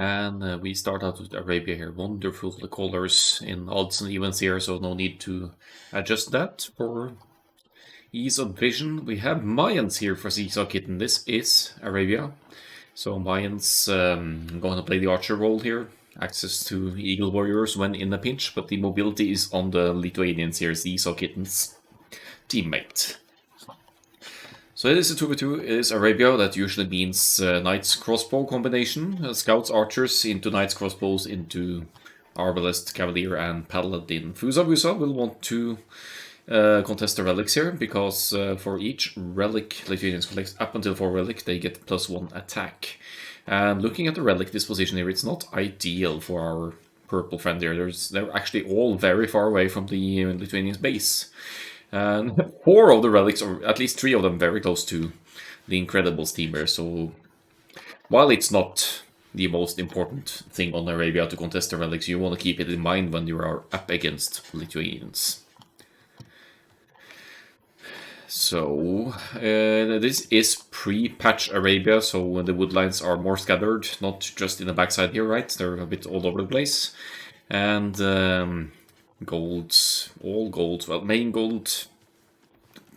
And we start out with Arabia here. Wonderful the colors in odds and evens here, so no need to adjust that for ease of vision. We have Mayans here for Seesaw Kitten. This is Arabia. So Mayans going to play the archer role here. Access to Eagle Warriors when in a pinch, but the mobility is on the Lithuanians here, Seesaw Kitten's teammate. So it is a 2v2, it is Arabia, that usually means Knights Crossbow combination, Scouts Archers into Knights Crossbows into Arbalest, Cavalier and Paladin. Fusa will want to contest the relics here, because for each relic Lithuanians collect up until 4 relic, they get +1 attack. And looking at the relic disposition here, it's not ideal for our purple friend here. They're actually all very far away from the Lithuanians base. And 4 of the relics, or at least 3 of them, very close to the Incredibles team here. So while it's not the most important thing on Arabia to contest the relics, you want to keep it in mind when you are up against Lithuanians. So this is pre-patch Arabia, so the woodlines are more scattered, not just in the backside here, right? They're a bit all over the place. And golds, all golds, well, main gold,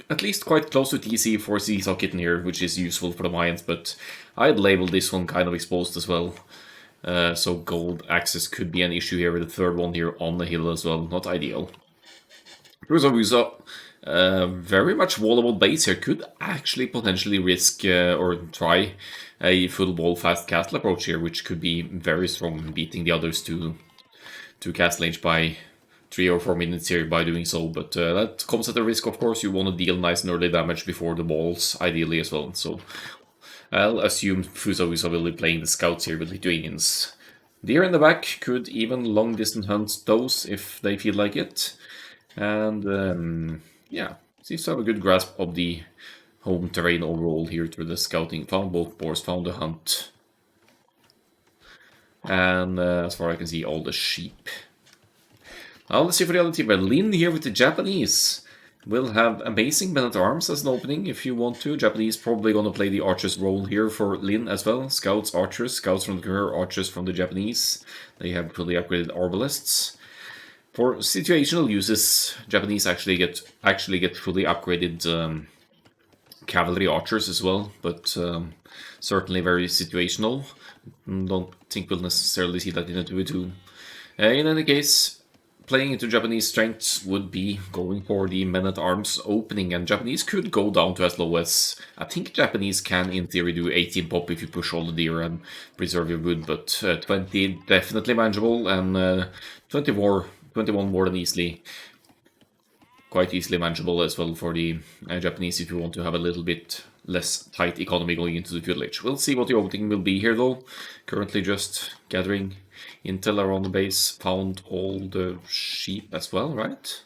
at least quite close to TC for Seesaw Kitten here, which is useful for the Mayans, but I'd label this one kind of exposed as well. So gold access could be an issue here with the third one here on the hill as well, not ideal. Fusa, very much wallable base here, could actually potentially risk or try a full wall fast castle approach here, which could be very strong, beating the others to castle age by 3 or 4 minutes here by doing so, but that comes at a risk, of course. You want to deal nice and early damage before the walls, ideally as well. So I'll assume Fusa will be playing the scouts here with Lithuanians. Deer in the back could even long distance hunt those if they feel like it. And yeah, seems to have a good grasp of the home terrain overall here through the scouting. Found both boars, found the hunt. And as far as I can see, all the sheep. Now let's see for the other team. Lin here with the Japanese will have amazing men-at-arms as an opening if you want to. Japanese probably going to play the archers role here for Lin as well. Scouts, archers, scouts from the Khmer, archers from the Japanese. They have fully upgraded arbalists. For situational uses, Japanese actually get fully upgraded cavalry archers as well, but certainly very situational. Don't think we'll necessarily see that in a 2v2. In any case, playing into Japanese strengths would be going for the men-at-arms opening, and Japanese could go down to as low as, I think Japanese can in theory do 18 pop if you push all the deer and preserve your wood, but 20 definitely manageable, and 21 more than easily, quite easily manageable as well for the Japanese if you want to have a little bit less tight economy going into the village. We'll see what the opening will be here though. Currently just gathering intel around the base, found all the sheep as well, right?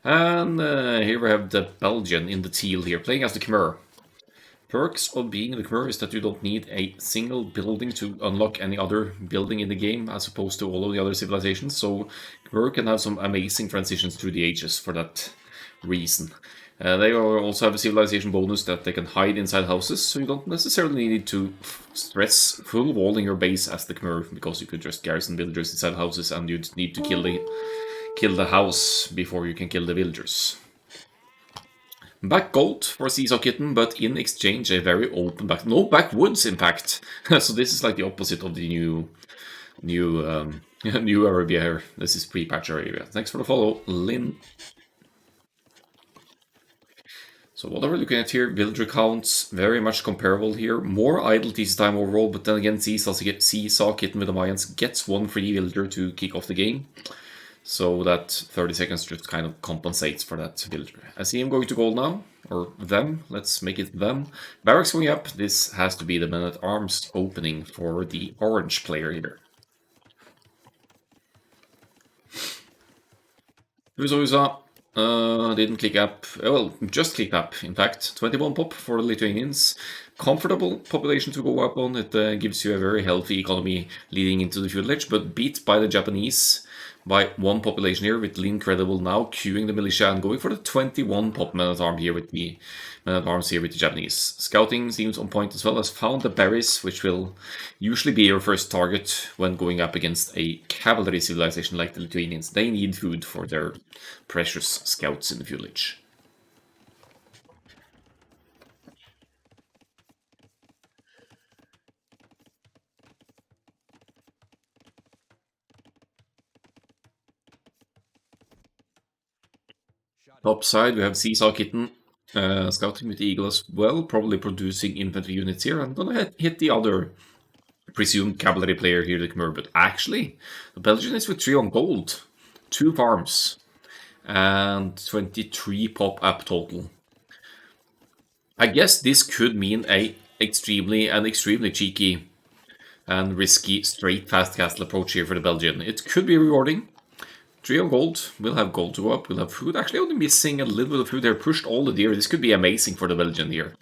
And here we have the Belgian in the teal here, playing as the Khmer. Perks of being the Khmer is that you don't need a single building to unlock any other building in the game, as opposed to all of the other civilizations, so Khmer can have some amazing transitions through the ages for that reason. They also have a civilization bonus that they can hide inside houses, so you don't necessarily need to stress full walling your base as the Khmer, because you could just garrison villagers inside houses and you'd need to kill the house before you can kill the villagers. Back gold for Seesaw Kitten, but in exchange a very open back, no backwoods in fact. So this is like the opposite of the new Arabia here. This is pre-patch Arabia. Thanks for the follow, Lin. So what are we looking at here? Villager counts, very much comparable here. More idle TC time overall, but then again Seesaw Kitten with the Mayans gets 1 free villager to kick off the game. So that 30 seconds just kind of compensates for that villager. I see him going to gold now, or them, let's make it them. Barracks going up, this has to be the men-at-arms opening for the orange player here. Fusa didn't click up, well, just clicked up in fact. 21 pop for the Lithuanians. Comfortable population to go up on, it gives you a very healthy economy leading into the village, but beat by the Japanese. by 1 population here, with Lean Credible now queuing the militia and going for the 21 pop men-at-arms here with the men-at-arms here with the Japanese. Scouting seems on point as well, as found the berries, which will usually be your first target when going up against a cavalry civilization like the Lithuanians. They need food for their precious scouts in the village. Top side, we have Seesaw Kitten scouting with the Eagle as well, probably producing infantry units here. I'm gonna hit the other presumed cavalry player here, the Khmer, but actually, the Belgian is with 3 on gold, 2 farms, and 23 pop up total. I guess this could mean a extremely cheeky and risky straight fast castle approach here for the Belgian. It could be rewarding. 3 on gold, we'll have gold to go up, we'll have food. Actually, only missing a little bit of food there, pushed all the deer. This could be amazing for the Belgian here.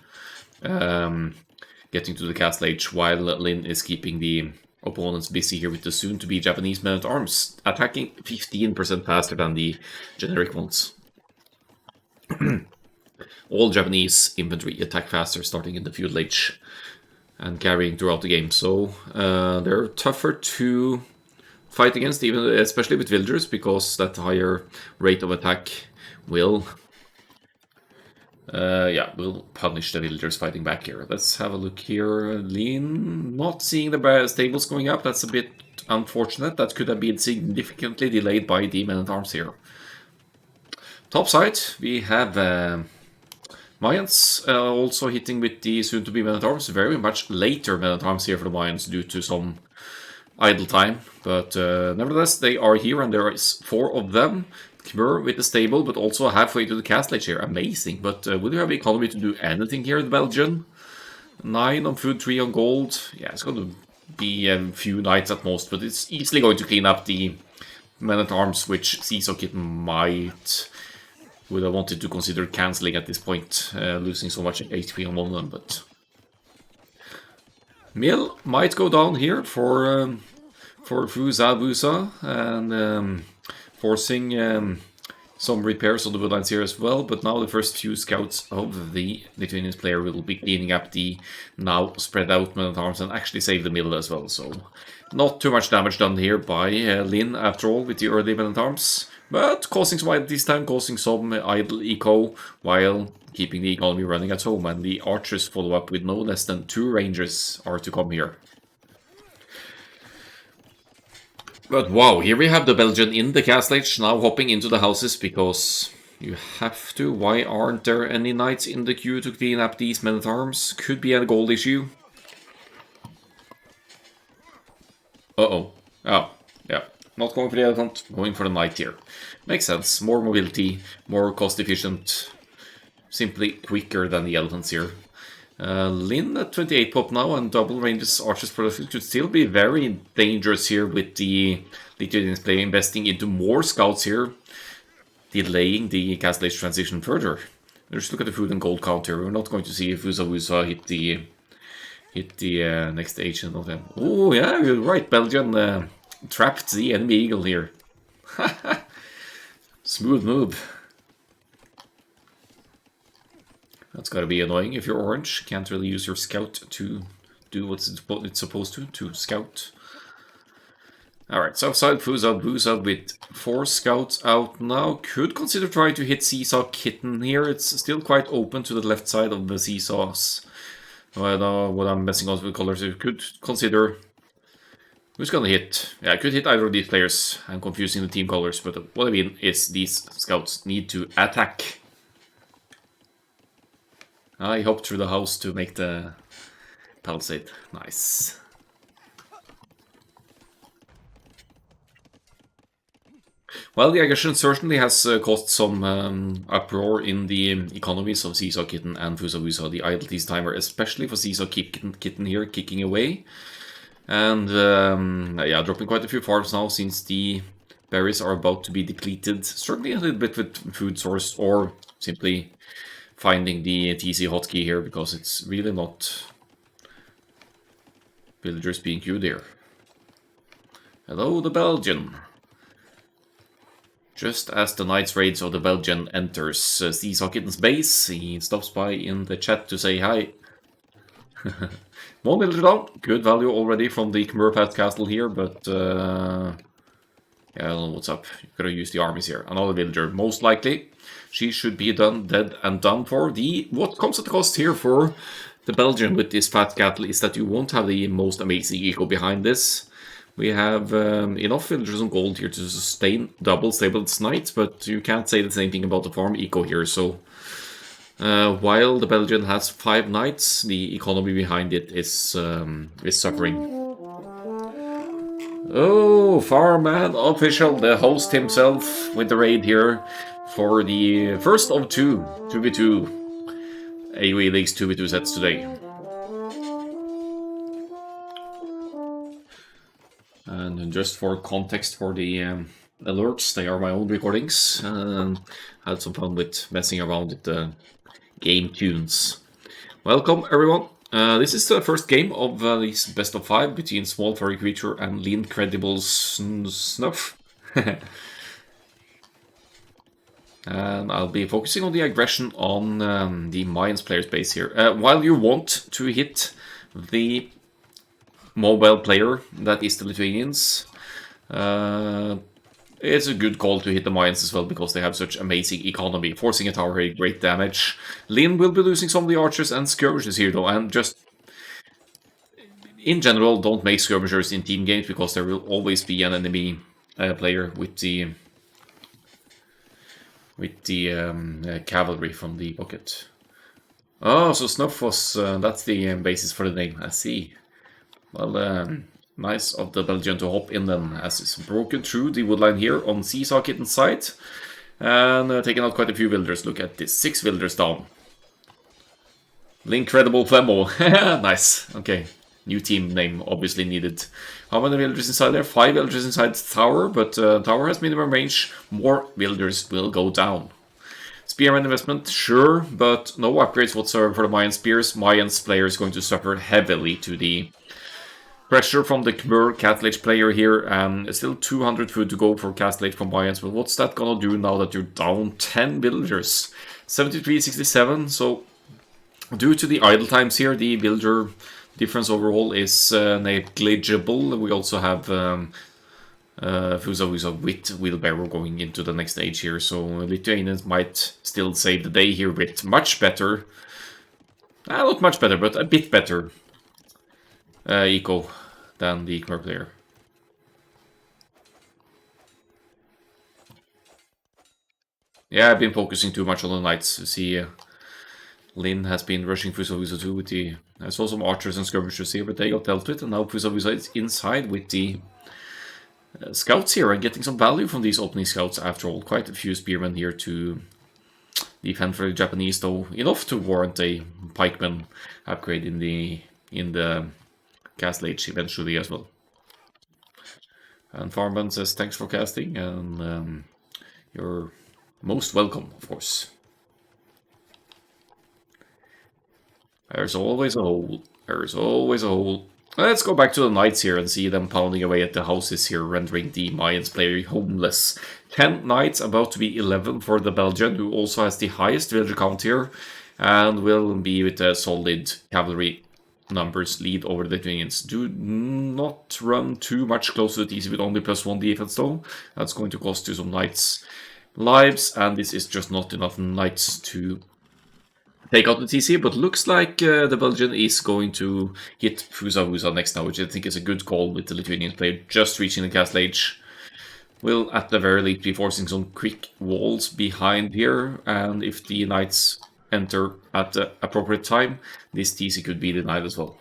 Getting to the castle age while Lin is keeping the opponents busy here with the soon-to-be Japanese men-at-arms, attacking 15% faster than the generic ones. All Japanese infantry attack faster starting in the feudal age and carrying throughout the game, so they're tougher to fight against, even especially with villagers, because that higher rate of attack will will punish the villagers fighting back here. Let's have a look here. Lean, not seeing the stables going up. That's a bit unfortunate. That could have been significantly delayed by the men-at-arms here. Top side, we have Mayans also hitting with the soon-to-be men-at-arms. Very much later men-at-arms here for the Mayans due to some idle time, but nevertheless they are here, and there is 4 of them. Khmer with the stable, but also halfway to the castle age here. Amazing, but will you have economy to do anything here in the Belgian? 9 on food, 3 on gold. Yeah, it's going to be a few knights at most, but it's easily going to clean up the men-at-arms, which Seesaw Kitten would have wanted to consider cancelling at this point, losing so much HP on one of them, but Mill might go down here for Vuza, and forcing some repairs on the woodlines here as well. But now the first few scouts of the Lithuanian player will be cleaning up the now spread out men-at-arms and actually save the middle as well. So not too much damage done here by Lin after all with the early men-at-arms, but causing some idle eco while keeping the economy running at home, and the archers follow up with no less than 2 rangers are to come here. But wow, here we have the Belgian in the castle age, now hopping into the houses because you have to. Why aren't there any knights in the queue to clean up these men-at-arms? Could be a gold issue. Oh, yeah. Not going for the elephant, going for the knight here. Makes sense. More mobility, more cost efficient. Simply quicker than the elephants here. Lin at 28 pop now, and double ranges archers production could still be very dangerous here with the Lithuanians player investing into more scouts here, delaying the castle age transition further. Let's look at the food and gold count here. We're not going to see if Wusa hit the next age and all that. Oh yeah, you're right. Belgian trapped the enemy eagle here. Smooth move. That's gotta be annoying if you're orange. Can't really use your scout to do what it's supposed to scout. Alright, Southside Vuza with 4 scouts out now. Could consider trying to hit Seesaw Kitten here. It's still quite open to the left side of the Seesaws. Well, what I'm messing up with colors, you could consider who's gonna hit. Yeah, I could hit either of these players. I'm confusing the team colors, but what I mean is these scouts need to attack. I hopped through the house to make the palisade. Nice. Well, the aggression certainly has caused some uproar in the economies of Seesaw Kitten and Vuza. The idleties timer, especially for Seesaw Kitten here, kicking away. And yeah, dropping quite a few farms now since the berries are about to be depleted. Struggling a little bit with food source, or simply finding the TC hotkey here, because it's really not villagers being queued here. Hello, the Belgian. Just as the Knights Raids of the Belgian enters Seesaw Kitten's base, he stops by in the chat to say hi. 1 villager down. Good value already from the Khmer Castle here, but yeah, I don't know what's up. You gotta use the armies here. Another villager, most likely. She should be dead and done for. What comes at the cost here for the Belgian with this fat cattle is that you won't have the most amazing eco behind this. We have enough villagers and gold here to sustain double stable knights, but you can't say the same thing about the farm eco here. So while the Belgian has 5 knights, the economy behind it is suffering. Oh, Farman official, the host himself with the raid here for the first of 2v2 AOE Leagues 2v2 sets today. And just for context for the alerts, they are my own recordings. Had some fun with messing around with the game tunes. Welcome everyone. This is the first game of this best of 5 between Small Furry Creature and Lean Credible Snuff. And I'll be focusing on the aggression on the Mayans player's base here. While you want to hit the mobile player, that is the Lithuanians, it's a good call to hit the Mayans as well, because they have such amazing economy. Forcing a tower here, great damage. Lin will be losing some of the archers and skirmishers here though, and just in general, don't make skirmishers in team games, because there will always be an enemy player with the cavalry from the bucket. Oh, so Snuff was, that's the basis for the name, I see. Well, nice of the Belgian to hop in then, as it's broken through the woodline here on Seesaw Kitten's side. And taking out quite a few villagers. Look at this, 6 villagers down. L'incredible Flemo. Nice, okay. New team name obviously needed. How many villagers inside there? 5 villagers inside the tower, but tower has minimum range. More villagers will go down. Spearman investment, sure, but no upgrades whatsoever for the Mayan spears. Mayan's player is going to suffer heavily to the pressure from the Khmer Castle Age player here. Still 200 food to go for Castle Age from Mayans, but what's that gonna do now that you're down 10 villagers? 73-67, so due to the idle times here, the villager difference overall is negligible. We also have Fusa with Wheelbarrow going into the next stage here, so Lithuanians might still save the day here with much better, not much better, but a bit better eco than the Khmer player. Yeah, I've been focusing too much on the knights. You see, Lin has been rushing Fusa 2 with the... I saw some archers and skirmishers here, but they got dealt with, and now Fusa is inside with the scouts here, and getting some value from these opening scouts after all. Quite a few spearmen here to defend for the Japanese, though enough to warrant a pikeman upgrade in the Castle Age eventually as well. And Farmban says thanks for casting, and you're most welcome, of course. There's always a hole. There's always a hole. Let's go back to the knights here and see them pounding away at the houses here, rendering the Mayans player homeless. 10 knights, about to be 11 for the Belgian, who also has the highest villager count here, and will be with a solid cavalry numbers lead over the Lithuanians. Do not run too much close to the TC with only +1 defense though. That's going to cost you some knights' lives, and this is just not enough knights to take out the TC, but looks like the Belgian is going to hit Fusa next now, which I think is a good call with the Lithuanian player just reaching the Castle Age. Will at the very least be forcing some quick walls behind here, and if the knights enter at the appropriate time, this TC could be denied as well.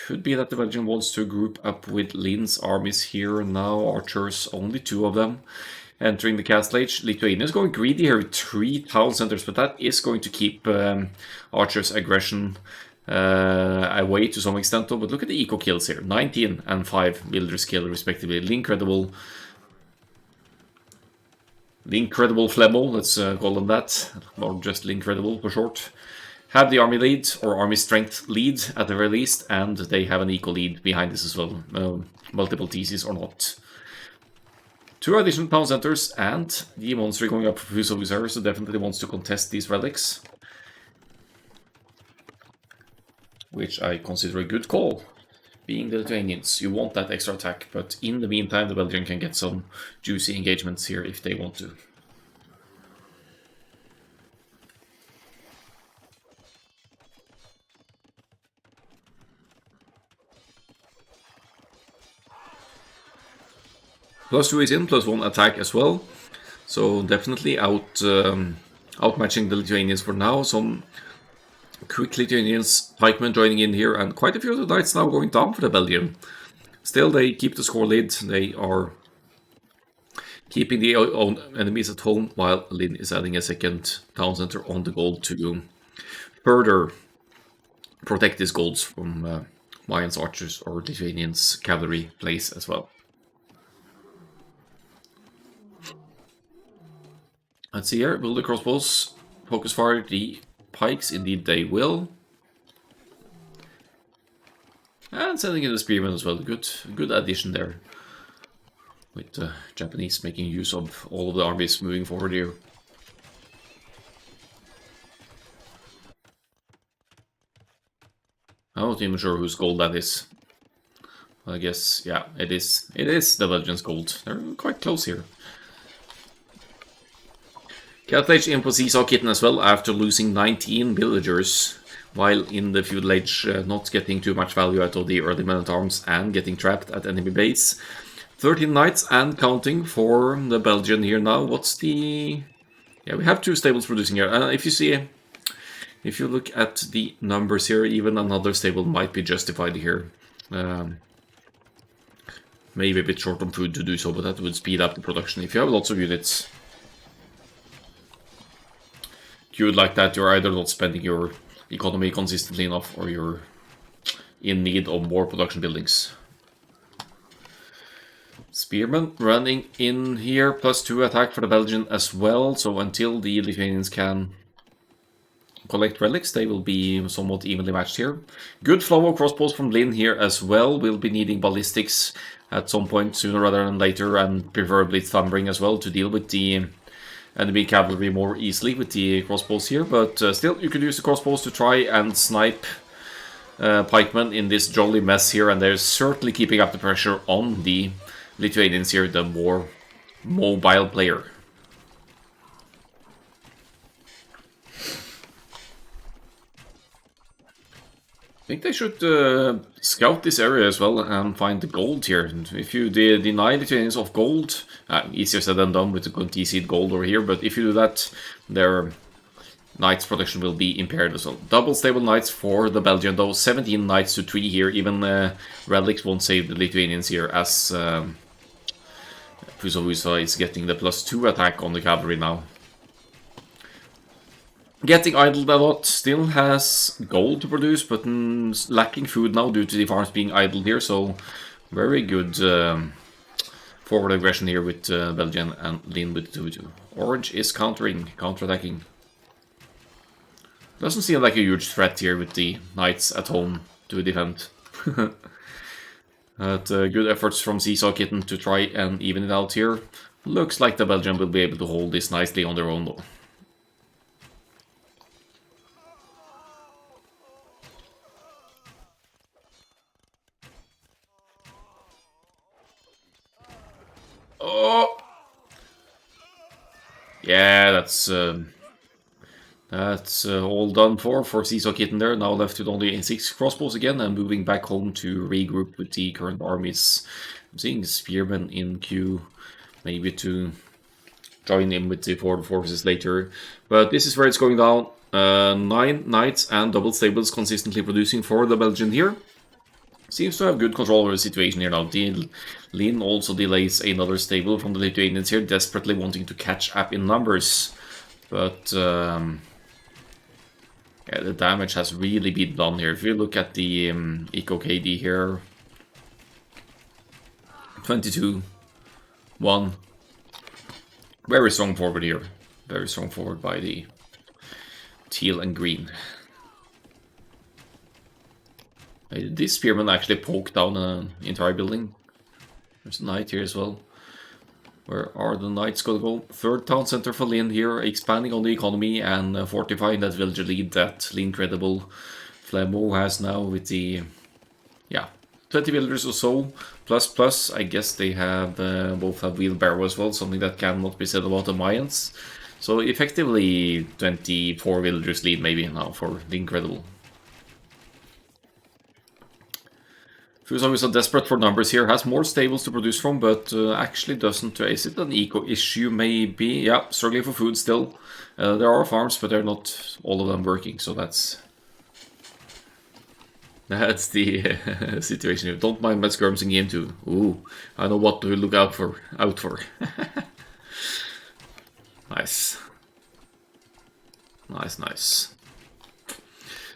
Could be that the Belgian wants to group up with Lin's armies here now. Archers, only 2 of them entering the Castle Age. Lithuania is going greedy here with 3 town centers, but that is going to keep Archer's aggression away to some extent though. But look at the eco kills here, 19 and 5 villagers killed respectively. L'incredible Flemo, let's call them that, or just L'incredible for short. have the army lead, or army strength lead at the very least, and they have an equal lead behind this as well, multiple theses or not. 2 additional town centers, and the monster going up for Fuse Officer, so definitely wants to contest these relics. Which I consider a good call. Being the Lithuanians, you want that extra attack, but in the meantime the Belgian can get some juicy engagements here if they want to. +2 is in, +1 attack as well. So definitely outmatching the Lithuanians for now. Some quick Lithuanians, pikemen joining in here, and quite a few of the knights now going down for the Belgian. Still, they keep the score lead. They are keeping the own enemies at home, while Lin is adding a second town center on the gold to further protect his golds from Mayans archers or Lithuanians cavalry plays as well. Let's see here, will the crossbows focus fire the pikes? Indeed they will. And sending in the spearmen as well, good addition there. With the Japanese making use of all of the armies moving forward here. I'm not even sure whose gold that is. I guess, yeah, it is the Belgians' gold. They're quite close here. Cattle Age in for Seesaw Kitten as well, after losing 19 villagers, while in the Feudal Age not getting too much value out of the early men-at-arms and getting trapped at enemy base. 13 knights and counting for the Belgian here now. What's the... Yeah, we have 2 stables producing here. If you see... If you look at the numbers here, even another stable might be justified here. Maybe a bit short on food to do so, but that would speed up the production. If you have lots of units... Queued like that, you're either not spending your economy consistently enough, or you're in need of more production buildings. Spearmen running in here, +2 attack for the Belgian as well, so until the Lithuanians can collect relics, they will be somewhat evenly matched here. Good flow of crossbows from Lin here as well. We'll be needing ballistics at some point sooner rather than later, and preferably thumbering as well to deal with the enemy cavalry more easily with the crossbows here, but still you could use the crossbows to try and snipe pikemen in this jolly mess here, and they're certainly keeping up the pressure on the Lithuanians here, the more mobile player. I think they should scout this area as well and find the gold here. And if you deny Lithuanians of gold, easier said than done with the TC'd gold over here, but if you do that, their knights production will be impaired as well. Double stable knights for the Belgian though, 17 knights to 3 here. Even relics won't save the Lithuanians here, as Fusa is getting the +2 attack on the cavalry now. Getting idled a lot, still has gold to produce, but lacking food now due to the farms being idled here, so very good forward aggression here with Belgian and Lin with 2-2. Orange is counterattacking. Doesn't seem like a huge threat here with the knights at home to defend. Good efforts from Seesaw Kitten to try and even it out here. Looks like the Belgian will be able to hold this nicely on their own though. Oh! Yeah, that's all done for Seesaw Kitten there. Now left with only 6 crossbows again, and moving back home to regroup with the current armies. I'm seeing Spearmen in queue, maybe to join in with the forward forces later. But this is where it's going down. 9 knights and double stables consistently producing for the Belgian here. Seems to have good control over the situation here now. Lin also delays another stable from the Lithuanians here, desperately wanting to catch up in numbers. But yeah, the damage has really been done here. If you look at the Eco KD here, 22, 1. Very strong forward here. Very strong forward by the teal and green. This spearman actually poked down an entire building. There's a knight here as well. Where are the knights gonna go? Third town center for Lynn here, expanding on the economy and fortifying that villager lead that the incredible Flambeau has now with the, yeah, 20 villagers or so. Plus, I guess they have both have wheelbarrow as well, something that cannot be said about the Mayans. So effectively 24 villagers lead maybe now for the incredible. Fusang is so desperate for numbers here, has more stables to produce from, but actually doesn't. Is it an eco issue maybe? Yeah, struggling for food still. There are farms, but they're not all of them working, so that's the situation. Don't mind my skirms in game 2. Ooh, I know what to look out for. Nice. Nice.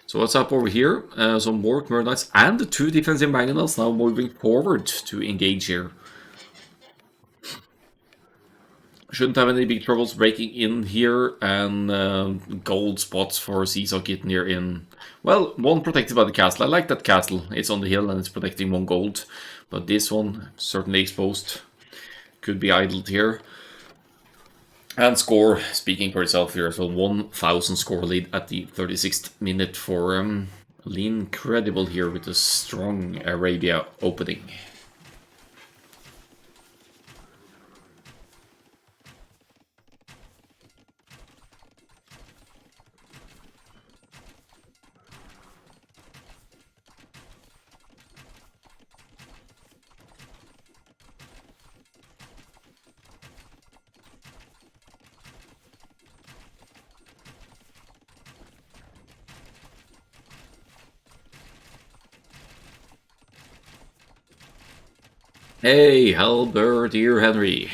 So what's up over here? Some more Khmer Knights and the 2 defensive mangonels now moving forward to engage here. Shouldn't have any big troubles breaking in here, and gold spots for Seesaw Kitten here in... Well, one protected by the castle. I like that castle. It's on the hill and it's protecting 1 gold. But this one, certainly exposed. Could be idled here. And score, speaking for itself here, so 1000 score lead at the 36th minute for Lean Credible here with a strong Arabia opening. Hey, Halbert, dear Henry.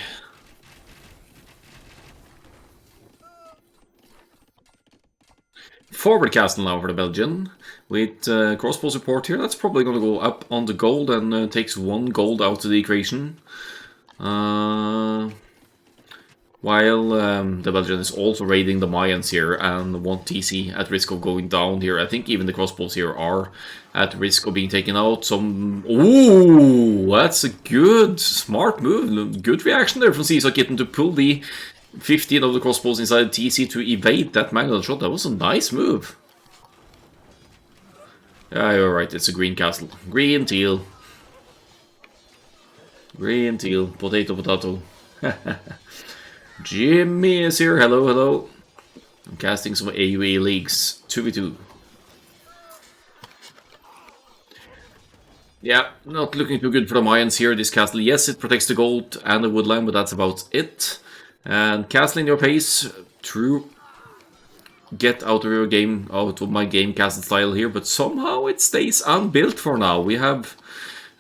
Forward castle now for the Belgian. With crossbow support here, that's probably going to go up on the gold and takes 1 gold out of the equation. While the Belgian is also raiding the Mayans here and 1 TC at risk of going down here. I think even the crossbows here are at risk of being taken out. Some... Ooh, that's a good, smart move. Good reaction there from Seesaw Kitten to pull the 15 of the crossbows inside TC to evade that magnet shot. That was a nice move. Yeah, you're right, it's a green castle. Green teal. Green teal. Potato. Jimmy is here. Hello. I'm casting some AOE Leagues. 2v2. Yeah, not looking too good for the Mayans here. This castle, yes, it protects the gold and the woodland, but that's about it. And castle in your pace. True. Get out of your game, out of my game castle style here, but somehow it stays unbuilt for now. We have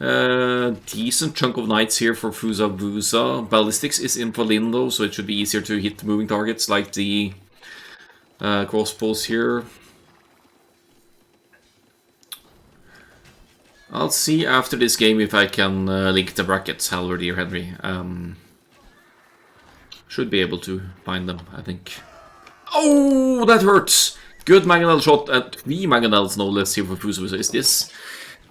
a decent chunk of knights here for Fusa. Ballistics is in for Lindo, so it should be easier to hit moving targets like the crossbows here. I'll see after this game if I can link the brackets, Halvard, dear Henry. Should be able to find them, I think. Oh, that hurts! Good mangonel shot at 3 mangonels, no less, here for Fusa. Is this...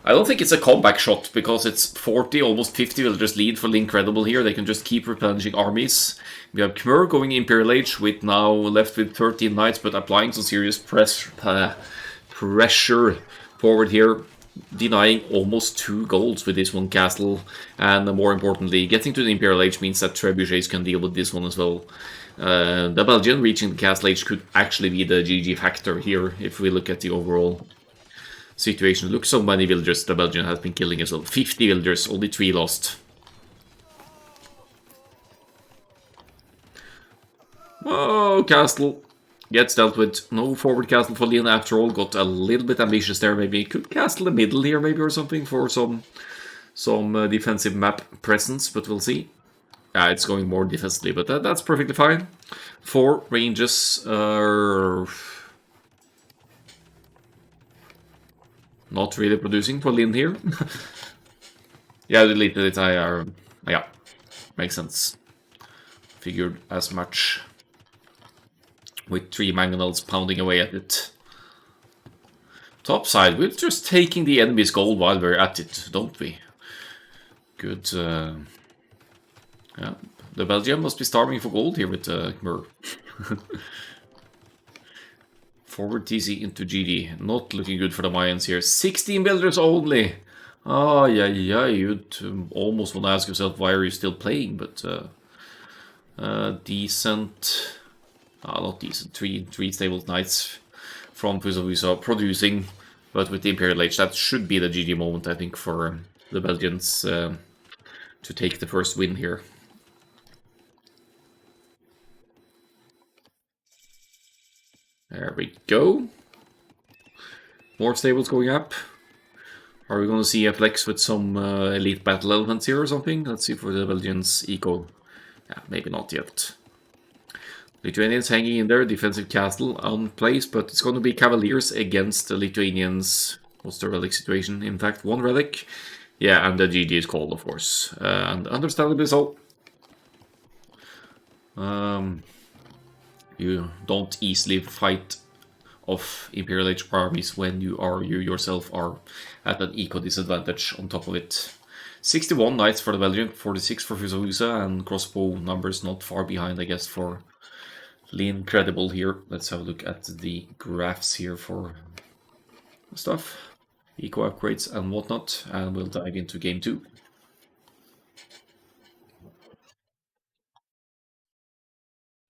I don't think it's a comeback shot, because it's 40, almost 50 villagers lead for the Incredible here. They can just keep replenishing armies. We have Khmer going Imperial Age, with now left with 13 knights, but applying some serious pressure forward here. Denying almost 2 golds with this 1 castle. And more importantly, getting to the Imperial Age means that trebuchets can deal with this one as well. The Belgian reaching the castle age could actually be the GG factor here, if we look at the overall situation. Look, so many villagers the Belgian has been killing as well. 50 villagers, only 3 lost. Oh, castle gets dealt with. No forward castle for Leon after all. Got a little bit ambitious there, maybe. Could castle the middle here, maybe, or something, for some defensive map presence, but we'll see. Yeah, it's going more defensively, but that's perfectly fine. 4 ranges are... not really producing for Lin here. Yeah, I deleted it. Yeah, makes sense. Figured as much. With 3 mangonels pounding away at it. Top side, we're just taking the enemy's gold while we're at it, don't we? Good. Yeah, the Belgian must be starving for gold here with Mur. Forward TC into GD. Not looking good for the Mayans here. 16 builders only. Oh, yeah. You'd almost want to ask yourself, why are you still playing? But decent. Not decent. Three stable knights from Fusa producing. But with the Imperial Age, that should be the GG moment, I think, for the Belgians to take the first win here. There we go. More stables going up. Are we going to see a flex with some elite battle elements here or something? Let's see for the Belgians eco. Yeah, maybe not yet. Lithuanians hanging in there, defensive castle on place, but it's going to be Cavaliers against the Lithuanians. What's the relic situation? In fact, one relic. Yeah, and the GG is called, of course. And understandably so. You don't easily fight off Imperial Age armies when you yourself are at an eco disadvantage on top of it. 61 knights for the Belgian, 46 for Fusa, and crossbow numbers not far behind, I guess, for Lean Credible here. Let's have a look at the graphs here for stuff, eco upgrades and whatnot, and we'll dive into game 2.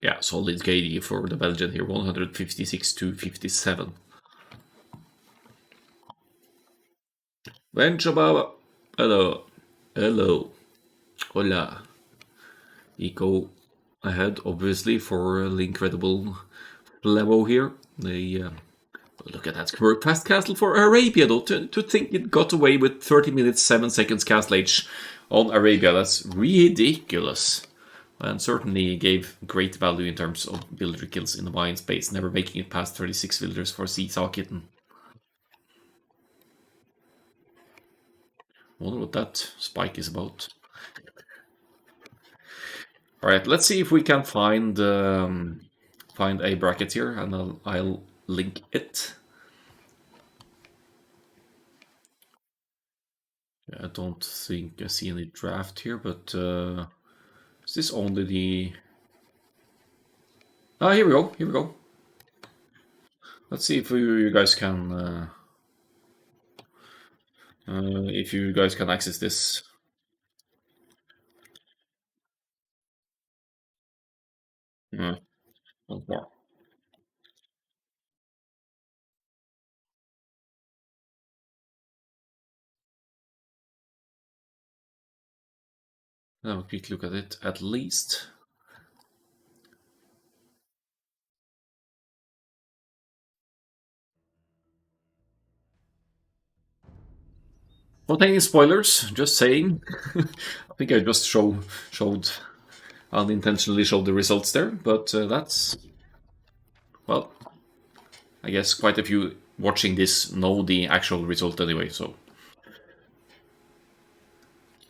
Yeah, solid KD for the Belgian here, 156 to 57. Benchababa, hello, hola. Eco ahead, obviously, for the incredible Levo here. They look at that fast castle for Arabia, though. To think it got away with 30 minutes 7 seconds castle age on Arabia, that's ridiculous. And certainly gave great value in terms of builder kills in the Mayan space, never making it past 36 villagers for Seesaw Kitten. Wonder what that spike is about. Alright, let's see if we can find a bracket here, and I'll link it. I don't think I see any draft here, but is this only the... Ah, here we go. Let's see if you guys can... if you guys can access this. Once more. Have a quick look at it, at least. Not any spoilers, just saying. I think I just showed unintentionally showed the results there, but that's, well, I guess quite a few watching this know the actual result anyway, so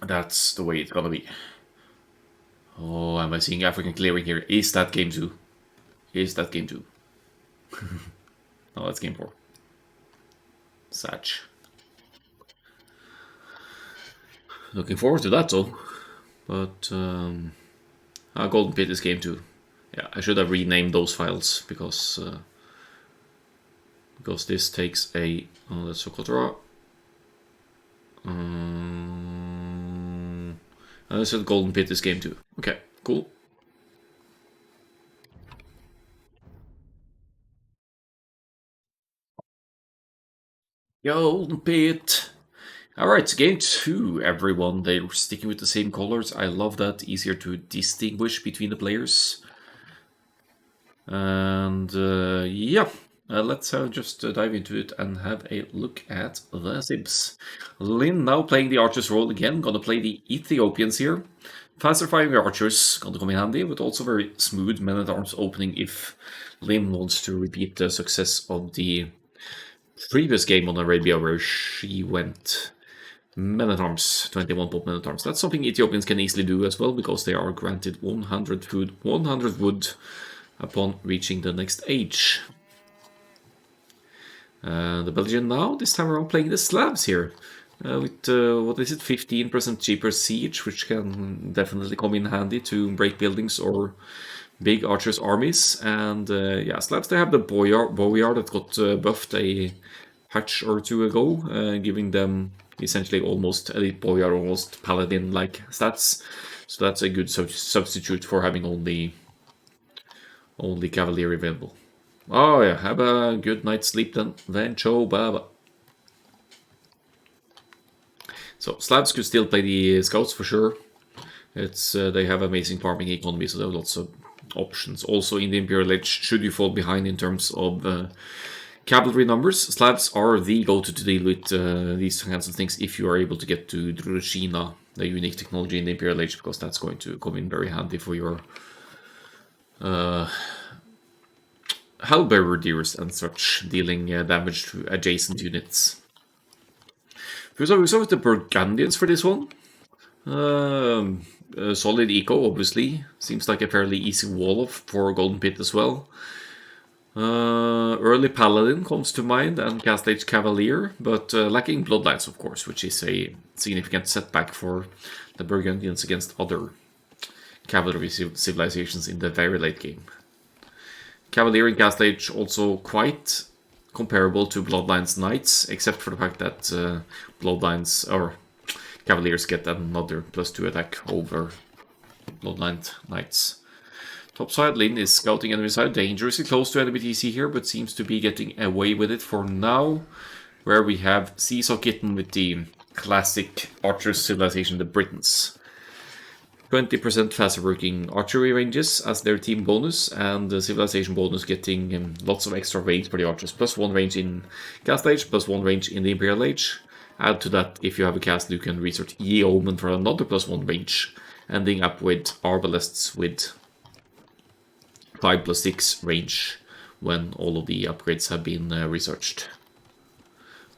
that's the way it's gonna be. Oh, am I seeing African clearing here? Is that game 2? Is that game 2? No, that's game 4. Satch. Looking forward to that though. But Golden Pit is game 2. Yeah, I should have renamed those files because this takes a... Oh, that's Sokotra. I said Golden Pit is game 2. Okay, cool. Golden Pit. Alright, game 2, everyone. They're sticking with the same colors. I love that. Easier to distinguish between the players. And yeah, let's just dive into it and have a look at the Zibs. Lin now playing the Archer's role again. Gonna play the Ethiopians here. Faster firing Archers, gonna come in handy, but also very smooth Men-at-Arms opening if Lin wants to repeat the success of the previous game on Arabia where she went Men-at-Arms, 21 pop Men-at-Arms. That's something Ethiopians can easily do as well, because they are granted 100 food, 100 wood upon reaching the next age. The Belgian now, this time around, playing the slabs here. With, what is it, 15% cheaper siege, which can definitely come in handy to break buildings or big archers' armies. And yeah, slabs, they have the Boyard that got buffed a patch or two ago, giving them essentially almost elite Boyard, almost paladin-like stats. So that's a good substitute for having only cavalry available. Oh yeah, have a good night's sleep then ciao baba. So slabs could still play the scouts for sure. It's they have amazing farming economy, so there are lots of options. Also in the Imperial Age, should you fall behind in terms of cavalry numbers, slabs are the go-to to deal with these kinds of things if you are able to get to Drushina, the unique technology in the Imperial Age, because that's going to come in very handy for your halberdiers and such, dealing damage to adjacent units. We saw with the Burgundians for this one. Solid eco, obviously. Seems like a fairly easy wall off for Golden Pit as well. Early Paladin comes to mind, and Cast Age Cavalier, but lacking Bloodlines, of course, which is a significant setback for the Burgundians against other cavalry civilizations in the very late game. Cavalier in Cast Age also quite comparable to Bloodlines Knights, except for the fact that Bloodlines or Cavaliers get another +2 attack over Bloodline Knights. Topside, Lin is scouting enemy side, dangerously close to enemy TC here, but seems to be getting away with it for now. Where we have Seesaw Kitten with the classic archer civilization, the Britons. 20% faster working archery ranges as their team bonus, and the civilization bonus getting lots of extra range for the archers. +1 range in Cast Age, +1 range in the Imperial Age. Add to that, if you have a cast, you can research Ye Omen for another +1 range, ending up with Arbalists with 5+6 range when all of the upgrades have been researched.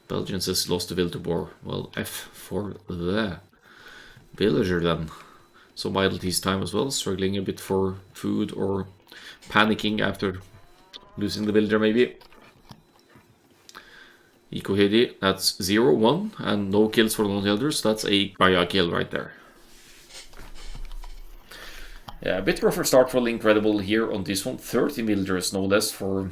Belgians has lost the will to war. Well, F for the villager then. Some idle time as well, struggling a bit for food or panicking after losing the villager maybe. Ikohedi, that's 0-1 and no kills for non-elders. That's a Gaia kill right there. Yeah, a bit rougher start for Incredible here on this one. 30 villagers, no less, for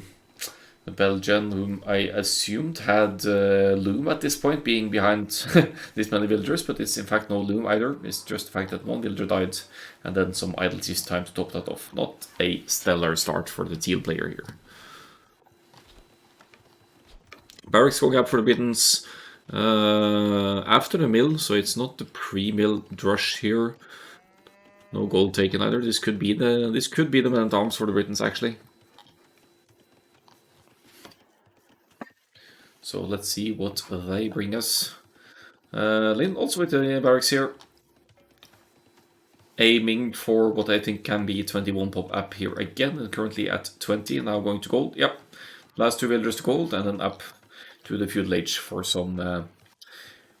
the Belgian, whom I assumed had Loom at this point, being behind this many villagers, but it's in fact no Loom either. It's just the fact that one villager died, and then some idle time to top that off. Not a stellar start for the teal player here. Barracks going up for the Britons after the mill, so it's not the pre-mill drush here. No gold taken either. This could be the man at arms for the Britons actually. So let's see what they bring us. Lin also with the barracks here. Aiming for what I think can be 21 pop up here again, and currently at 20, now going to gold. Yep, last two villagers to gold, and then up to the feudal age for some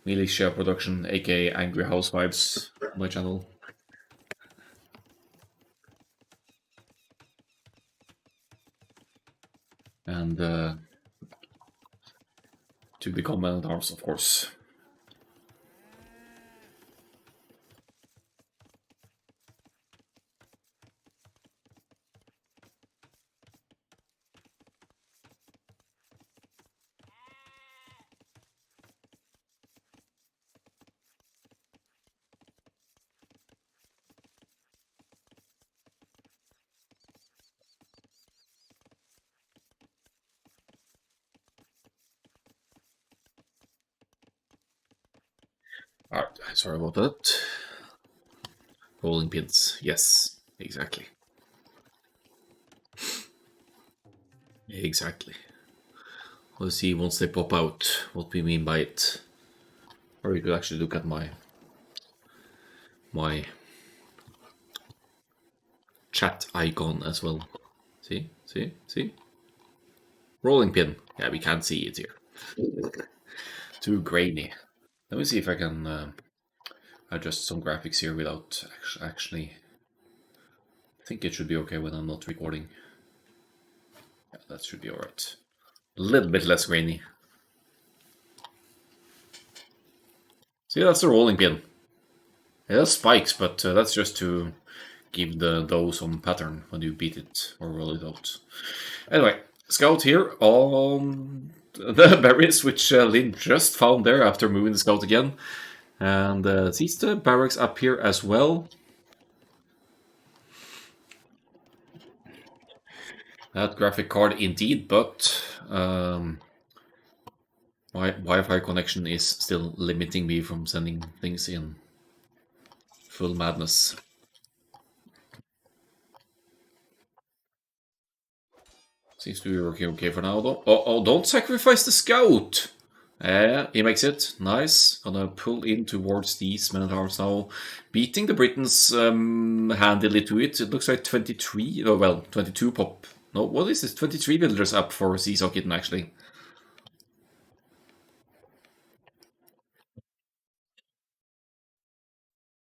militia production, aka Angry Housewives on my channel. And to become man at arms, of course. Alright, sorry about that. Rolling pins, yes, exactly. Exactly. Let's see once they pop out what we mean by it. Or you could actually look at my chat icon as well. See? Rolling pin. Yeah, we can't see it here. Too grainy. Let me see if I can adjust some graphics here without actually. I think it should be okay when I'm not recording. Yeah, that should be alright. A little bit less grainy. See, that's the rolling pin. It has spikes, but that's just to give the dough some pattern when you beat it or roll it out. Anyway, scout here on the berries, which Lynn just found there after moving the scout again. And sees the barracks up here as well. That graphic card indeed, but my Wi-Fi connection is still limiting me from sending things in. Full madness. Seems to be working okay for now, though. Oh, don't sacrifice the scout! He makes it. Nice. Gonna pull in towards these men-at-arms now. Beating the Britons handily to it. It looks like 23, oh well, 22 pop. No, what is this? 23 villagers up for Seesaw Kitten, actually.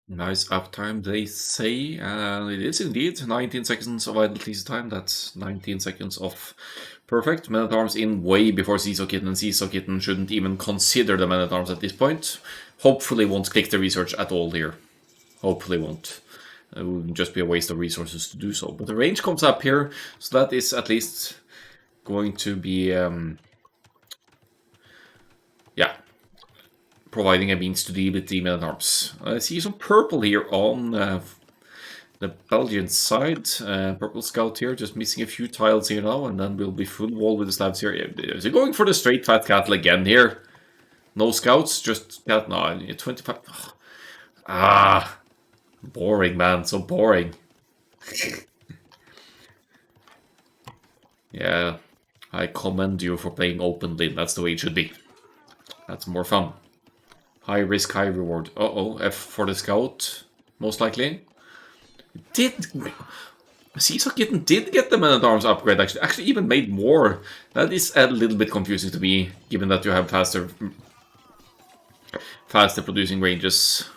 Nice uptime, they say, and it is indeed 19 seconds of idle tease time. That's 19 seconds of perfect. Men-at-arms in way before Seesaw Kitten, and Seesaw Kitten shouldn't even consider the men-at-arms at this point. Hopefully won't click the research at all here. Hopefully won't. It would just be a waste of resources to do so. But the range comes up here, so that is at least going to be, yeah, providing a means to deal with the men-at-arms. I see some purple here on the Belgian side. Purple scout here, just missing a few tiles here now, and then we'll be full wall with the slabs here. Is he going for the straight fat cattle again here? No scouts, just cat. No, 25. Ah, boring, man, so boring. Yeah, I commend you for playing openly. That's the way it should be. That's more fun. High risk, high reward. Uh-oh, F for the scout, most likely. Did Seesaw Kitten did get the men-at-arms upgrade, actually. Actually even made more. That is a little bit confusing to me, given that you have faster producing ranges.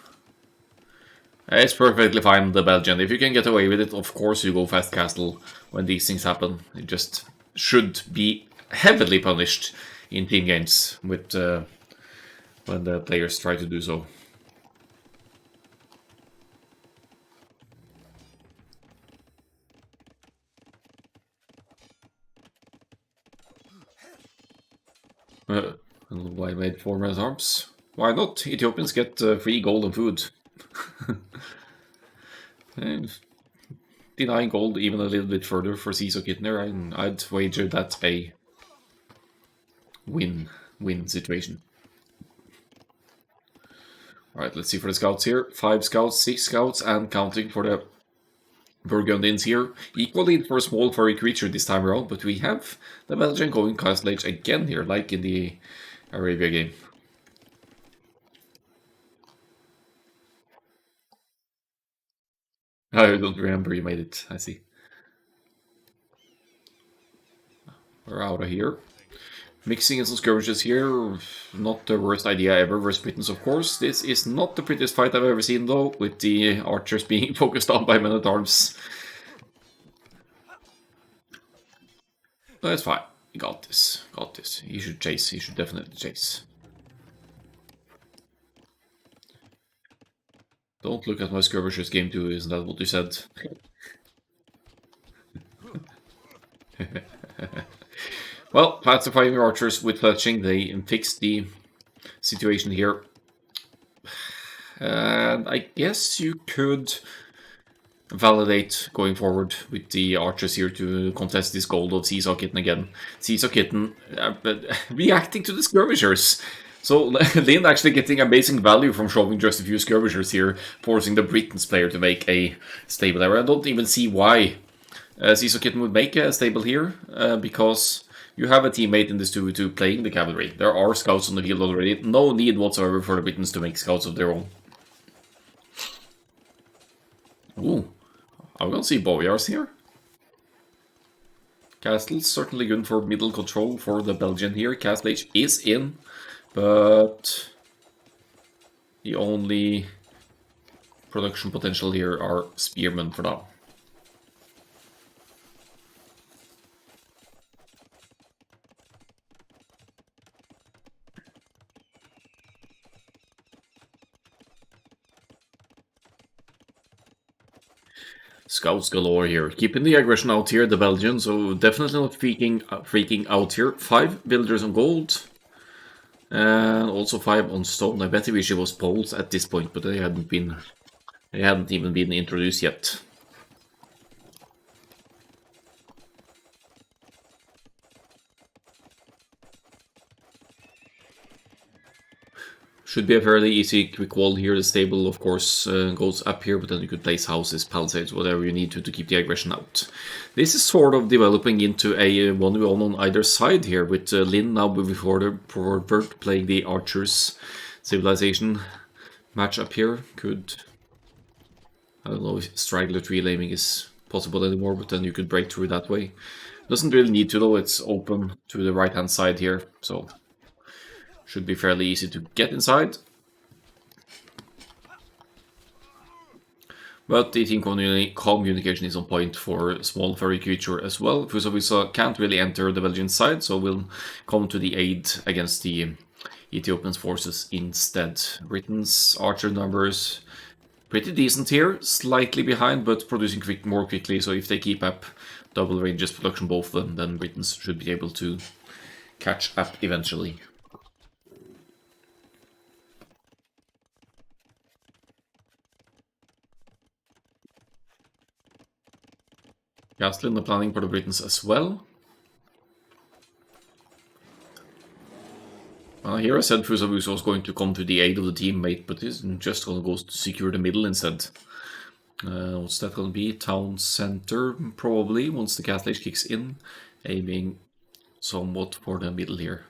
It's perfectly fine, the Belgian. If you can get away with it, of course you go fast castle when these things happen. It just should be heavily punished in team games with when the players try to do so. Why made 4 men-at-arms? Why not? Ethiopians get free gold and food. And denying gold even a little bit further for Seesaw Kittner, and I'd wager that's a win situation. Alright, let's see for the scouts here. 5 scouts, 6 scouts, and counting for the Burgundians here. Equally for a small furry creature this time around, but we have the Belgian going Castle Age again here, like in the Arabia game. I don't remember you made it, I see. We're out of here. Mixing in some skirmishes here, not the worst idea ever versus Britons, of course. This is not the prettiest fight I've ever seen, though, with the archers being focused on by men-at-arms. But it's fine. We got this. Got this. He should chase. He should definitely chase. Don't look at my skirmishers game too, isn't that what you said? Well, pacifying your archers with fletching, they fixed the situation here. And I guess you could validate going forward with the archers here to contest this gold of Seesaw Kitten again. Seesaw Kitten reacting to the skirmishers. So Lynn actually getting amazing value from showing just a few skirmishers here, forcing the Britons player to make a stable error. I don't even see why Seesaw Kitten would make a stable here, because you have a teammate in this 2v2 playing the cavalry. There are scouts on the field already. No need whatsoever for the Britons to make scouts of their own. Ooh, I'm gonna see boyars here. Castle's certainly good for middle control for the Belgian here. Castle Age is in, but the only production potential here are spearmen for now. Scouts galore here. Keeping the aggression out here, the Belgians, so definitely not freaking out here. 5 villagers on gold. And also 5 on stone. I bet I wish it was poles at this point, but they hadn't even been introduced yet. Should be a fairly easy quick wall here. The stable, of course, goes up here, but then you could place houses, palisades, whatever you need to keep the aggression out. This is sort of developing into a 1v1 on either side here, with Lin now moving forward, playing the Archers Civilization match up here. Could, I don't know if straggler tree laming is possible anymore, but then you could break through that way. Doesn't really need to though, it's open to the right hand side here, so should be fairly easy to get inside. But the team communication is on point for small furry creature as well. Fusa can't really enter the Belgian side, so we'll come to the aid against the Ethiopian forces instead. Britain's archer numbers pretty decent here, slightly behind, but producing more quickly. So if they keep up double ranges production, both of them, then Britons should be able to catch up eventually. Gastelin, the planning for the Britons as well. Here I said Fusa was going to come to the aid of the teammate, but he's just going to go to secure the middle instead. What's that going to be? Town center, probably, once the Castle Age kicks in. Aiming somewhat for the middle here.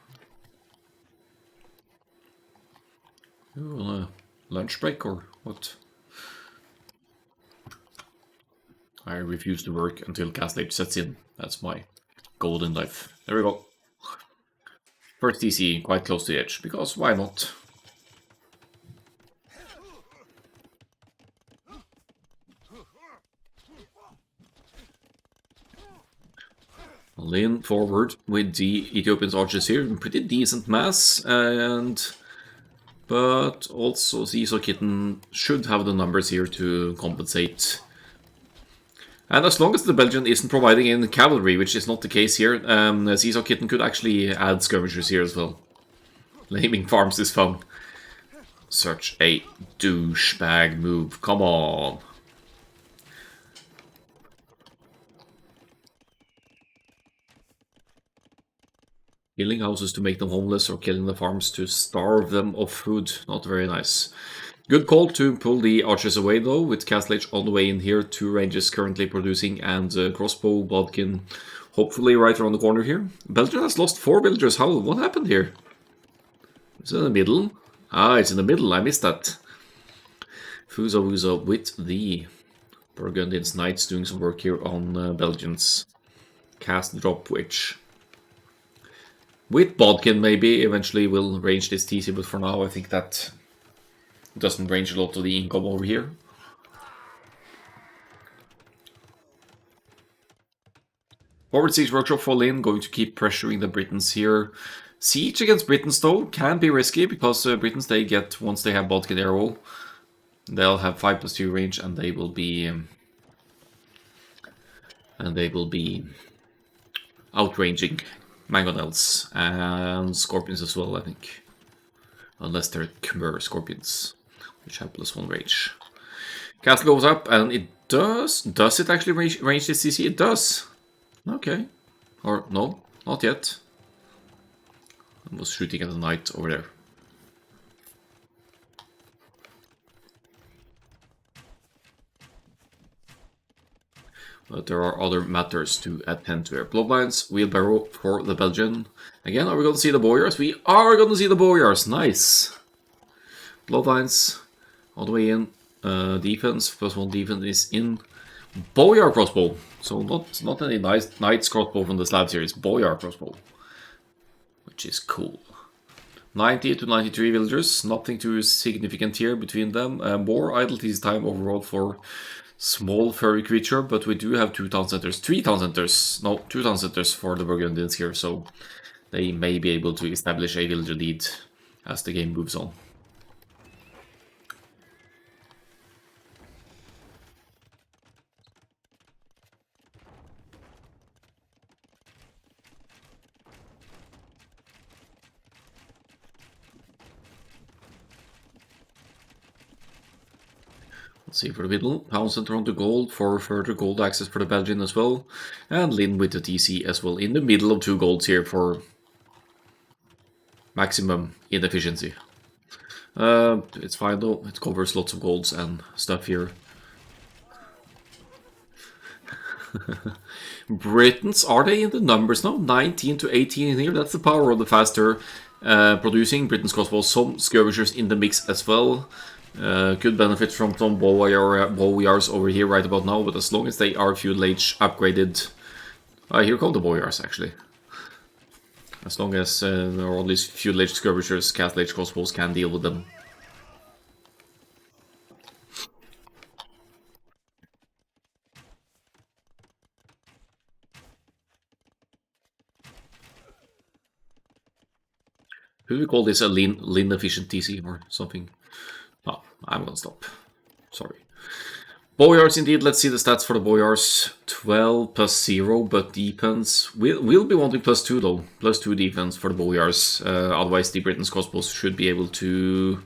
Ooh, on a lunch break or what? I refuse to work until Castle Age sets in. That's my goal in life. There we go. First TC, quite close to the edge, because why not? Lean forward with the Ethiopian archers here, pretty decent mass, but also Zizo Kitten should have the numbers here to compensate. And as long as the Belgian isn't providing in cavalry, which is not the case here, Zizo Kitten could actually add skirmishers here as well. Laming farms is fun. Such a douchebag move, come on. Killing houses to make them homeless or killing the farms to starve them of food, not very nice. Good call to pull the archers away though, with Castle Age on the way in here, 2 ranges currently producing, and crossbow, Bodkin, hopefully right around the corner here. Belgium has lost 4 villagers, what happened here? Is it in the middle? Ah, it's in the middle, I missed that. Fusa with the Burgundians Knights doing some work here on Belgians. Cast Drop Witch. With Bodkin maybe, eventually we'll range this TC, but for now I think that doesn't range a lot of the income over here. Forward Siege Workshop fall in, going to keep pressuring the Britons here. Siege against Britons though can be risky, because Britons they get, once they have Bodkin Arrow, they'll have 5+2 range, and they will be outranging Mangonels and Scorpions as well, I think. Unless they're Khmer Scorpions, which have +1 range. Castle goes up, and it does. Does it actually range this CC? It does. Okay. Or no, not yet. I was shooting at the knight over there. But there are other matters to attend to here. Bloodlines, wheelbarrow for the Belgian. Again, are we going to see the boyars? We are going to see the boyars. Nice. Bloodlines all the way in. Defense, +1 defense is in. Boyar crossbow. So not any nice knight's crossbow from the slabs here. It's boyar crossbow, which is cool. 90 to 93 villagers. Nothing too significant here between them. More idle TC time overall for small furry creature, but we do have 2 town centers. 3 town centers. No, 2 town centers for the Burgundians here, so they may be able to establish a villager lead as the game moves on. Let's see for the middle. Pound Center on the gold for further gold access for the Belgian as well. And Lin with the TC as well in the middle of 2 golds here for maximum inefficiency. It's fine though, it covers lots of golds and stuff here. Britons, are they in the numbers now? 19 to 18 in here, that's the power of the faster producing. Britain's crossbows, some skirmishers in the mix as well. Could benefit from some bowyars over here right about now, but as long as they are feudal age upgraded... here come the boyars actually. As long as all these feudal age skirmishers, castle age crossbows can deal with them. Who do we call this, a lean efficient TC or something? Oh, I'm gonna stop. Sorry. Boyars indeed, let's see the stats for the boyars. 12 plus 0, but defense. We'll be wanting plus 2 though. Plus 2 defense for the boyars. Otherwise the Britain's crossbows should be able to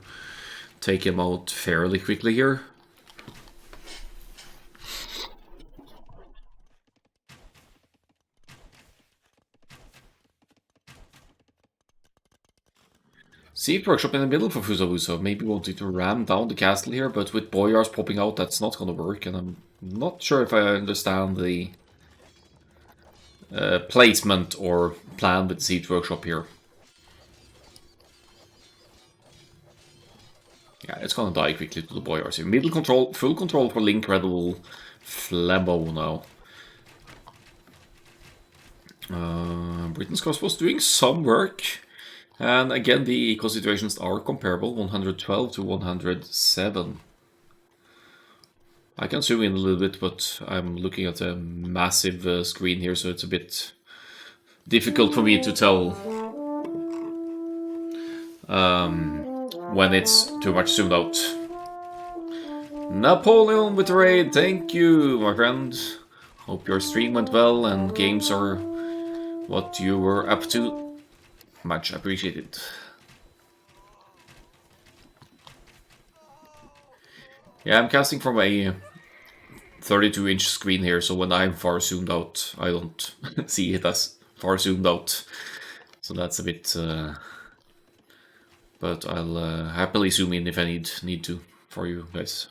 take him out fairly quickly here. Siege workshop in the middle for Fusabusa. Maybe wanting to ram down the castle here, but with boyars popping out, that's not gonna work. And I'm not sure if I understand the placement or plan with the siege workshop here. Yeah, it's gonna die quickly to the boyars here. Middle control, full control for Lincredible Flambeau now. Britain's crossbows doing some work. And again, the eco situations are comparable, 112 to 107. I can zoom in a little bit, but I'm looking at a massive screen here, so it's a bit difficult for me to tell when it's too much zoomed out. Napoleon with the raid, thank you, my friend. Hope your stream went well and games are what you were up to. Much appreciated. Yeah, I'm casting from a 32-inch screen here, so when I'm far zoomed out, I don't see it as far zoomed out. So that's a bit... but I'll happily zoom in if I need to for you guys.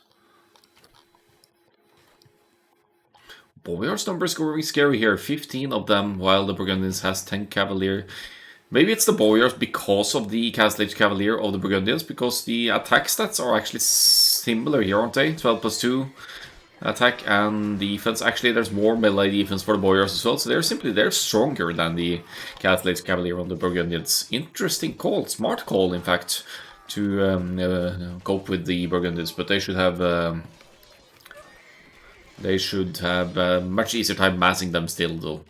Boyar's numbers going scary here. 15 of them, while the Burgundians has 10 Cavalier. Maybe it's the Boyars because of the Castle Age Cavalier of the Burgundians, because the attack stats are actually similar here, aren't they? 12 plus 2 attack and defense. Actually, there's more melee defense for the Boyars as well, so they're stronger than the Castle Age Cavalier on the Burgundians. Interesting call, smart call, in fact, to cope with the Burgundians, but they should have a much easier time massing them still, though.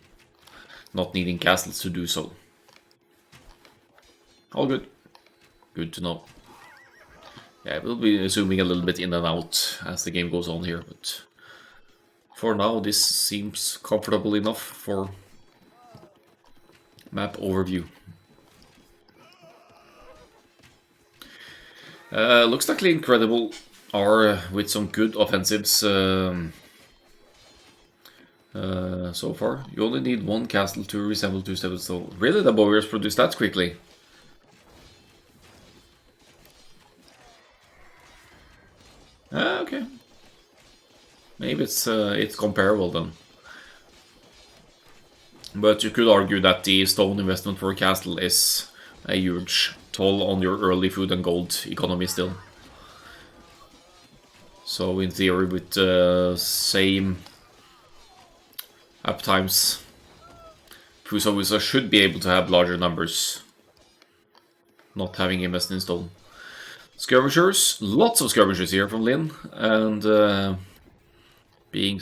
Not needing castles to do so. All good. Good to know. Yeah, we'll be zooming a little bit in and out as the game goes on here, but for now this seems comfortable enough for map overview. Looks like Incredible are with some good offensives so far. You only need 1 castle to resemble 2 steps, so really the Boyars produce that quickly. Okay. Maybe it's comparable then. But you could argue that the stone investment for a castle is a huge toll on your early food and gold economy still. So in theory, with the same uptimes, Fusabusa should be able to have larger numbers, not having invested in stone. Skirmishers, lots of skirmishers here from Lin, and being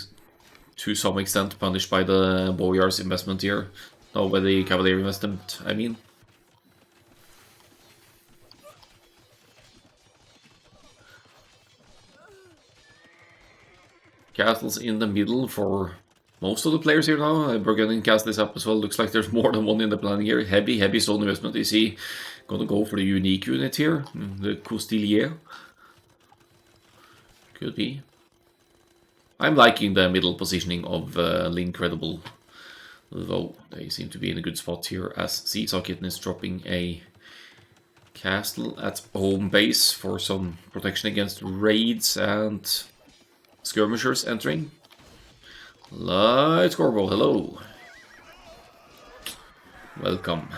to some extent punished by the Boyar's investment here. No, by the Cavalier investment, I mean. Castles in the middle for most of the players here now. Burgundian castle is up as well. Looks like there's more than one in the planning here. Heavy stone investment. Is he gonna go for the unique unit here? The Coustillier? Could be. I'm liking the middle positioning of Lincredible, though they seem to be in a good spot here as Seesaw Kitten is dropping a castle at home base for some protection against raids and skirmishers entering. Light Corporal, hello. Welcome.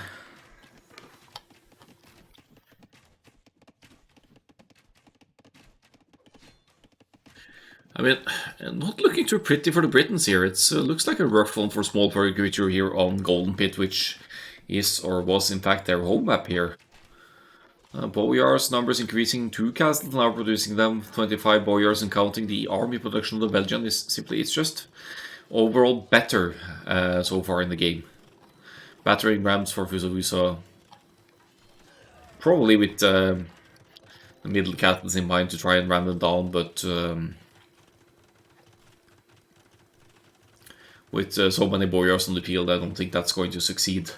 I mean, not looking too pretty for the Britons here. It looks like a rough one for small furry creature here on Golden Pit, which is or was in fact their home map here. Boyars numbers increasing, 2 castles now producing them, 25 boyars, and counting the army production of the Belgian is simply, it's just overall better so far in the game. Battering rams for Fusavusa, probably with the middle castles in mind to try and ram them down, but with so many boyars on the field, I don't think that's going to succeed.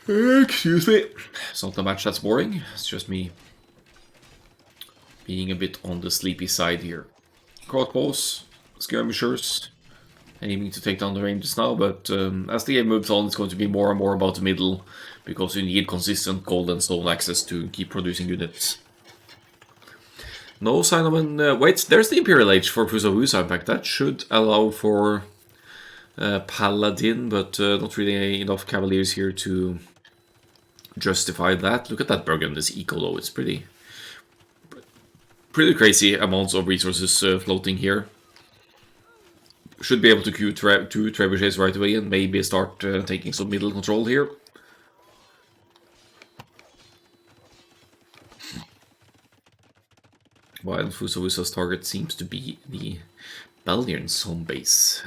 Excuse me. It's not a match that's boring, it's just me being a bit on the sleepy side here. Crossbows, skirmishers, aiming to take down the ranges now, but as the game moves on, it's going to be more and more about the middle, because you need consistent gold and stone access to keep producing units. No sign of an... wait, there's the Imperial Age for Fusavusa, in fact. That should allow for Paladin, but not really enough Cavaliers here to justify that. Look at that Burgundy's eco though, it's pretty crazy amounts of resources floating here. Should be able to queue 2 trebuchets right away and maybe start taking some middle control here. While Fusavusa's target seems to be the Belgians' home base.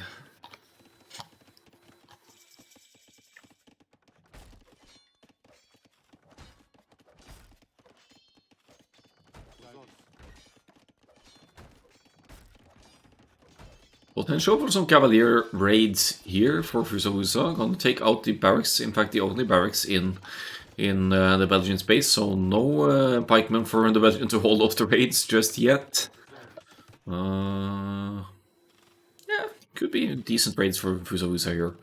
Potential for some Cavalier raids here for Fusavusa. Gonna take out the barracks, in fact the only barracks in the Belgian space, so no pikemen for the Belgian to hold off the raids just yet. Yeah, could be decent raids for Fusavusa here.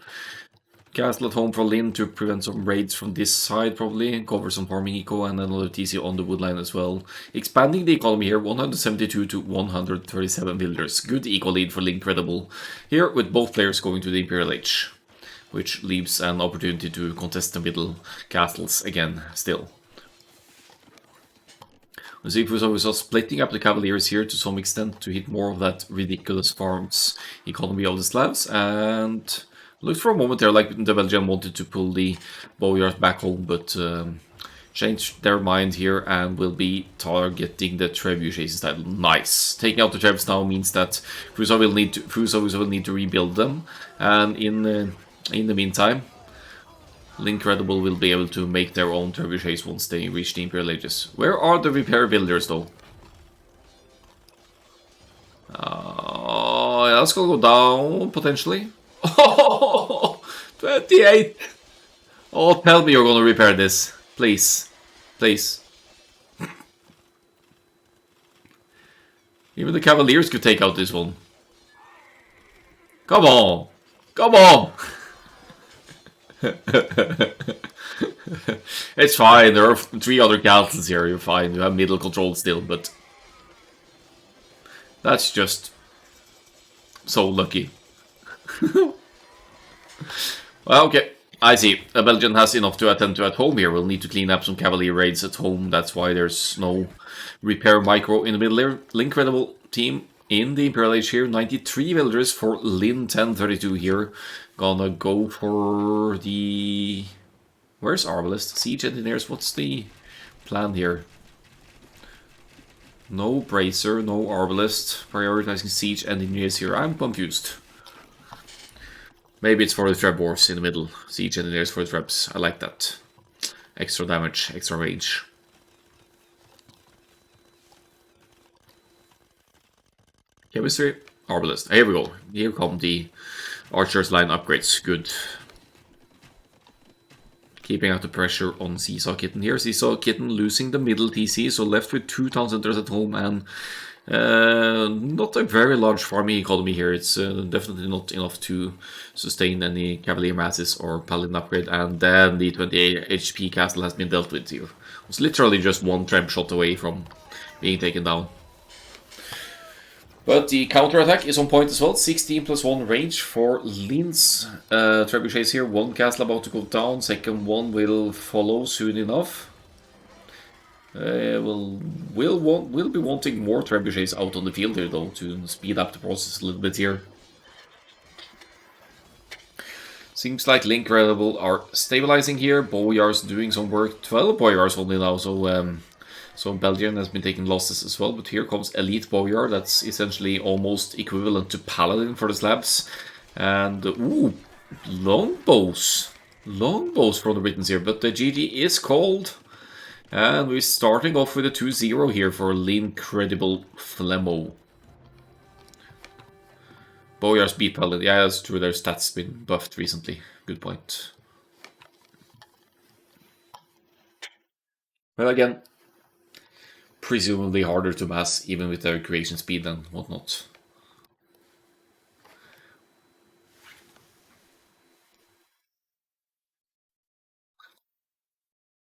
Castle at home for Lin to prevent some raids from this side probably, cover some farming eco and another TC on the woodline as well. Expanding the economy here, 172 to 137 villagers. Good eco lead for Lincredible here, with both players going to the Imperial Age, which leaves an opportunity to contest the middle castles again still. We see Fusavusa splitting up the Cavaliers here to some extent to hit more of that ridiculous farms economy of the Slavs, and looked for a moment there like the Belgian wanted to pull the Boyars back home, but changed their mind here and will be targeting the trebuchets instead. Nice. Taking out the trebs now means that Fusavusa will need to rebuild them, and in the meantime, Lincredible will be able to make their own trebuchets once they reach the Imperial Ages. Where are the repair builders though? Yeah, that's gonna go down potentially. Oh, 28! Oh, tell me you're gonna repair this. Please. Please. Even the Cavaliers could take out this one. Come on! Come on! It's fine, there are 3 other castles here, you're fine. You have middle control still, but that's just so lucky. Well, okay, I see. A Belgian has enough to attend to at home here. We'll need to clean up some Cavalier raids at home. That's why there's no repair micro in the middle there. Lincredible team in the Imperial Age here. 93 villagers for Lin 1032 here. Gonna go for the... Where's Arbalest? Siege Engineers, what's the plan here? No Bracer, no Arbalest. Prioritizing Siege Engineers here. I'm confused. Maybe it's for the Treb Wars in the middle. Siege Engineers for the Trebs. I like that. Extra damage, extra range. Chemistry, Arbalest. Here we go. Here come the Archers line upgrades. Good. Keeping out the pressure on Seesaw Kitten here. Seesaw Kitten losing the middle TC, so left with 2 town centers at home and Not a very large farming economy here. It's definitely not enough to sustain any cavalier masses or paladin upgrade. And then the 28 HP castle has been dealt with here. It's literally just one tramp shot away from being taken down. But the counter-attack is on point as well. 16 plus 1 range for Lin's trebuchets here. One castle about to go down. Second one will follow soon enough. We'll be wanting more trebuchets out on the field here, though, to speed up the process a little bit here. Seems like Link Rebel are stabilizing here. Boyar's doing some work. 12 Boyars only now, so Belgian has been taking losses as well. But here comes Elite Boyar. That's essentially almost equivalent to Paladin for the slabs. And, ooh, longbows. Longbows from the Britons here, but the GG is called. And we're starting off with a 2-0 here for L'Incredible Flemmo. Boyar's beat Paladin. Yeah, that's true. Their stats been buffed recently. Good point. Well, again, presumably harder to mass, even with their creation speed and whatnot.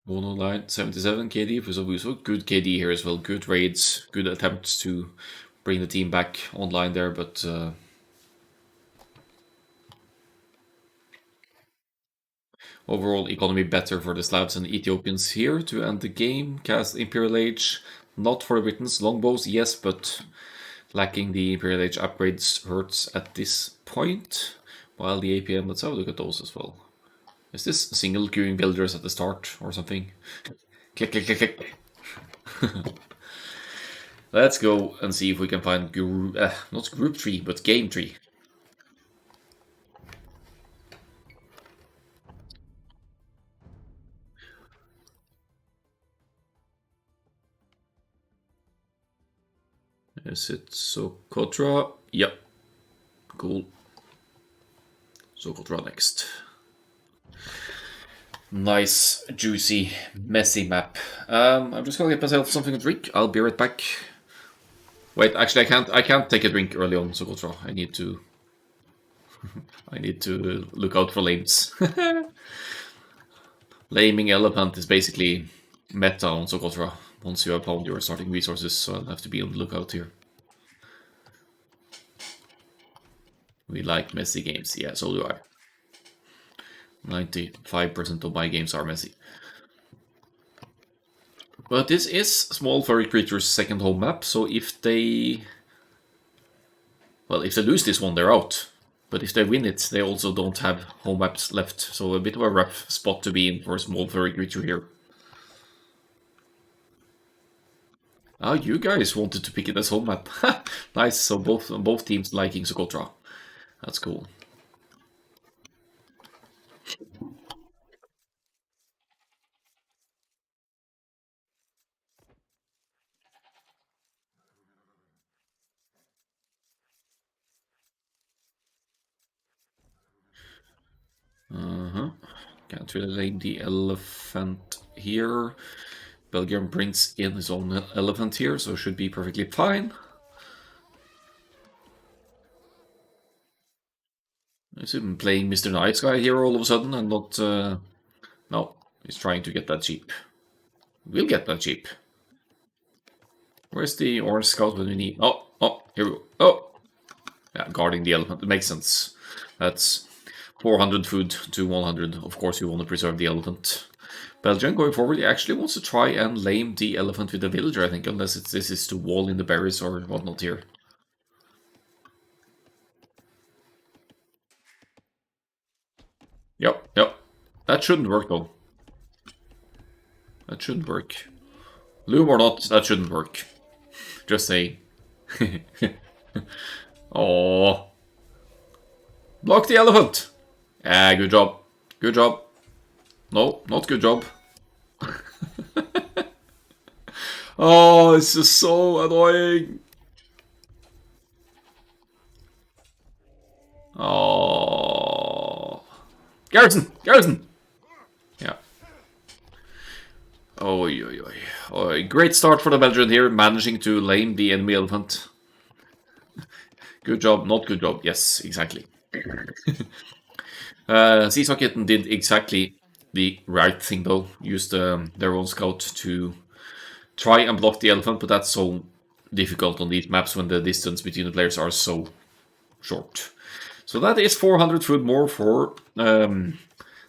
Line 77 KD for Zabuso. Good KD here as well. Good raids. Good attempts to bring the team back online there, but overall economy better for the Slavs and Ethiopians here to end the game. Cast Imperial Age, not for the Britons. Longbows, yes, but lacking the Imperial Age upgrades hurts at this point. While the APM, let's have a look at those as well. Is this single queuing builders at the start or something? Click, click, click, click. Let's go and see if we can find not group tree, but game tree. Is it Socotra? Yep. Cool. Socotra next. Nice, juicy, messy map. I'm just gonna get myself something to drink. I'll be right back. Wait, actually, I can't take a drink early on Socotra. I need to look out for lames. Laming elephant is basically meta on Socotra. Once you have found your starting resources, so I'll have to be on the lookout here. We like messy games. Yeah, so do I. 95% of my games are messy. But this is Small Furry Creatures' second home map, so if they... Well, if they lose this one, they're out. But if they win it, they also don't have home maps left, so a bit of a rough spot to be in for a Small Furry Creature here. Ah, you guys wanted to pick it as home map. Nice, so both teams liking Socotra. That's cool. Can't really lay the elephant here. Belgium brings in his own elephant here, so should be perfectly fine. Is he playing Mr. Nice Guy here all of a sudden and not... No, he's trying to get that cheap. We'll get that cheap. Where's the orange scout when we need... Oh, here we go. Oh! Yeah, guarding the elephant. It makes sense. That's 400 food to 100. Of course, you want to preserve the elephant. Belgian going forward, he actually wants to try and lame the elephant with the villager, I think, unless this is to wall in the berries or whatnot here. Yep. That shouldn't work, though. That shouldn't work. Loom or not, that shouldn't work. Just saying. Oh. Block the elephant! Ah, good job. Good job. No, not good job. Oh, it's just so annoying. Oh. Garrison! Yeah. Oi, oi, oi. Oi. Great start for the Belgian here, managing to lame the enemy elephant. Good job, not good job. Yes, exactly. Seesaw Kitten did exactly the right thing though. Used their own scout to try and block the elephant, but that's so difficult on these maps when the distance between the players are so short. So that is 400 food more for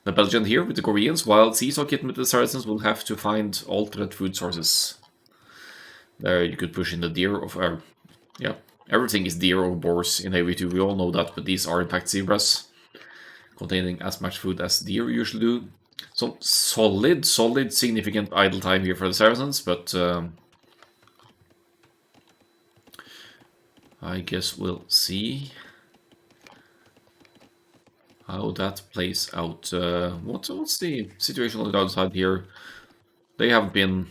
the Belgian here with the Koreans, while Seesaw Kitten with the Saracens will have to find alternate food sources. There you could push in the deer of yeah, everything is deer or boars in AOE 2, we all know that, but these are in fact zebras, containing as much food as deer usually do. Some solid, significant idle time here for the Saracens, but I guess we'll see how that plays out. What's the situation on the downside here? They haven't been.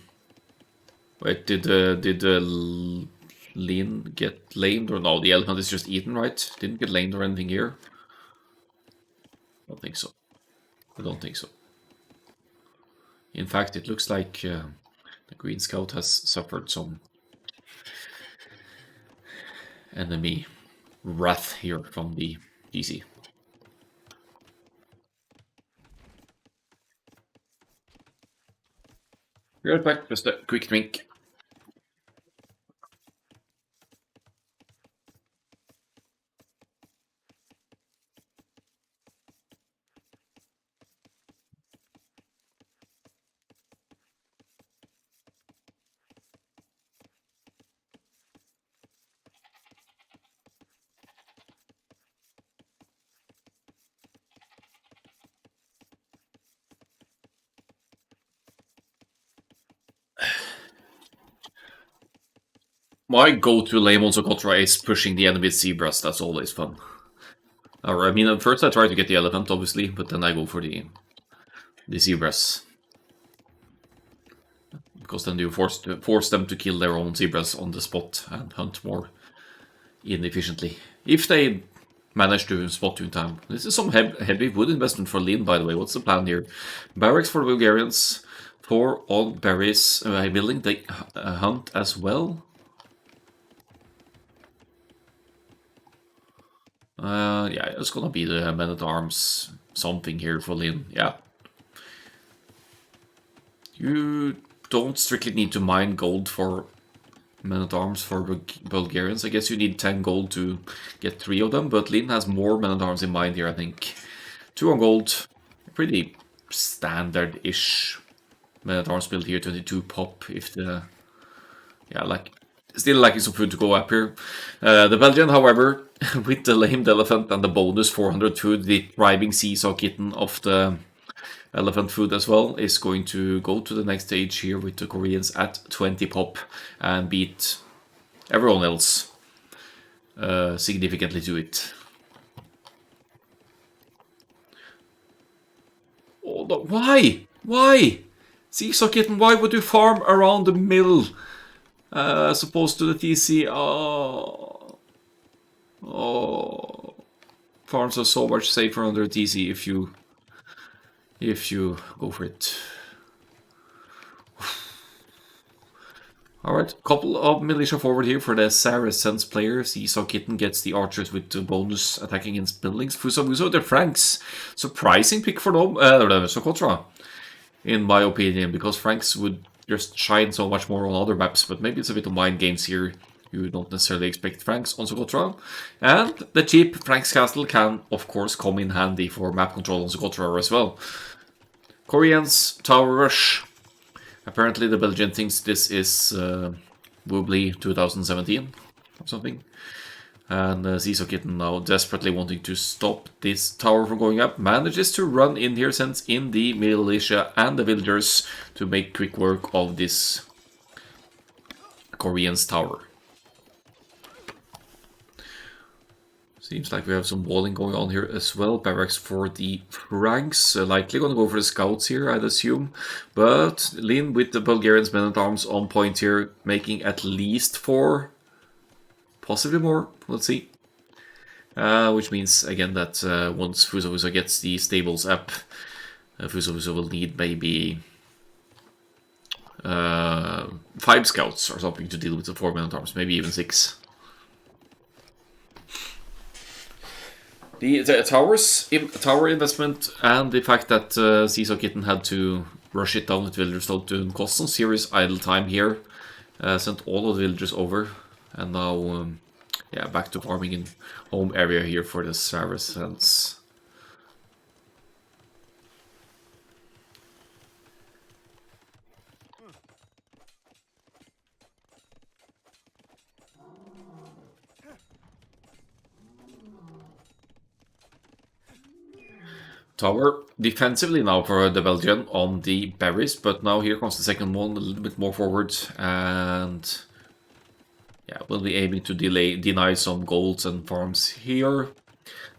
Wait, did Lean get lamed or no? The elephant is just eaten, right? Didn't get lamed or anything here. I don't think so. I don't think so. In fact, it looks like the Green Scout has suffered some enemy wrath here from the DC. Be right back, just a quick drink. My go-to lame on Socotra is pushing the enemy zebras. That's always fun. Or, I mean, at first I try to get the elephant, obviously, but then I go for the zebras. Because then you force them to kill their own zebras on the spot and hunt more inefficiently. If they manage to spot you in time. This is some heavy wood investment for Lean, by the way. What's the plan here? Barracks for the Bulgarians. 4 odd berries. Building the hunt as well. Yeah, it's gonna be the men-at-arms something here for Lin. Yeah. You don't strictly need to mine gold for men-at-arms for Bulgarians. I guess you need 10 gold to get 3 of them, but Lin has more men-at-arms in mind here, I think. 2 on gold. Pretty standard-ish men-at-arms build here. 22 pop if the... Yeah, like... Still lacking some food to go up here. The Belgian, however, with the lamed elephant and the bonus 400 food, the thriving seesaw kitten of the elephant food as well, is going to go to the next stage here with the Koreans at 20 pop and beat everyone else significantly to it. Oh, no. Why? Why? Seesaw kitten, why would you farm around the mill? As opposed to the TC. Oh. Farms are so much safer under TC if you go for it. Alright, couple of militia forward here for the Saracens players. Seesaw Kitten gets the archers with the bonus attacking against buildings. Fusabuso, the Franks. Surprising pick for them, Socotra, in my opinion, because Franks would just shine so much more on other maps, but maybe it's a bit of mind games here. You don't necessarily expect Franks on Socotra. And the cheap Franks Castle can, of course, come in handy for map control on Socotra as well. Koreans, Tower Rush. Apparently the Belgian thinks this is Woobly 2017 or something. And Seesaw Kitten, now desperately wanting to stop this tower from going up, manages to run in here, sends in the militia and the villagers to make quick work of this Korean's tower. Seems like we have some walling going on here as well. Barracks for the Franks. Likely gonna go for the scouts here, I'd assume. But Lin with the Bulgarians men-at-arms on point here, making at least 4. Possibly more, we'll see. Which means, again, that once Fusabusa gets the stables up, Fusabusa will need maybe 5 scouts or something to deal with the 4 men-at-arms, maybe even 6. The tower investment and the fact that Seesaw Kitten had to rush it down with villagers to cost some serious idle time here sent all of the villagers over, and now yeah, back to farming in home area here for the Saracens. Tower defensively now for the Belgian on the berries, but now here comes the second one a little bit more forward, and yeah, we'll be aiming to deny some golds and farms here.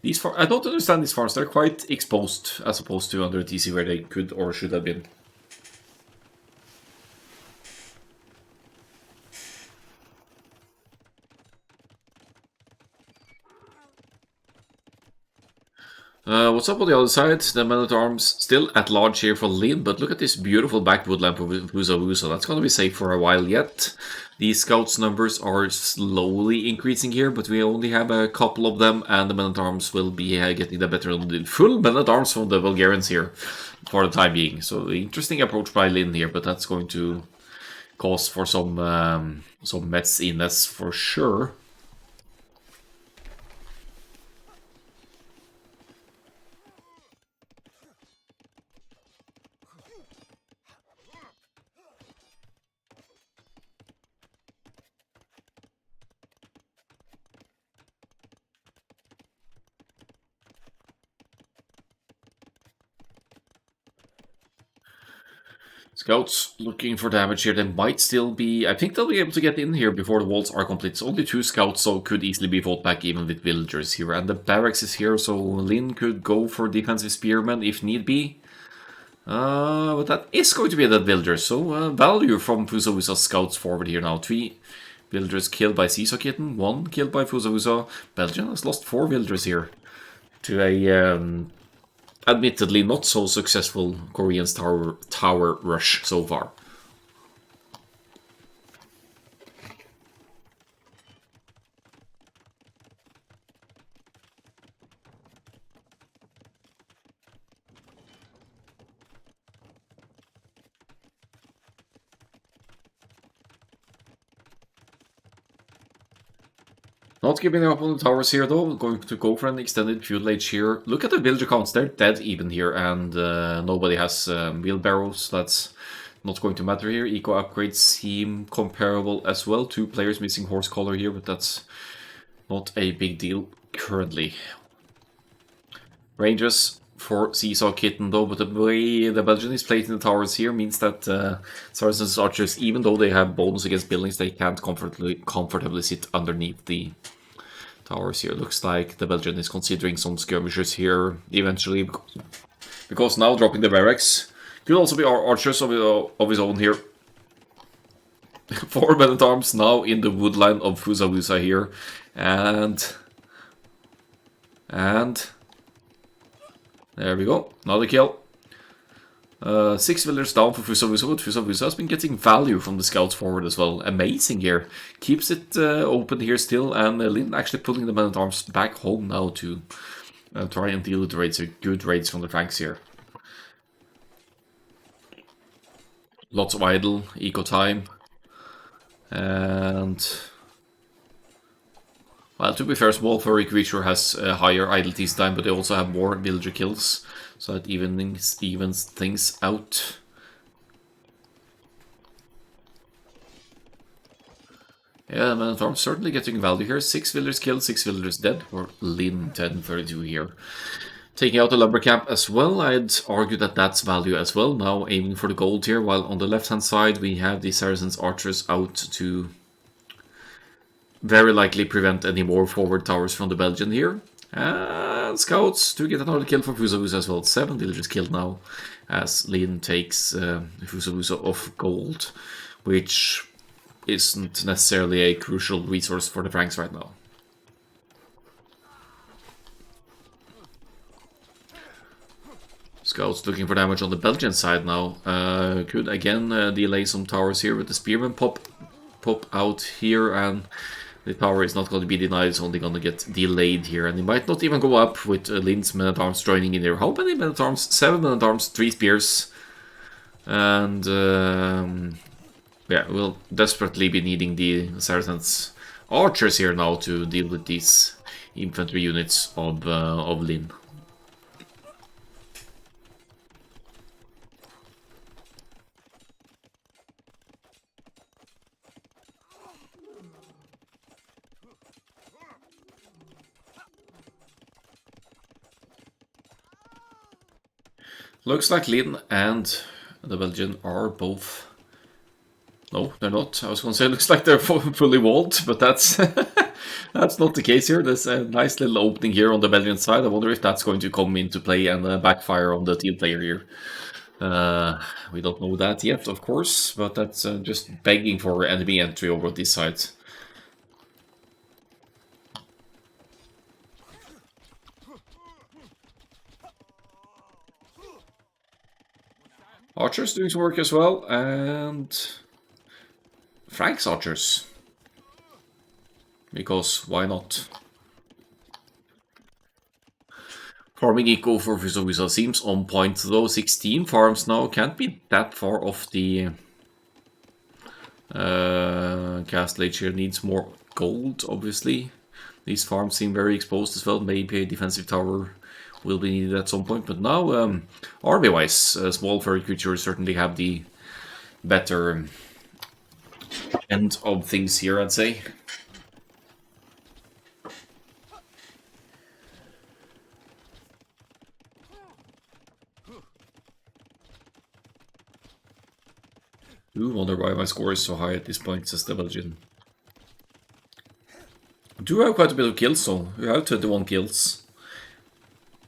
These I don't understand these farms, they're quite exposed as opposed to under TC where they could or should have been. What's up on the other side? The men-at-arms still at large here for Lin, but look at this beautiful back woodland of Vuza. That's going to be safe for a while yet. The scouts' numbers are slowly increasing here, but we only have a couple of them, and the men-at-arms will be getting the better on the full men-at-arms from the Bulgarians here for the time being. So interesting approach by Lin here, but that's going to cause for some messiness for sure. Scouts looking for damage here. They might still be... I think they'll be able to get in here before the walls are complete. It's only 2 scouts, so could easily be fought back even with villagers here. And the barracks is here, so Lin could go for defensive spearmen if need be. But that is going to be a dead villager, so value from Fusavusa's scouts forward here now. 3 villagers killed by Seesaw Kitten, 1 killed by Fusavusa. Belgium has lost 4 villagers here to a... admittedly not so successful Korean's tower rush so far. Not giving up on the towers here though, going to go for an extended feudal age here. Look at the villager counts, they're dead even here, and nobody has wheelbarrows. That's not going to matter here. Eco upgrades seem comparable as well. 2 players missing horse collar here, but that's not a big deal currently. Ranges for Seesaw Kitten though, but the way the Belgian is placing the towers here means that Saracens archers, even though they have bonus against buildings, they can't comfortably sit underneath the towers here. Looks like the Belgian is considering some skirmishers here eventually, because now dropping the barracks could also be archers of his own here. 4 men-at-arms now in the woodline of Fusavusa here, and there we go, another kill. 6 villagers down for Fusavusa, but Fusavusa has been getting value from the scouts forward as well. Amazing here. Keeps it open here still, and Lin actually pulling the men-at-arms back home now to try and deal with the raids. Good raids from the Franks here. Lots of idle, eco time. And... well, to be fair, small furry creature has higher idleness time, but they also have more villager kills, so that evens things out. Yeah, men-at-arms certainly getting value here. 6 villagers killed, 6 villagers dead, or Lin 1032 here. Taking out the lumber camp as well, I'd argue that that's value as well. Now aiming for the gold here, while on the left-hand side we have the Saracens archers out to very likely prevent any more forward towers from the Belgian here. And scouts to get another kill for Fusavusa as well. 7 villagers killed now as Lin takes Fusavusa off gold, which isn't necessarily a crucial resource for the Franks right now. Scouts looking for damage on the Belgian side now. Could again delay some towers here with the Spearman pop out here, and the tower is not going to be denied, it's only going to get delayed here, and it might not even go up with Lin's men-at-arms joining in here. How many men-at-arms? 7 men-at-arms, 3 spears. And yeah, we'll desperately be needing the Saracens archers here now to deal with these infantry units of Lin. Looks like Lin and the Belgian are both... No, they're not. I was going to say it looks like they're fully walled, but that's that's not the case here. There's a nice little opening here on the Belgian side. I wonder if that's going to come into play and backfire on the team player here. We don't know that yet, of course, but that's just begging for enemy entry over this side. Archers doing some work as well, and Frank's archers. Because why not? Farming eco for Fuso seems on point though. 16 farms now, can't be that far off the Castle Age here. Needs more gold, obviously. These farms seem very exposed as well. Maybe a defensive tower will be needed at some point, but now army-wise, small furry creatures certainly have the better end of things here, I'd say. Ooh, wonder why my score is so high at this point, says the Belgian. Do have quite a bit of kills though. We have 21 kills.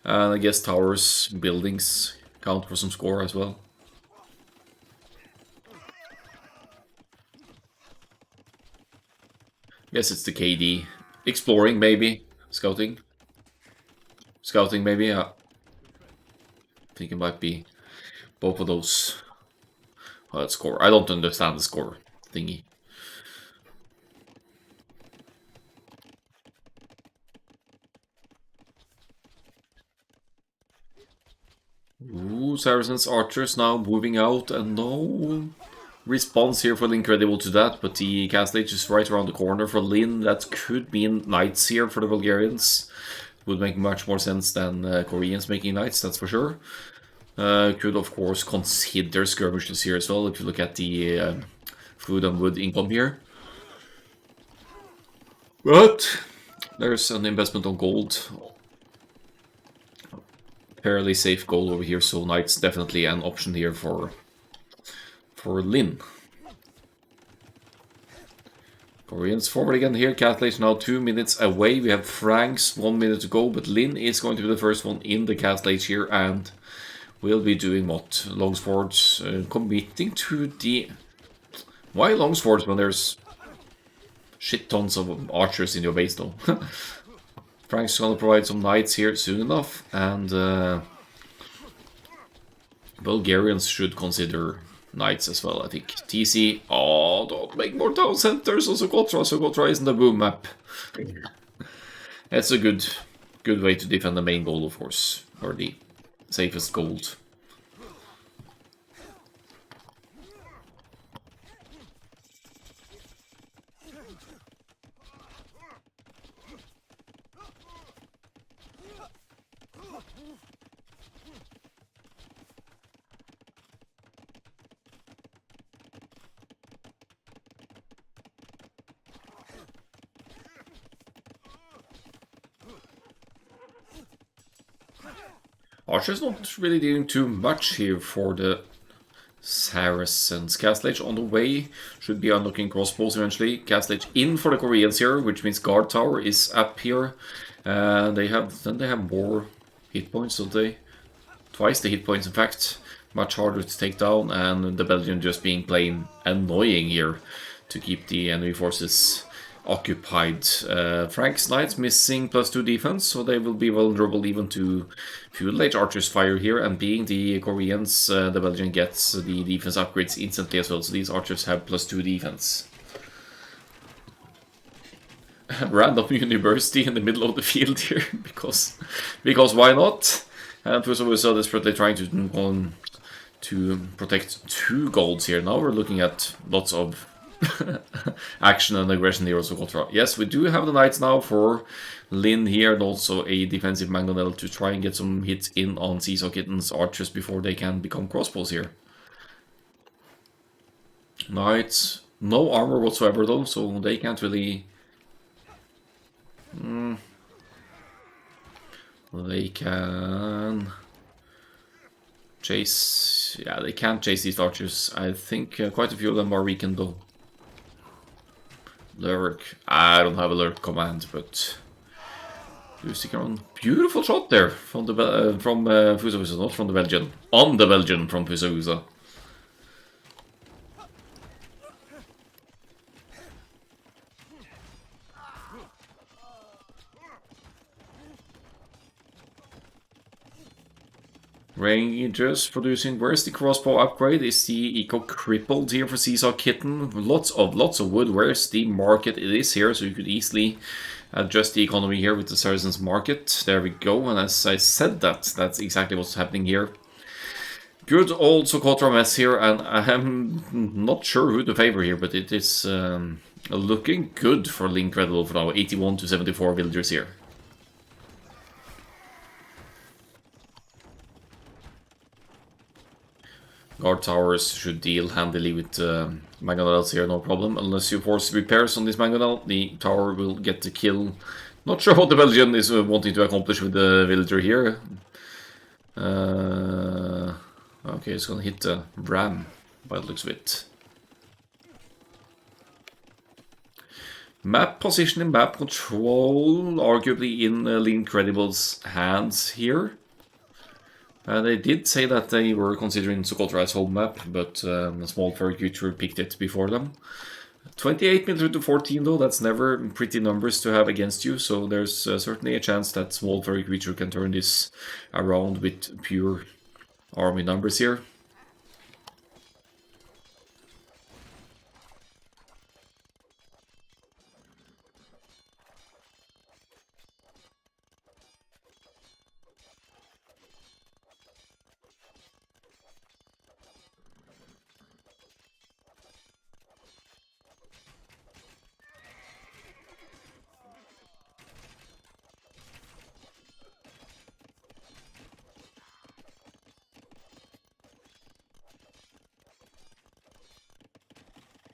And I guess towers, buildings count for some score as well. Guess it's the KD. Exploring maybe. Scouting. Scouting maybe, yeah. I think it might be both of those. Well, that score. I don't understand the score thingy. Ooh, Saracens archers now moving out, and no response here for the Incredible to that, but the Castle Age is right around the corner for Lin. That could mean knights here for the Bulgarians. Would make much more sense than Koreans making knights, that's for sure. Could of course consider skirmishes here as well, if you look at the food and wood income here. But there's an investment on gold. Fairly safe gold over here, so knights definitely an option here for Lin. Koreans forward again here. Castle Age now 2 minutes away. We have Franks 1 minute to go, but Lin is going to be the first one in the Castle Age here, and will be doing what? Longswords committing to the... Why Longswords when there's shit tons of archers in your base though? Frank's gonna provide some knights here soon enough, and Bulgarians should consider knights as well, I think. TC, oh, don't make more town centers on Socotra. Socotra isn't a boom map. That's a good way to defend the main goal, of course, or the safest gold. Archer's not really doing too much here for the Saracens. Castle Age on the way, should be unlocking crossbows eventually. Castle Age in for the Koreans here, which means guard tower is up here. They have more hit points, don't they? Twice the hit points, in fact. Much harder to take down, and the Belgian just being plain annoying here to keep the enemy forces occupied. Frank's Knights missing +2 defense, so they will be vulnerable even to Fuel Late Archer's fire here, and being the Koreans, the Belgian gets the defense upgrades instantly as well, so these archers have +2 defense. Random university in the middle of the field here, because why not? And Fuso was so desperately trying to protect 2 golds here. Now we're looking at lots of action and aggression here also, Kotra. Yes, we do have the knights now for Lin here, and also a defensive mangonel to try and get some hits in on Seesaw Kitten's archers before they can become crossbows here. Knights, no armor whatsoever though, so they can't really... They can chase... Yeah, they can't chase these archers. I think quite a few of them are weakened though. Lurk. I don't have a lurk command, but... Do stick around. Beautiful shot there from the Fusa, not from the Belgian. On the Belgian from Fusa. Rangers producing. Where's the crossbow upgrade? Is the eco crippled here for Seesaw Kitten? Lots of wood. Where's the market? It is here, so you could easily adjust the economy here with the Saracens market. There we go. And as I said, that's exactly what's happening here. Good old Socotra mess here, and I'm not sure who to favor here, but it is looking good for Lincredible for now. 81 to 74 villagers here. Guard towers should deal handily with mangonels here, no problem. Unless you force repairs on this mangonel, the tower will get the kill. Not sure what the Belgian is wanting to accomplish with the villager here. Okay, it's gonna hit the ram, by the looks of it. Map position and map control, arguably in Lincredible's hands here. They did say that they were considering Socotra as home map, but a small furry creature picked it before them. 28 military to 14 though, that's never pretty numbers to have against you, so there's certainly a chance that small furry creature can turn this around with pure army numbers here.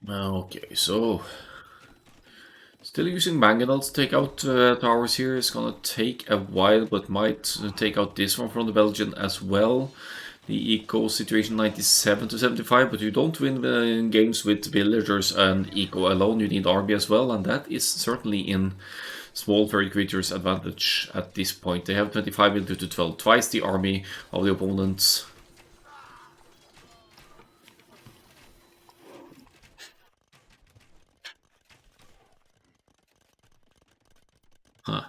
Okay, so still using mangonels to take out towers here. It's gonna take a while, but might take out this one from the Belgian as well. The eco situation 97 to 75, but you don't win games with villagers and eco alone. You need army as well, and that is certainly in small furry creatures' advantage at this point. They have 25 military to 12, twice the army of the opponents. Huh.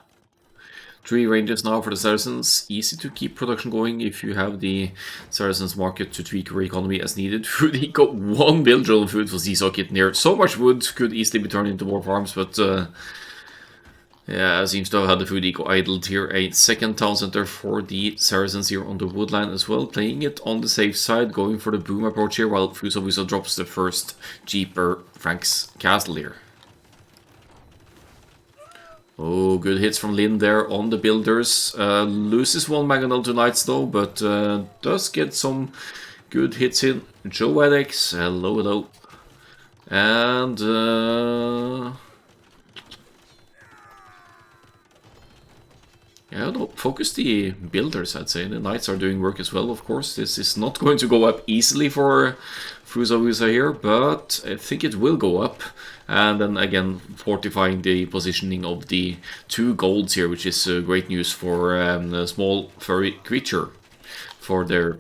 3 ranges now for the Saracens. Easy to keep production going if you have the Saracens market to tweak your economy as needed. Food eco, 1 villager on food for Seesaw Kitten here. So much wood could easily be turned into more farms, but yeah, seems to have had the food eco idled here. A second town center for the Saracens here on the woodline as well. Playing it on the safe side, going for the boom approach here, while Fuso drops the first cheaper Frank's castle here. Oh, good hits from Lin there on the builders. Loses 1 mangonel to knights though, but does get some good hits in. Joe Alex, hello. And yeah, no, focus the builders, I'd say. The knights are doing work as well, of course. This is not going to go up easily for Fusa here, but I think it will go up. And then again, fortifying the positioning of the 2 golds here, which is great news for a small furry creature for their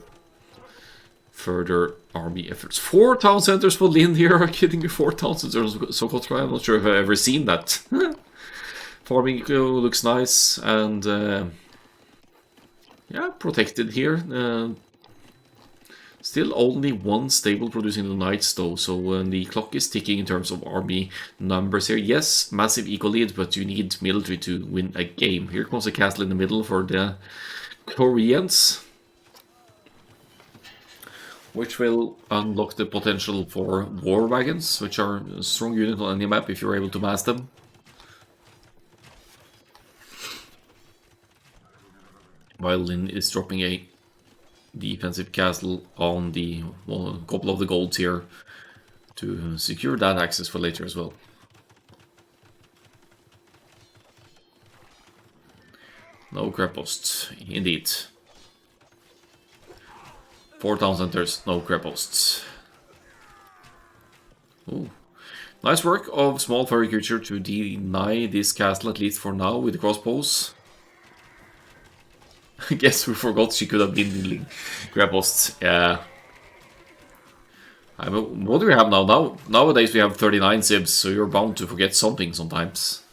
further army efforts. 4 town centers for Lin here. Are you kidding me? 4 town centers, so-called try. I'm not sure if I've ever seen that. Farming looks nice, and yeah, protected here. Still only one stable producing the knights though, so the clock is ticking in terms of army numbers here. Yes, massive eco lead, but you need military to win a game. Here comes a castle in the middle for the Koreans, which will unlock the potential for war wagons, which are a strong unit on any map if you're able to mass them. While Lin is dropping a defensive castle on the couple of the golds here to secure that access for later as well. No crab posts, indeed. 4 town centers, no crab posts. Ooh. Nice work of small furry creature to deny this castle, at least for now, with the crossbows. I guess we forgot she could have been dealing crab posts. Yeah. I mean, what do we have now? Nowadays we have 39 sibs, so you're bound to forget something sometimes.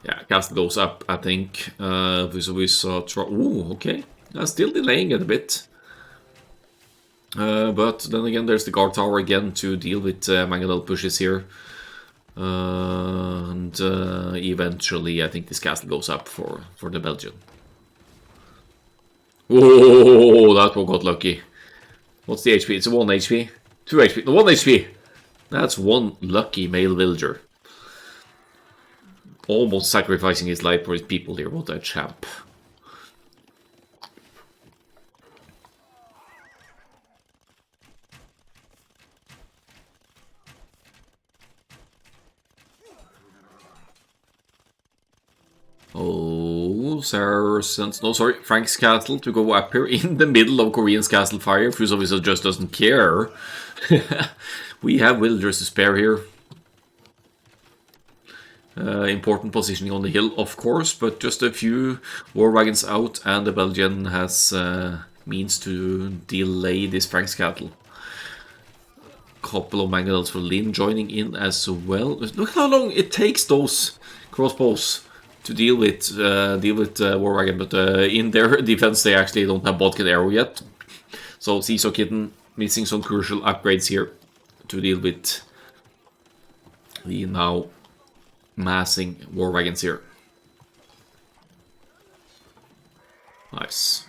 Yeah, castle goes up, I think. We saw... Ooh, okay. Still delaying it a bit. But then again, there's the guard tower again to deal with Mangonel pushes here. And eventually, I think this castle goes up for the Belgian. Whoa, that one got lucky. What's the HP? It's a 1 HP. 2 HP. No, 1 HP! That's one lucky male villager. Almost sacrificing his life for his people here. What a champ. Oh, Saracens. No, sorry, Frank's castle to go up here in the middle of Korean's castle fire. Fusovisa just doesn't care. We have villagers to spare here. Important positioning on the hill, of course, but just a few war wagons out, and the Belgian has means to delay this Frank's castle. Couple of mangonels for Lin joining in as well. Look how long it takes those crossbows to deal with war wagon, but in their defense they actually don't have Bodkin arrow yet. So Seesaw Kitten missing some crucial upgrades here to deal with the now massing war wagons here. Nice.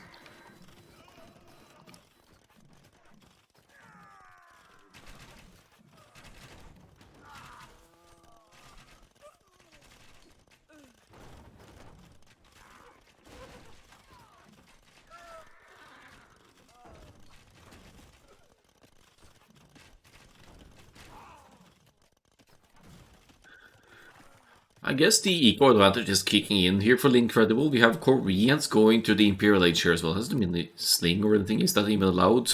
I guess the eco advantage is kicking in here for Incredible. We have Koreans going to the Imperial Age here as well. Hasn't been the sling or anything. Is that even allowed?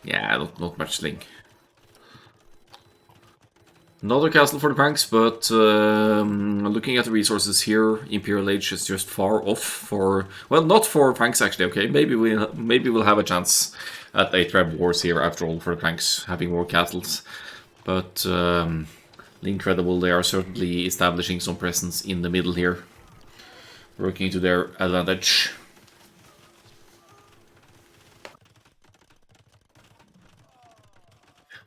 Yeah, not much sling. Another castle for the Pranks, but looking at the resources here, Imperial Age is just far off for... Well, not for Pranks actually, okay. Maybe we'll have a chance at 8 Treb Wars here after all for the Pranks, having more castles. But... Incredible, they are certainly establishing some presence in the middle here, working to their advantage.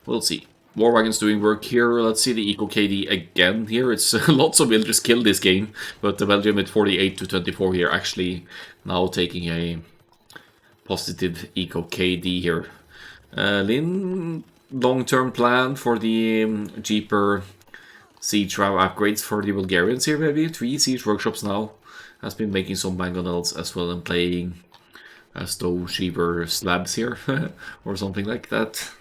We'll see. War Wagon's doing work here. Let's see the Eco KD again here. It's lots of villagers killed this game, but the Belgium at 48 to 24 here actually now taking a positive Eco KD here. Lin, long-term plan for the cheaper siege row upgrades for the Bulgarians here, maybe. 3 siege workshops now. Has been making some mangonels as well and playing as though she were slabs here or something like that.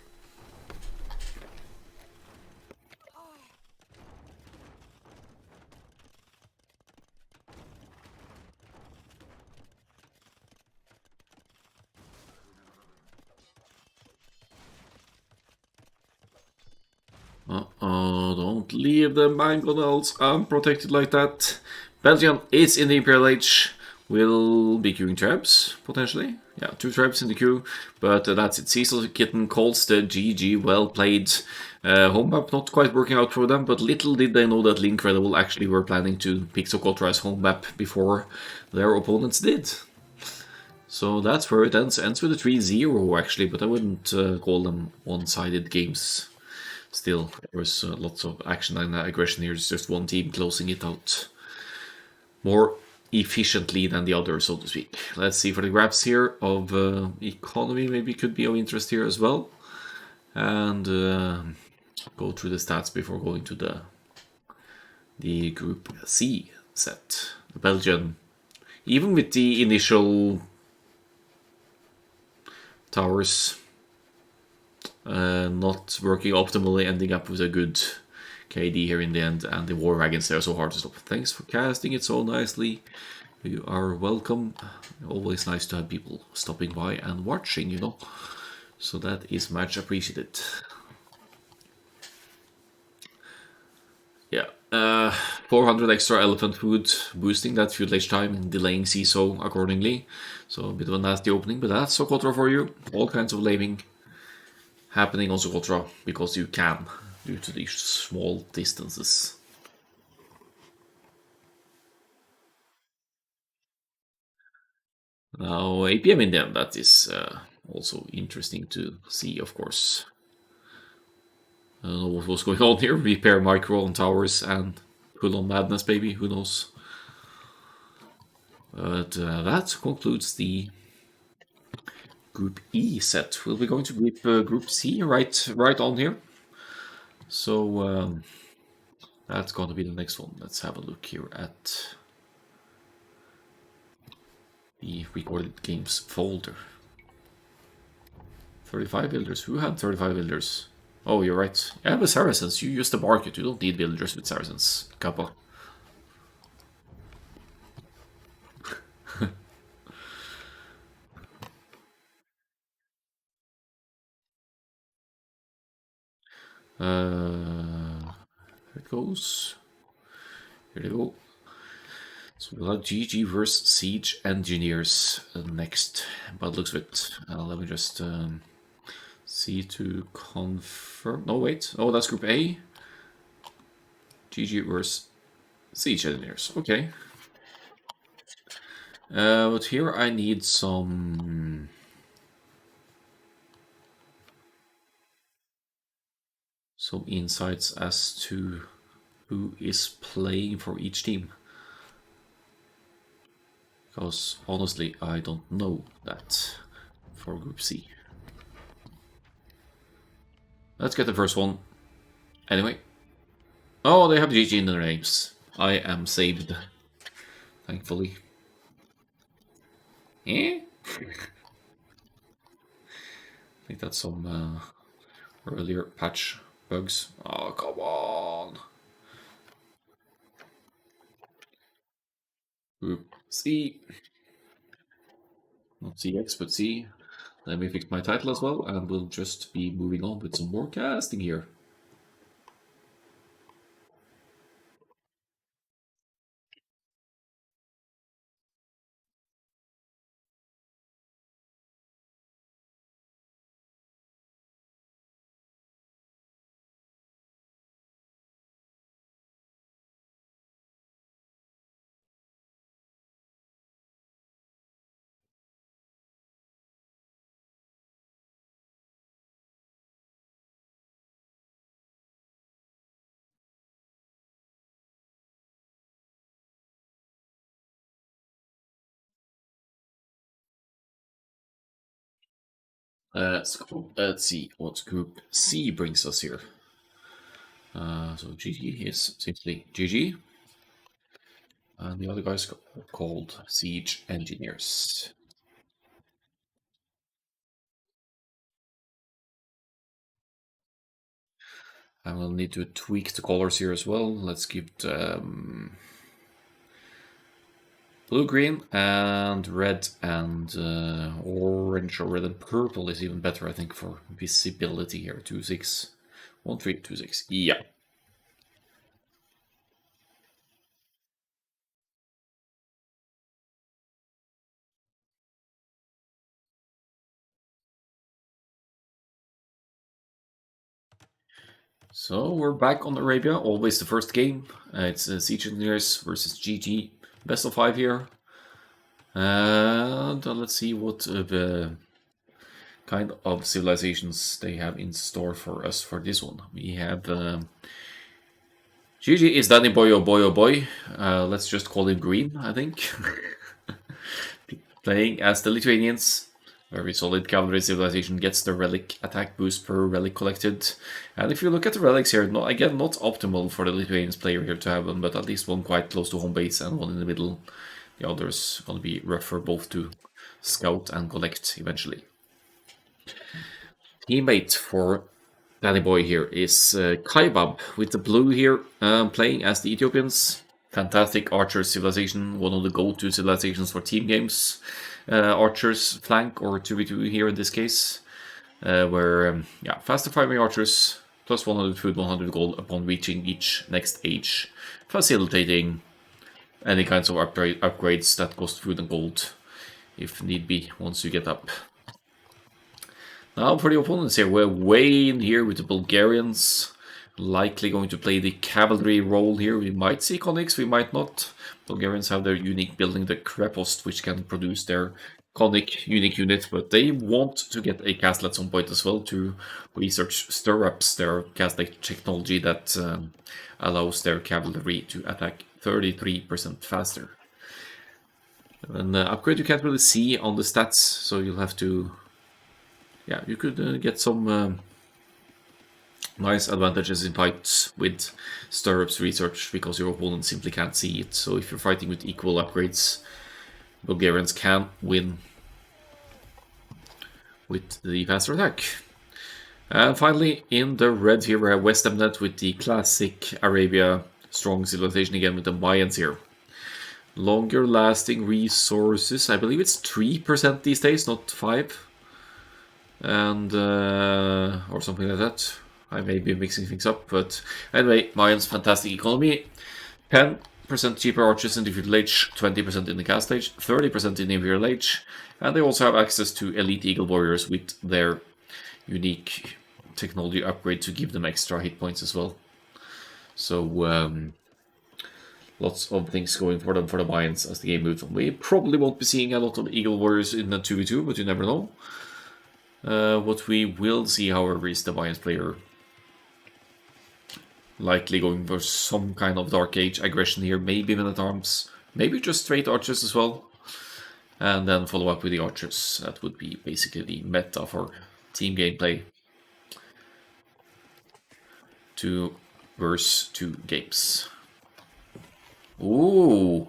Uh-oh, don't leave the mangonels unprotected like that. Belgium is in the Imperial Age. Will be queuing traps, potentially. Yeah, 2 traps in the queue, but that's it. Cecil Kitten calls the GG, well played. Home map not quite working out for them, but little did they know that Lincredible actually were planning to pick Socotra as home map before their opponents did. So that's where it ends. Ends with a 3-0 actually, but I wouldn't call them one-sided games. Still, there was lots of action and aggression here. It's just one team closing it out more efficiently than the other, so to speak. Let's see for the graphs here of economy. Maybe could be of interest here as well. And go through the stats before going to the Group C set. Belgium, even with the initial towers not working optimally, ending up with a good KD here in the end, and the war wagons there are so hard to stop. Thanks for casting it so nicely. You are welcome. Always nice to have people stopping by and watching, you know. So that is much appreciated. Yeah. 400 extra elephant food, boosting that fuel age time and delaying CISO accordingly. So a bit of a nasty opening, but that's Socotra for you. All kinds of laming happening on Socotra because you can, due to these small distances. Now, APM in them, that is also interesting to see, of course. I don't know what was going on here. Repair micro on towers and pull on madness, baby. Who knows? But that concludes the Group E set. We'll be going to Group C right on here. So that's going to be the next one. Let's have a look here at the recorded games folder. 35 builders. Who had 35 builders? Oh, you're right. Yeah, with Saracens. You use the market. You don't need villagers with Saracens. Kappa. Here it goes. Here they go. So we'll have GG versus Siege Engineers next. But looks of it. Let me just see to confirm. No, wait. Oh, that's Group A. GG versus Siege Engineers. Okay. But here I need some insights as to who is playing for each team. Because honestly, I don't know that for Group C. Let's get the first one. Anyway. Oh, they have GG in their names. I am saved. Thankfully. Eh? I think that's some earlier patch bugs. Oh, come on. Group C. Not CX, but C. Let me fix my title as well, and we'll just be moving on with some more casting here. So let's see what Group C brings us here. So GG is simply GG. And the other guys are called Siege Engineers. I will need to tweak the colors here as well. Let's give blue, green, and red, and orange, or red and purple is even better, I think, for visibility here. 2, 6. 1326. Yeah. So we're back on Arabia. Always the first game. It's Siege Engineers versus GG. Best of 5 here. And let's see what kind of civilizations they have in store for us for this one. We have GG is Danny Boy, oh boy, oh boy. Let's just call him Green, I think. Playing as the Lithuanians. Very solid cavalry civilization, gets the relic attack boost per relic collected. And if you look at the relics here, again, not optimal for the Lithuanians player here to have one, but at least one quite close to home base and one in the middle. The others going to be rougher both to scout and collect eventually. Teammate for Danny Boy here is Kaibab with the blue here, playing as the Ethiopians. Fantastic archer civilization, one of the go-to civilizations for team games. Archers flank or 2v2 here in this case, where faster firing archers, plus 100 food, 100 gold upon reaching each next age, facilitating any kinds of upgrades that cost food and gold, if need be, once you get up. Now for the opponents here, we're Wayne here with the Bulgarians, likely going to play the cavalry role here. We might see conics, we might not. Bulgarians have their unique building, the Krepost, which can produce their conic unique unit, but they want to get a castle at some point as well to research stirrups, their castle technology that allows their cavalry to attack 33% faster. An upgrade you can't really see on the stats, so you'll have to... Yeah, you could get some nice advantages in fights with stirrups research because your opponent simply can't see it. So if you're fighting with equal upgrades, Bulgarians can win with the faster attack. And finally, in the red here, we have West Emnet with the classic Arabia strong civilization again with the Mayans here. Longer lasting resources, I believe it's 3% these days, not 5. And or something like that. I may be mixing things up, but anyway, Mayans fantastic economy. 10% cheaper archers in the feudal age, 20% in the caste age, 30% in the imperial age, and they also have access to elite eagle warriors with their unique technology upgrade to give them extra hit points as well. So lots of things going for them for the Mayans as the game moves on. We probably won't be seeing a lot of eagle warriors in the 2v2, but you never know. What we will see, however, is the Mayans player likely going for some kind of Dark Age aggression here, maybe men-at-arms, maybe just straight archers as well, and then follow up with the archers. That would be basically the meta for team gameplay. 2 versus 2 games. Ooh!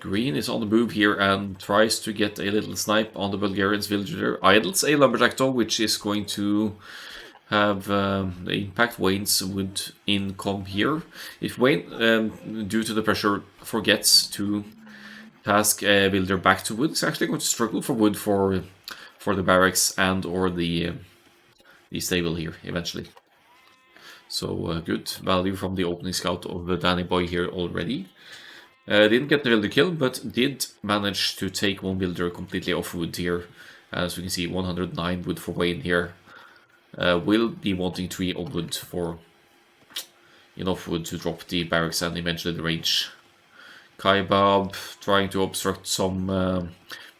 Green is on the move here and tries to get a little snipe on the Bulgarians villager. Idles a lumberjack though, which is going to have the impact Wayne's wood income here. If Wayne, due to the pressure, forgets to task a builder back to wood, it's actually going to struggle for wood for the barracks and or the stable here eventually. So good value from the opening scout of the Danny Boy here already. Didn't get the builder kill, but did manage to take one builder completely off wood here. As we can see, 109 wood for Wayne here. Will be wanting 3 on wood for enough wood to drop the barracks and eventually the range. Kaibab trying to obstruct some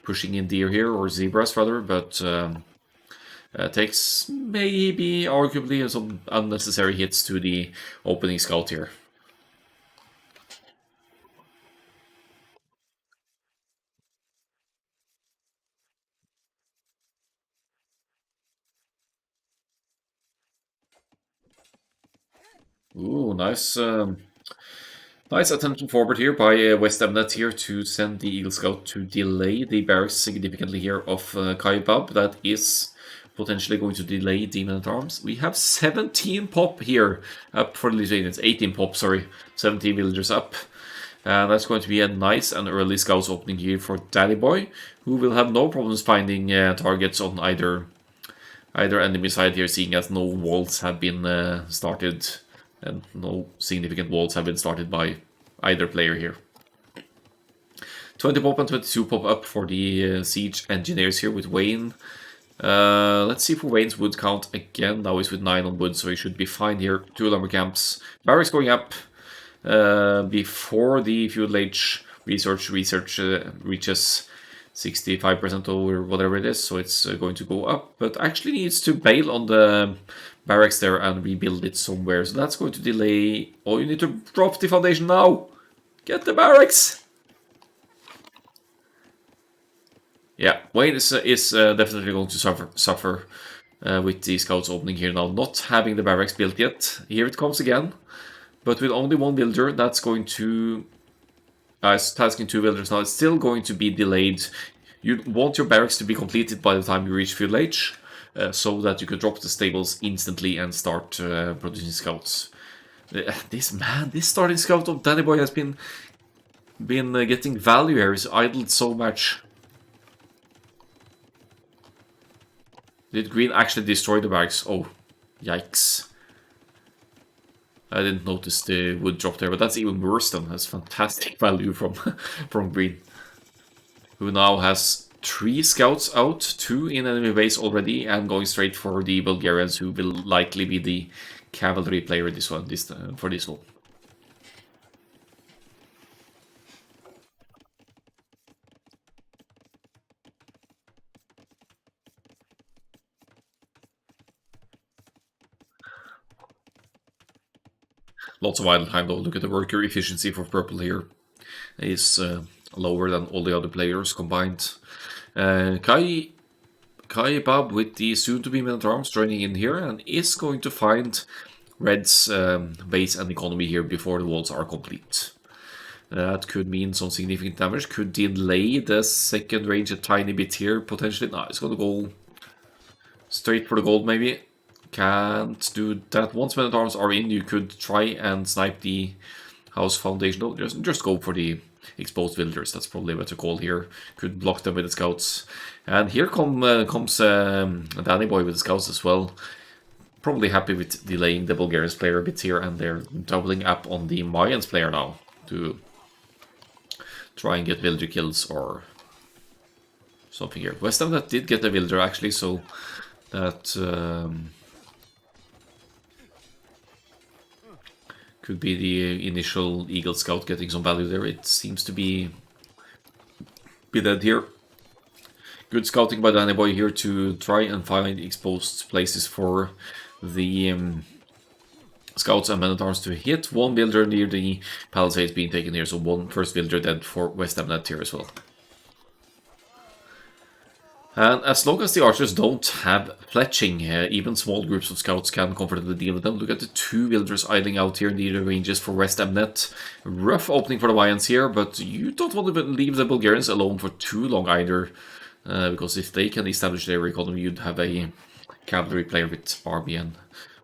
pushing in deer here, or zebras rather, but takes maybe arguably some unnecessary hits to the opening scout here. Ooh, nice. Nice attention forward here by West Emnet here to send the Eagle Scout to delay the barracks significantly here of Kaibab. That is potentially going to delay Demon at Arms. We have 17 pop here up for the Lithuanians. 18 pop, sorry. 17 villagers up. And that's going to be a nice and early Scouts opening here for Danny Boy, who will have no problems finding targets on either either enemy side here, seeing as no walls have been started, and no significant walls have been started by either player here. 20 pop and 22 pop up for the siege engineers here with Wayne. Let's see for Wayne's wood count again. Now he's with 9 on wood, so he should be fine here. 2 lumber camps. Barracks going up before the feudal age research reaches 65% or whatever it is, so it's going to go up, but actually needs to bail on the barracks there and rebuild it somewhere, so that's going to delay. Oh, you need to drop the foundation now! Get the barracks! Yeah, Wayne is definitely going to suffer with the scouts opening here now, not having the barracks built yet. Here it comes again, but with only 1 builder, that's going to... it's tasking 2 builders now, it's still going to be delayed. You want your barracks to be completed by the time you reach feudal age, so that you can drop the stables instantly and start producing scouts. This starting scout of Danny Boy has been getting value here. He's idled so much. Did green actually destroy the barracks? Oh, yikes. I didn't notice the wood drop there, but that's even worse than that's fantastic value from green. Who now has 3 scouts out, 2 in enemy base already, and going straight for the Bulgarians, who will likely be the cavalry player for this one. Lots of idle time though. Look at the worker efficiency for purple here. Is lower than all the other players combined. Kai Bab with the soon-to-be men at arms joining in here and is going to find Red's base and economy here before the walls are complete. That could mean some significant damage, could delay the second range a tiny bit here potentially. No, it's going to go straight for the gold maybe. Can't do that. Once men at arms are in, you could try and snipe the house foundation. No, just go for the exposed villagers. That's probably what to call here. Could block them with the scouts. And here comes Danny Boy with the scouts as well. Probably happy with delaying the Bulgarians player a bit here, and they're doubling up on the Mayans player now to try and get villager kills or something here. West Ham that did get a villager actually, so that could be the initial Eagle Scout getting some value there. It seems to be dead here. Good scouting by Danny Boy here to try and find exposed places for the scouts and men-at-arms to hit. 1 builder near the palisades being taken here, so 1 first builder dead for West Ham Net here as well. And as long as the archers don't have fletching, even small groups of scouts can comfortably deal with them. Look at the 2 villagers idling out here near the ranges for West Amnet. Rough opening for the Mayans here, but you don't want to leave the Bulgarians alone for too long either. Because if they can establish their economy, you'd have a cavalry player with army and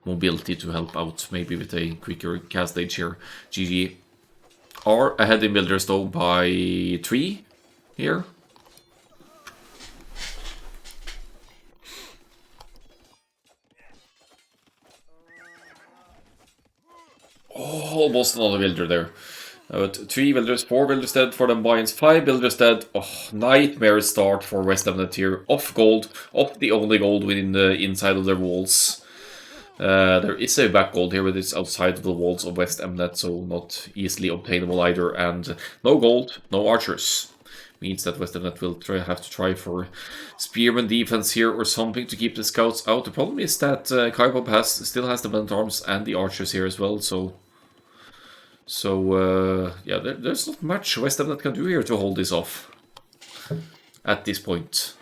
mobility to help out, maybe with a quicker cast stage here. GG are ahead in builders though by 3 here. Oh, almost another builder there. But 3 builders, 4 builders dead for the Mayans, 5 builders dead. Oh, nightmare start for West Amnet here. Off gold, off the only gold within the inside of their walls. There is a back gold here, but it's outside of the walls of West Amnet, so not easily obtainable either. And no gold, no archers. Means that West Amnet will have to try for spearman defense here or something to keep the scouts out. The problem is that Kaipop still has the men-at-arms and the archers here as well, so yeah, there's not much West Amnet can do here to hold this off at this point.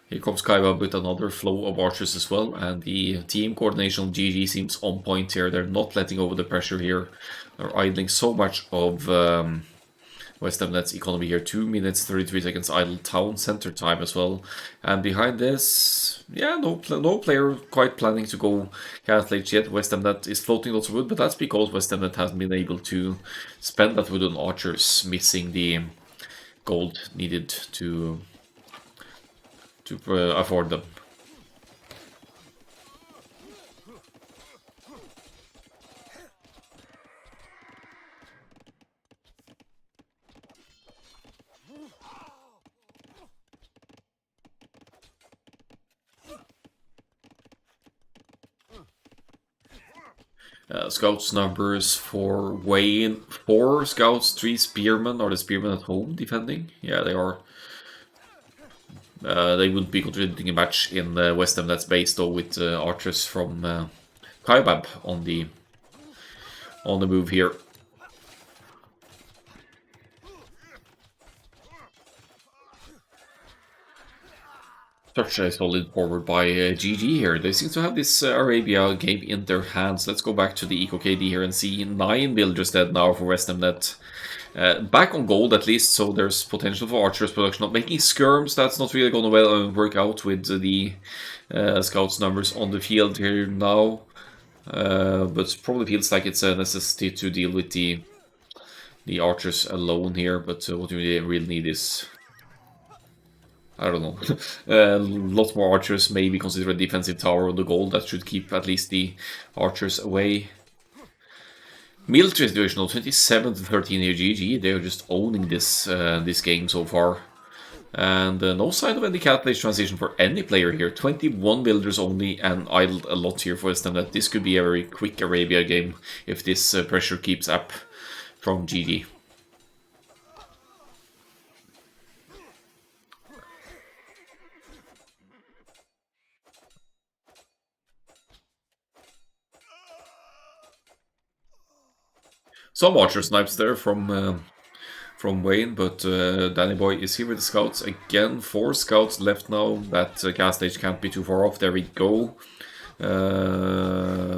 Here comes Kaiba with another flow of archers as well, and the team coordination of GG seems on point here. They're not letting over the pressure here. They're idling so much of West Amnet's economy here. 2 minutes, 33 seconds idle town center time as well. And behind this, yeah, no player quite planning to go Catholic yet. West Amnet is floating lots of wood, but that's because West Amnet hasn't been able to spend that wood on archers, missing the gold needed to to afford them. Scouts numbers for Wayne: 4 scouts, 3 spearmen. Are the spearmen at home defending? Yeah, they are. They would be contributing a match in West Ham that's based though with archers from Kaibab on the move here. Such a solid forward by GG here. They seem to have this Arabia game in their hands. Let's go back to the Eco KD here and see 9 villagers dead now for West Ham that back on gold at least, so there's potential for archers production. Not making skirms, that's not really going to work out with the scouts numbers on the field here now. But probably feels like it's a necessity to deal with the archers alone here. But what we really need is, I don't know, a lot more archers. Maybe consider a defensive tower on the gold. That should keep at least the archers away. Military situational 27-13 here, GG. They're just owning this this game so far. And no sign of any cat-place transition for any player here. 21 builders only, and idled a lot here for West Ham. That this could be a very quick Arabia game if this pressure keeps up from GG. Some archer snipes there from Wayne, but Danny Boy is here with the scouts again. 4 scouts left now. That gas stage can't be too far off. There we go.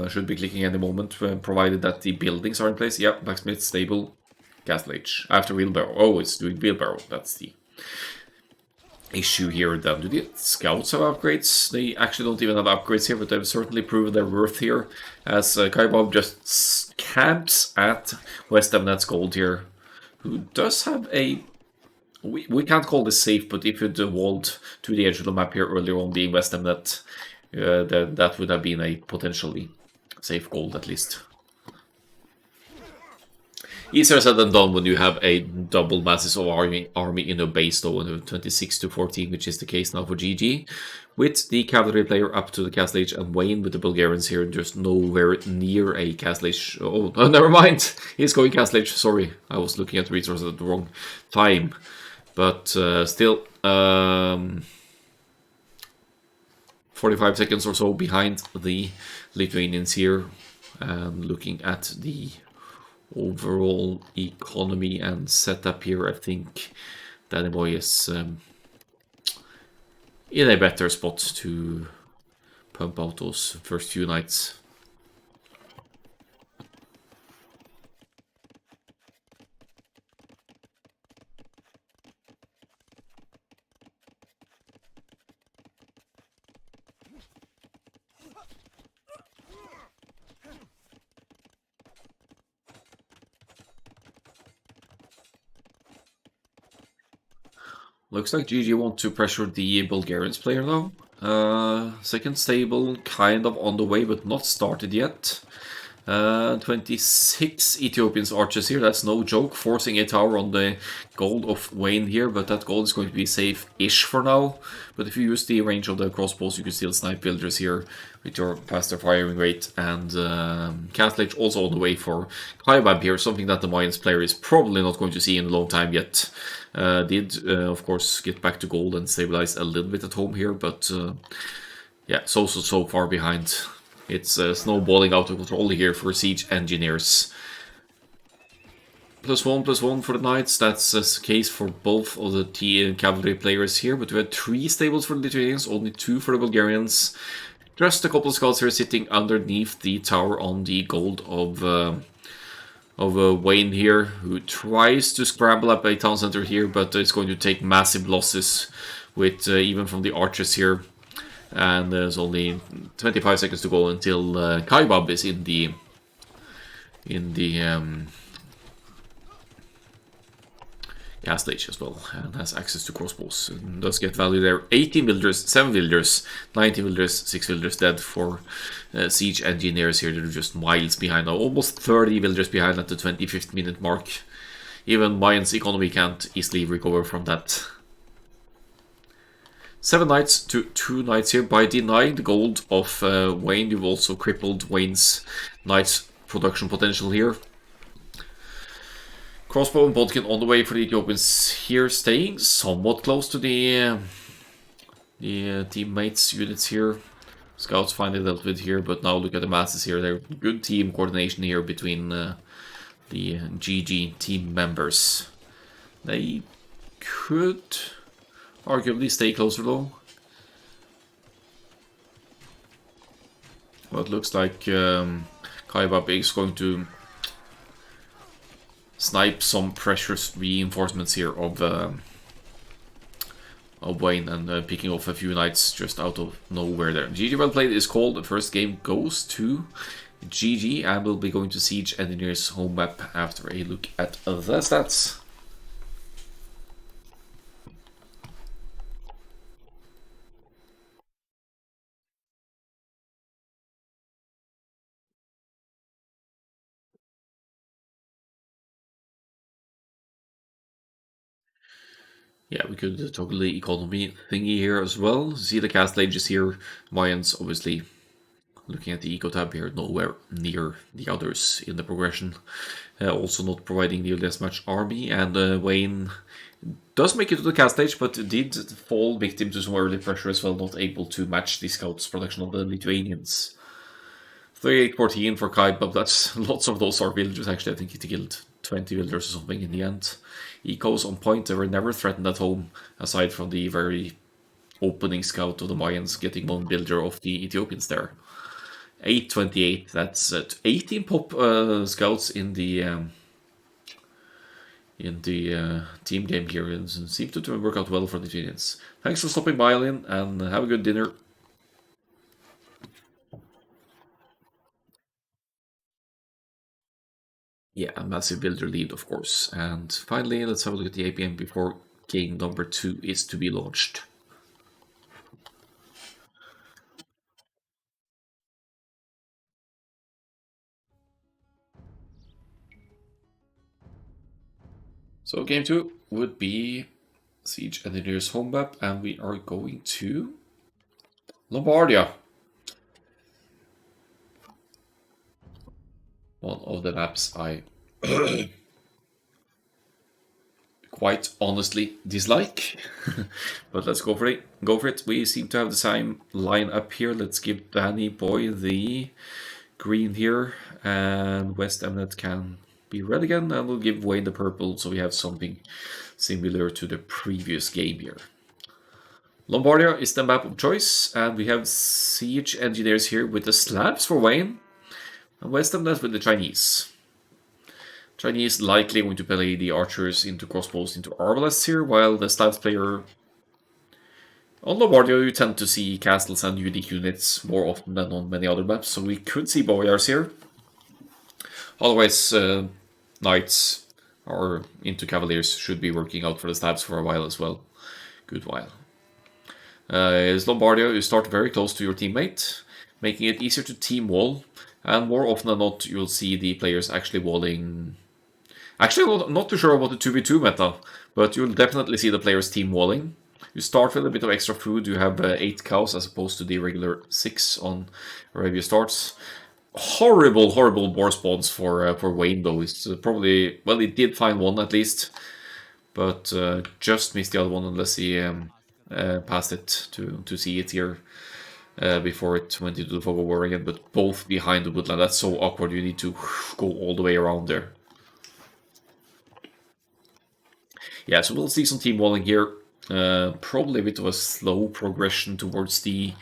Should be clicking any moment, provided that the buildings are in place. Yeah, blacksmith, stable, gas stage. After wheelbarrow. Oh, it's doing wheelbarrow. That's the issue here then. Do the scouts have upgrades? They actually don't even have upgrades here, but they've certainly proven their worth here, as Kaibab just camps at West Ham. That's gold here, who does have a... We can't call this safe, but if you'd walled to the edge of the map here earlier on, being West Ham, that would have been a potentially safe gold at least. Easier said than done when you have a double masses of army in your base though, in 26-14, which is the case now for GG. With the cavalry player up to the cast age and Wayne with the Bulgarians here, just nowhere near a cast age. Oh, never mind! He's going cast age, sorry. I was looking at resources at the wrong time. But still, 45 seconds or so behind the Lithuanians here. And looking at the overall economy and setup here, I think Danny Boy is in a better spot to pump out those first few nights. Looks like GG want to pressure the Bulgarians player now. Second stable, kind of on the way, but not started yet. 26 Ethiopians archers here, that's no joke. Forcing a tower on the gold of Wayne here, but that gold is going to be safe-ish for now. But if you use the range of the crossbows, you can still snipe villagers here with your faster firing rate. And Catholic also on the way for Kaibab here, something that the Mayans player is probably not going to see in a long time yet. Did, of course, get back to gold and stabilize a little bit at home here, but yeah, so far behind. It's snowballing out of control here for Siege Engineers. +1/+1 for the Knights. That's the case for both of the cavalry players here, but we had 3 stables for the Lithuanians, only 2 for the Bulgarians. Just a couple of scouts here sitting underneath the tower on the gold of Wayne here, who tries to scramble up a town center here, but it's going to take massive losses with even from the archers here. And there's only 25 seconds to go until Kaibab is in the Castle Age as well, and has access to crossbows. And does get value there. 18 villagers, 7 villagers, 19 villagers, 6 villagers dead for siege engineers here. They're just miles behind now, almost 30 villagers behind at the 25th minute mark. Even Mayan's economy can't easily recover from that. 7 knights to 2 knights here. By denying the gold of Wayne, you've also crippled Wayne's knights production potential here. Crossbow and Bodkin on the way for the Ethiopians here, staying somewhat close to the teammates units here. Scouts finally dealt with here, but now look at the masses here. They're good team coordination here between the GG team members. They could arguably stay closer though. Well, it looks like Kaibab is going to snipe some precious reinforcements here of Wayne and picking off a few knights just out of nowhere there. GG well played is called. The first game goes to GG, and we'll be going to Siege Engineer's home map after a look at the stats. Yeah, we could toggle the economy thingy here as well. See the castle ages here. Mayans obviously looking at the eco tab here, nowhere near the others in the progression. Also not providing nearly as much army, and Wayne does make it to the castle age, but did fall victim to some early pressure as well, not able to match the scouts' production of the Lithuanians. 38-14 for Kai, but that's lots of those are villagers actually. I think he killed 20 villagers or something in the end. Ecos on point, they were never threatened at home, aside from the very opening scout of the Mayans getting one villager of the Ethiopians there. 8-28, that's 18 pop scouts in the team game here, and seems to work out well for the Lithuanians. Thanks for stopping by, Alien, and have a good dinner. Yeah, a massive builder lead, of course. And finally, let's have a look at the APM before game number 2 is to be launched. So game 2 would be Siege Engineer's home map, and we are going to Lombardia. One of the maps I quite honestly dislike, but let's go for it. We seem to have the same line up here. Let's give Danny Boy the green here, and West Emnet can be red again, and we'll give Wayne the purple, so we have something similar to the previous game here. Lombardia is the map of choice, and we have Siege Engineers here with the Slavs for Wayne, and West Emnet with the Chinese. Chinese likely going to play the archers into crossbows into arbalests here, while the Slavs player on Lombardia you tend to see castles and unique units more often than on many other maps, so we could see boyars here. Otherwise, knights or into cavaliers should be working out for the Slavs for a while as well. Good while. As Lombardia, you start very close to your teammate, making it easier to team wall, and more often than not you'll see the players actually walling. Actually, I'm not too sure about the 2v2 meta, but you'll definitely see the players team walling. You start with a bit of extra food, you have 8 cows as opposed to the regular 6 on Arabia starts. Horrible boar spawns for Wayne though. It's probably, well, he did find one at least, but just missed the other one unless he passed it to see it here before it went into the fog of war again, but both behind the woodland. That's so awkward, you need to go all the way around there. Yeah, so we'll see some team walling here. Probably a bit of a slow progression towards the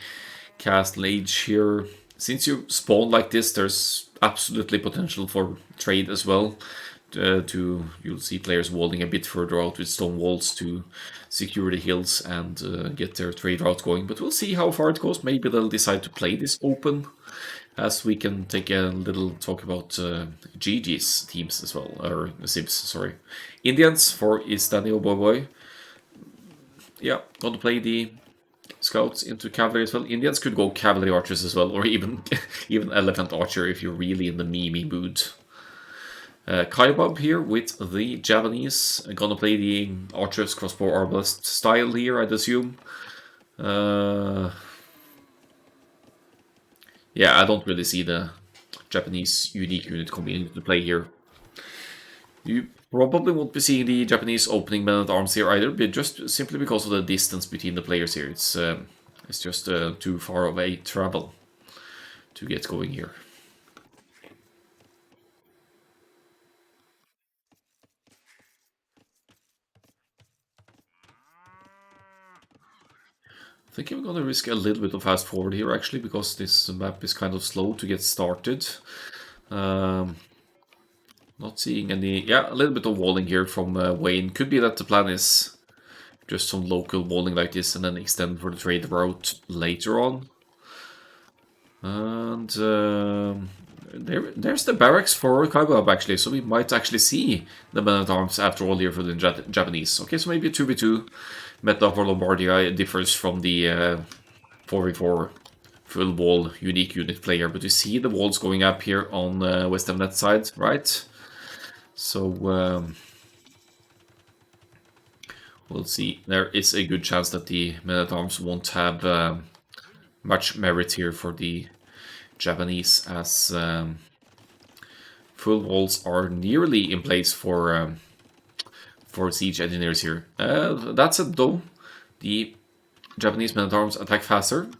castle age here. Since you spawn like this, there's absolutely potential for trade as well. You'll see players walling a bit further out with stone walls to secure the hills and get their trade route going. But we'll see how far it goes. Maybe they'll decide to play this open As we can take a little talk about GG's teams as well, or Sibs, sorry. Indians for Istanio Boy. Yeah, going to play the scouts into cavalry as well. Indians could go cavalry archers as well, or even even elephant archer if you're really in the meme mood. Kaibab here with the Japanese. Gonna play the archers crossbow arbalest style here, I'd assume. Yeah, I don't really see the Japanese unique unit coming into play here. You probably won't be seeing the Japanese opening men at arms here either, but just simply because of the distance between the players here. It's just too far of a travel to get going here. I think I'm gonna risk a little bit of fast forward here actually, because this map is kind of slow to get started. Not seeing any... Yeah, a little bit of walling here from Wayne. Could be that the plan is just some local walling like this and then extend for the trade route later on. And there's the barracks for Kaibab actually, so we might actually see the men-at-arms after all here for the Japanese. Okay, so maybe a 2v2 meta for Lombardia differs from the 4v4 full wall unique unit player, but you see the walls going up here on West Emnet side, right? So we'll see. There is a good chance that the men-at-arms won't have much merit here for the Japanese, as full walls are nearly in place for siege engineers here. That said though, the Japanese men-at-arms attack faster,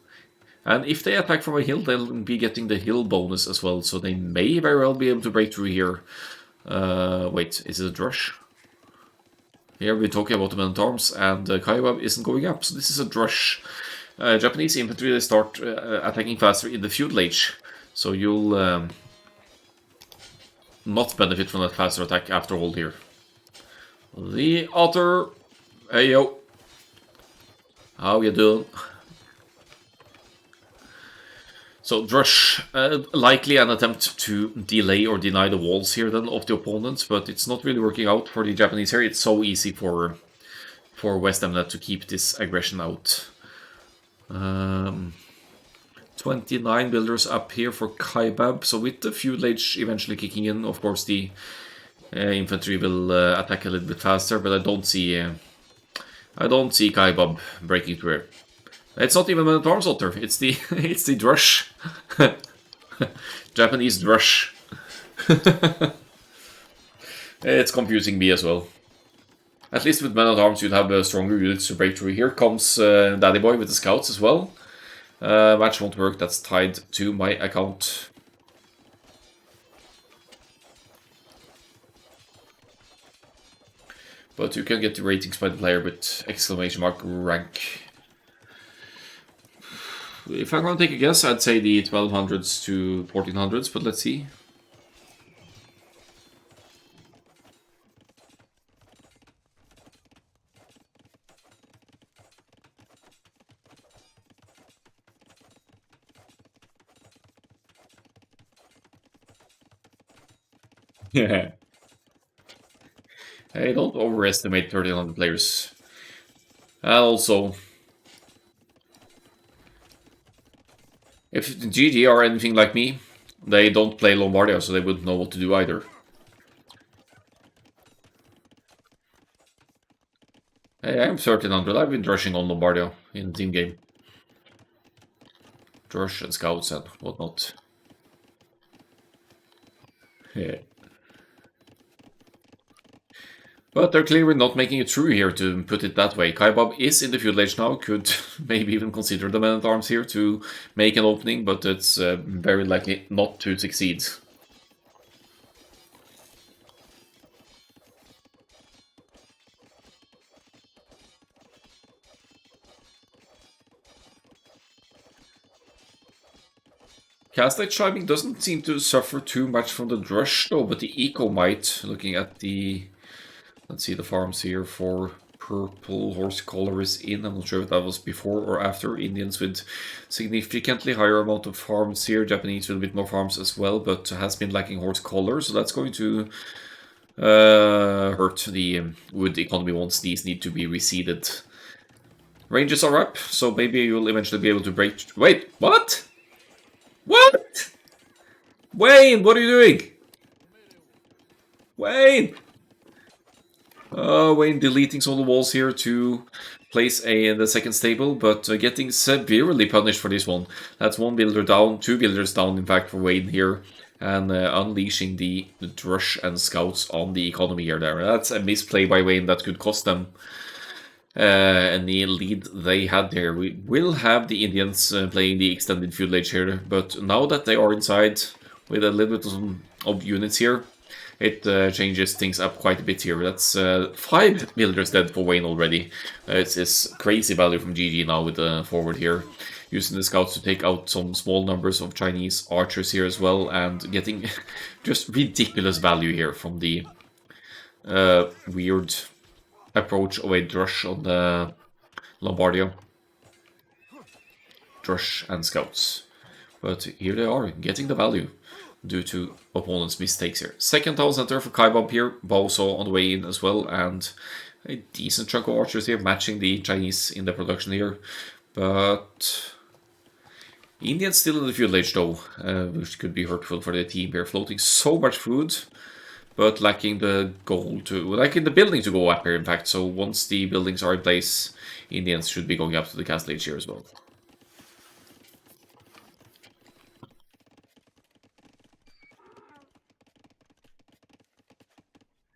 and if they attack from a hill, they'll be getting the hill bonus as well, so they may very well be able to break through here. Wait, is it a drush? Here we're talking about the men-at-arms, and Kaibab isn't going up, so this is a drush. Japanese infantry, they start attacking faster in the feudal age, so you'll not benefit from that faster attack after all here. The otter, hey yo, how you doing? So drush, likely an attempt to delay or deny the walls here then of the opponents, but it's not really working out for the Japanese here. It's so easy for West Emnet to keep this aggression out. 29 builders up here for Kaibab. So with the feudal age eventually kicking in, of course the infantry will attack a little bit faster. But I don't see Kaibab breaking through here. It's not even an arms otter. It's the it's the drush, Japanese drush. It's confusing me as well. At least with men-at-arms you'd have stronger units to break through. Here comes Daddy Boy with the scouts as well. Match won't work, that's tied to my account. But you can get the ratings by the player with exclamation mark rank. If I'm gonna take a guess, I'd say the 1200s to 1400s, but let's see. Yeah. Hey, don't overestimate 1300 players. And also, if the GG are anything like me, they don't play Lombardia, so they wouldn't know what to do either. Hey, I'm 1300. I've been drushing on Lombardia in the team game. Drush and scouts and whatnot. Yeah. But they're clearly not making it through here, to put it that way. Kaibab is in the feudal age now, could maybe even consider the men-at-arms here to make an opening, but it's very likely not to succeed. Cast-Light Chiming doesn't seem to suffer too much from the drush though, but the eco might, looking at the... Let's see the farms here for purple horse colors in. I'm not sure if that was before or after. Indians with significantly higher amount of farms here. Japanese with a bit more farms as well, but has been lacking horse colors. So that's going to hurt the wood economy once these need to be reseeded. Ranges are up, so maybe you'll eventually be able to break... Wait, what? What? Wayne, what are you doing? Wayne! Wayne deleting some of the walls here to place the second stable, but getting severely punished for this one. That's one builder down, 2 builders down, in fact, for Wayne here. And unleashing the Drush and Scouts on the economy here there. That's a misplay by Wayne that could cost them any lead they had there. We will have the Indians playing the extended feudal age here, but now that they are inside with a little bit of units here, it changes things up quite a bit here. That's 5 builders dead for Wayne already. It's crazy value from GG now with the forward here. Using the scouts to take out some small numbers of Chinese archers here as well, and getting just ridiculous value here from the weird approach of a Drush on the Lombardia. Drush and scouts. But here they are, getting the value due to opponents' mistakes here. Second town center for Kaibob here, Baoso on the way in as well, and a decent chunk of archers here matching the Chinese in the production here. But Indians still in the feudal age though, which could be hurtful for the team here, floating so much food, but lacking the gold lacking the building to go up here in fact. So once the buildings are in place, Indians should be going up to the castle age here as well.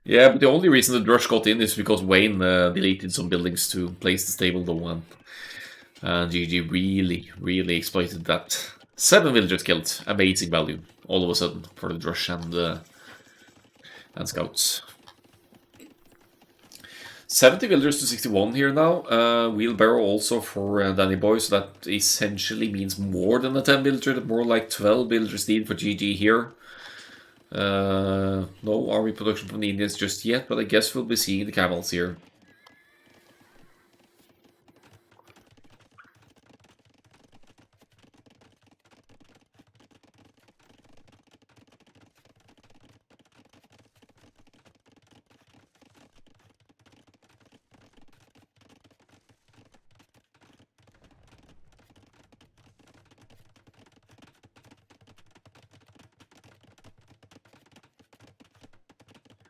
Yeah, but the only reason the Drush got in is because Wayne deleted some buildings to place the stable though, and GG really exploited that. 7 villagers killed, amazing value all of a sudden for the Drush and scouts. 70 villagers to 61 here now. Wheelbarrow also for Danny Boy, so that essentially means more than a 10 villager, more like 12 villagers needed for GG here. No army production from the Indians just yet, but I guess we'll be seeing the camels here.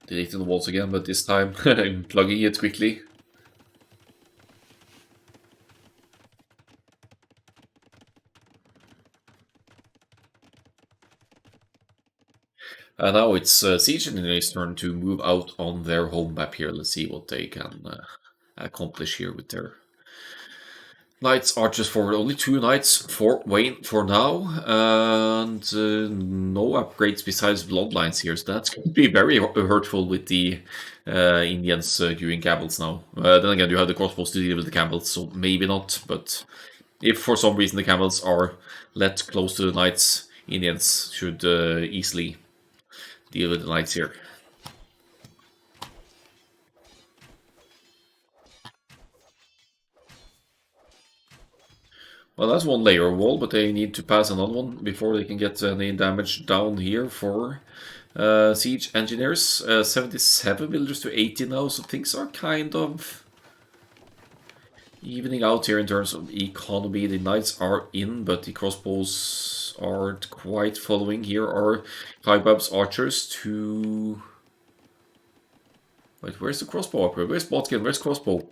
Deleting the walls again, but this time I'm plugging it quickly. Now it's Siege Engineer's turn to move out on their home map here. Let's see what they can accomplish here with their Knights, archers forward. Only 2 knights for Wayne for now, and no upgrades besides bloodlines here. So that's going to be very hurtful with the Indians doing camels now. Then again, you have the crossbows to deal with the camels, so maybe not. But if for some reason the camels are let close to the knights, Indians should easily deal with the knights here. Well, that's one layer of wall, but they need to pass another one before they can get any damage down here for Siege Engineers. 77 villagers to 80 now, so things are kind of evening out here in terms of economy. The knights are in, but the crossbows aren't quite following. Here are Kaibab's archers to... Wait, where's the crossbow upgrade? Where's Botkin? Where's crossbow?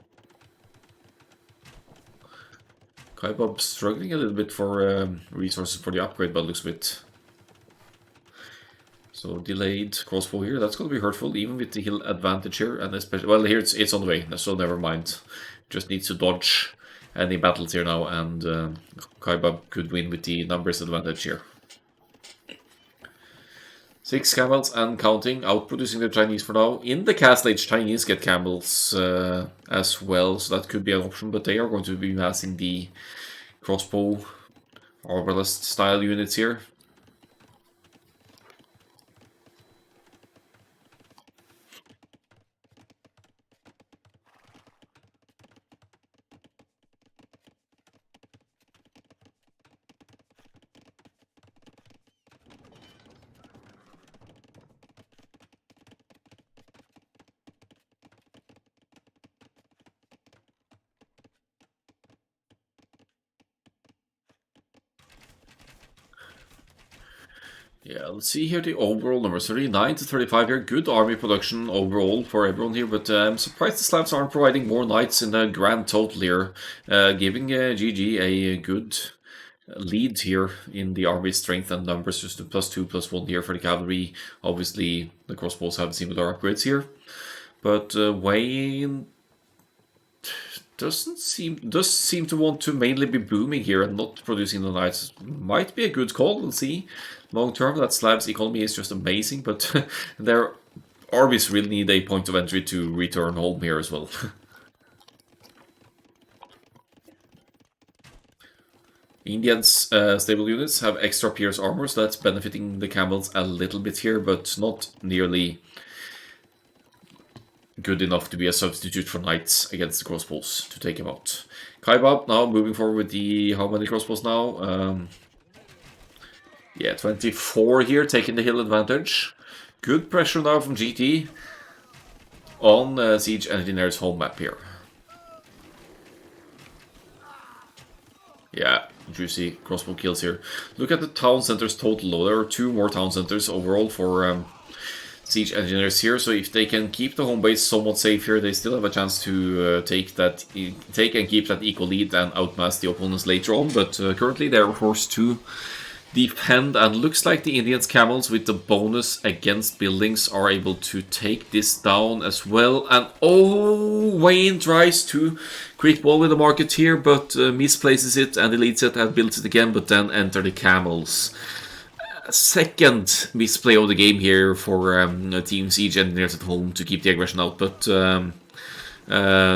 Kaibab struggling a little bit for resources for the upgrade, but looks a bit... So delayed crossbow here, that's going to be hurtful, even with the hill advantage here, and especially... Well, here it's on the way, so never mind. Just needs to dodge any battles here now, and Kaibab could win with the numbers advantage here. 6 camels and counting, outproducing the Chinese for now. In the Castle Age, Chinese get camels as well, so that could be an option, but they are going to be massing the crossbow arbalist style units here. Yeah, let's see here the overall numbers. 39 to 35 here. Good army production overall for everyone here, but I'm surprised the Slavs aren't providing more knights in the grand total here, giving GG a good lead here in the army strength and numbers, just a +2, +1 here for the cavalry. Obviously, the crossbows have similar upgrades here, but Wayne does seem to want to mainly be booming here and not producing the knights. Might be a good call. We'll see. Long term, that Slav's economy is just amazing, but their armies really need a point of entry to return home here as well. Indians' stable units have extra pierce armor, so that's benefiting the camels a little bit here, but not nearly good enough to be a substitute for knights against the crossbows to take him out. Kaibab now moving forward with the how many crossbows now? Yeah, 24 here, taking the hill advantage. Good pressure now from GT on Siege Engineer's home map here. Yeah, juicy crossbow kills here. Look at the town centers total though. There are 2 more town centers overall for Siege Engineers here, so if they can keep the home base somewhat safe here, they still have a chance to take and keep that equal lead and outmass the opponents later on, but currently they're forced to defend, and looks like the Indians' camels with the bonus against buildings are able to take this down as well. And oh, Wayne tries to crit ball with the market here, but misplaces it and deletes it and builds it again, but then enter the camels. Second misplay of the game here for Team Siege Engineers at home to keep the aggression out, but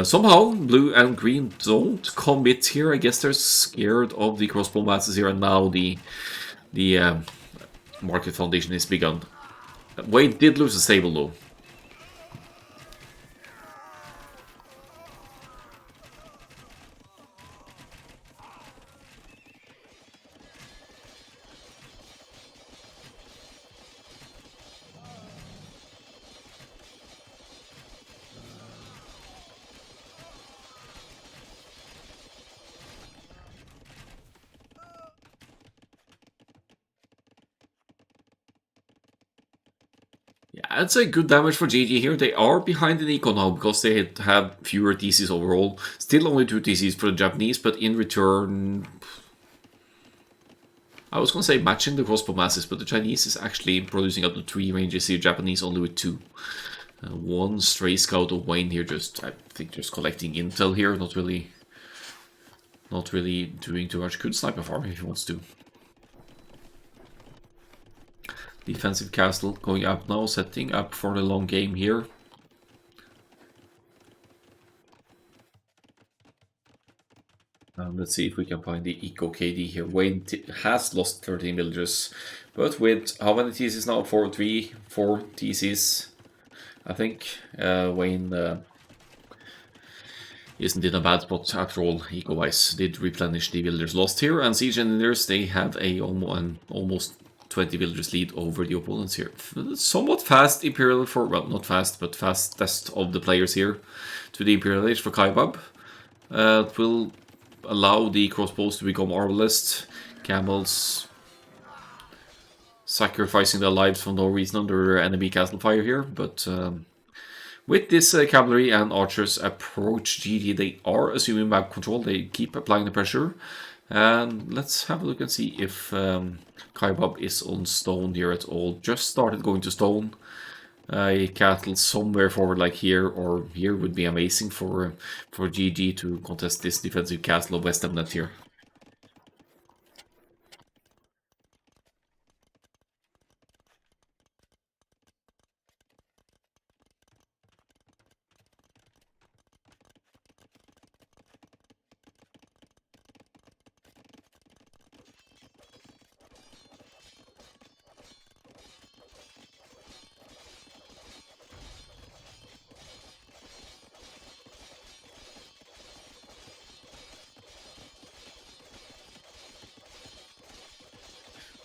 somehow blue and green don't commit here. I guess they're scared of the crossbow masses here, and now the market foundation is begun. Wade did lose a stable though. Yeah, I'd say good damage for GG here. They are behind in eco now because they have fewer TCs overall. Still only 2 TCs for the Japanese, but in return, I was going to say matching the crossbow masses, but the Chinese is actually producing up to 3 ranges here, Japanese only with 2. 1 stray scout of Wayne here, I think just collecting intel here, not really doing too much. Could snipe a farm if he wants to. Defensive castle going up now, setting up for the long game here. Let's see if we can find the Eco KD here. Wayne has lost 13 villagers, but with how many TCs now? 4 TCs, I think. Wayne isn't in a bad spot after all, eco-wise. Did replenish the villagers lost here, and Siege Engineers, they have an almost 20 villagers lead over the opponents here. Somewhat fast Imperial for, well, not fast, but fastest of the players here to the Imperial Age for Kaibab. It will allow the crossbows to become arbalest. Camels sacrificing their lives for no reason under enemy castle fire here, but with this cavalry and archers approach GG, they are assuming map control. They keep applying the pressure. And let's have a look and see if Kaibab is on stone here at all. Just started going to stone. A cattle somewhere forward like here or here would be amazing for GG to contest this defensive castle of West Emnet here.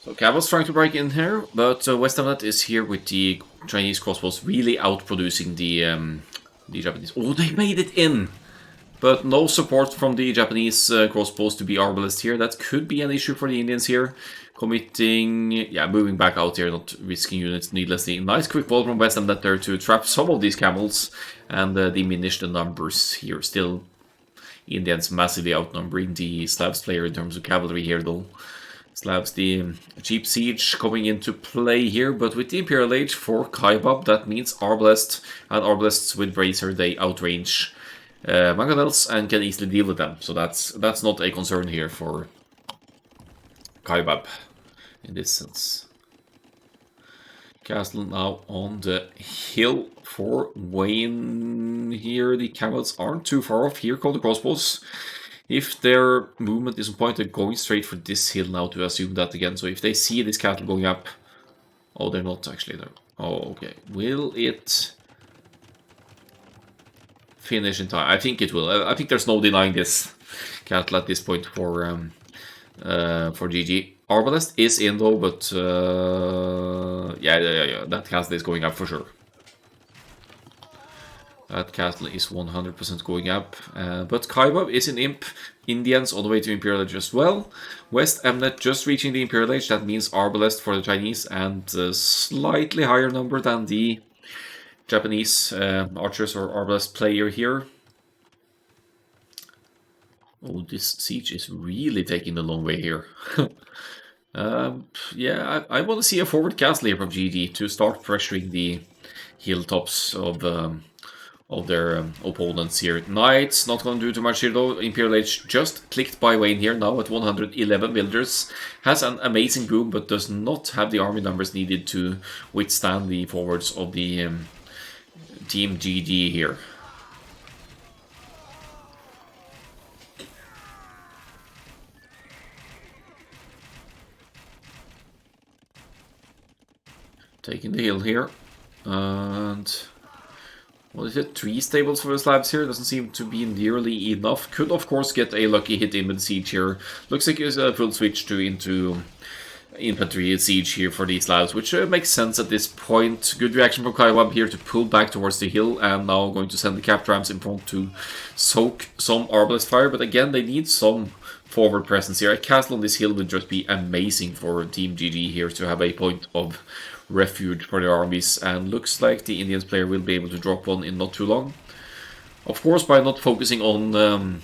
So Caval's trying to break in here, but West Emnet is here with the Chinese crossbows really outproducing the Japanese. Oh, they made it in! But no support from the Japanese crossbows to be arbalest here. That could be an issue for the Indians here. Committing, yeah, moving back out here, not risking units needlessly. Nice quick ball from West and that there to trap some of these camels and diminish the numbers here. Still, Indians massively outnumbering the Slavs player in terms of cavalry here though. Slavs, the cheap siege coming into play here, but with the Imperial Age for Kaibab, that means arbalest, and arbalests with Bracer, they outrange mangonels and can easily deal with them. So that's not a concern here for Kaibab in this sense. Castle now on the hill for Wayne here. The camels aren't too far off. Here come the crossbows. If their movement is on point, they're going straight for this hill now to assume that again. So if they see this cattle going up... Oh, they're not actually there. Oh, okay. Will it finish in time? I think it will. I think there's no denying this cattle at this point for GG. Arbalest is in though, but yeah, that castle is going up for sure. That castle is 100% going up. But Kaibab is in Imp. Indians on the way to Imperial Age as well. West Mnet just reaching the Imperial Age. That means Arbalest for the Chinese and a slightly higher number than the Japanese archers or Arbalest player here. Oh, this siege is really taking the long way here. Yeah, I want to see a forward castle here from GG to start pressuring the hilltops of their opponents here. Knights not going to do too much here though. Imperial Age just clicked by Wayne here now at 111 builders. Has an amazing boom but does not have the army numbers needed to withstand the forwards of the Team GG here. Taking the hill here. And... what is it? 3 stables for the Slavs here? Doesn't seem to be nearly enough. Could of course get a lucky hit in with siege here. Looks like it's a full switch into infantry siege here for the Slavs, which makes sense at this point. Good reaction from Kaibab here to pull back towards the hill, and now going to send the cap trams in front to soak some arbalest fire. But again, they need some forward presence here. A castle on this hill would just be amazing for Team GG here to have a point of refuge for their armies, and looks like the Indians player will be able to drop one in not too long. Of course, by not focusing on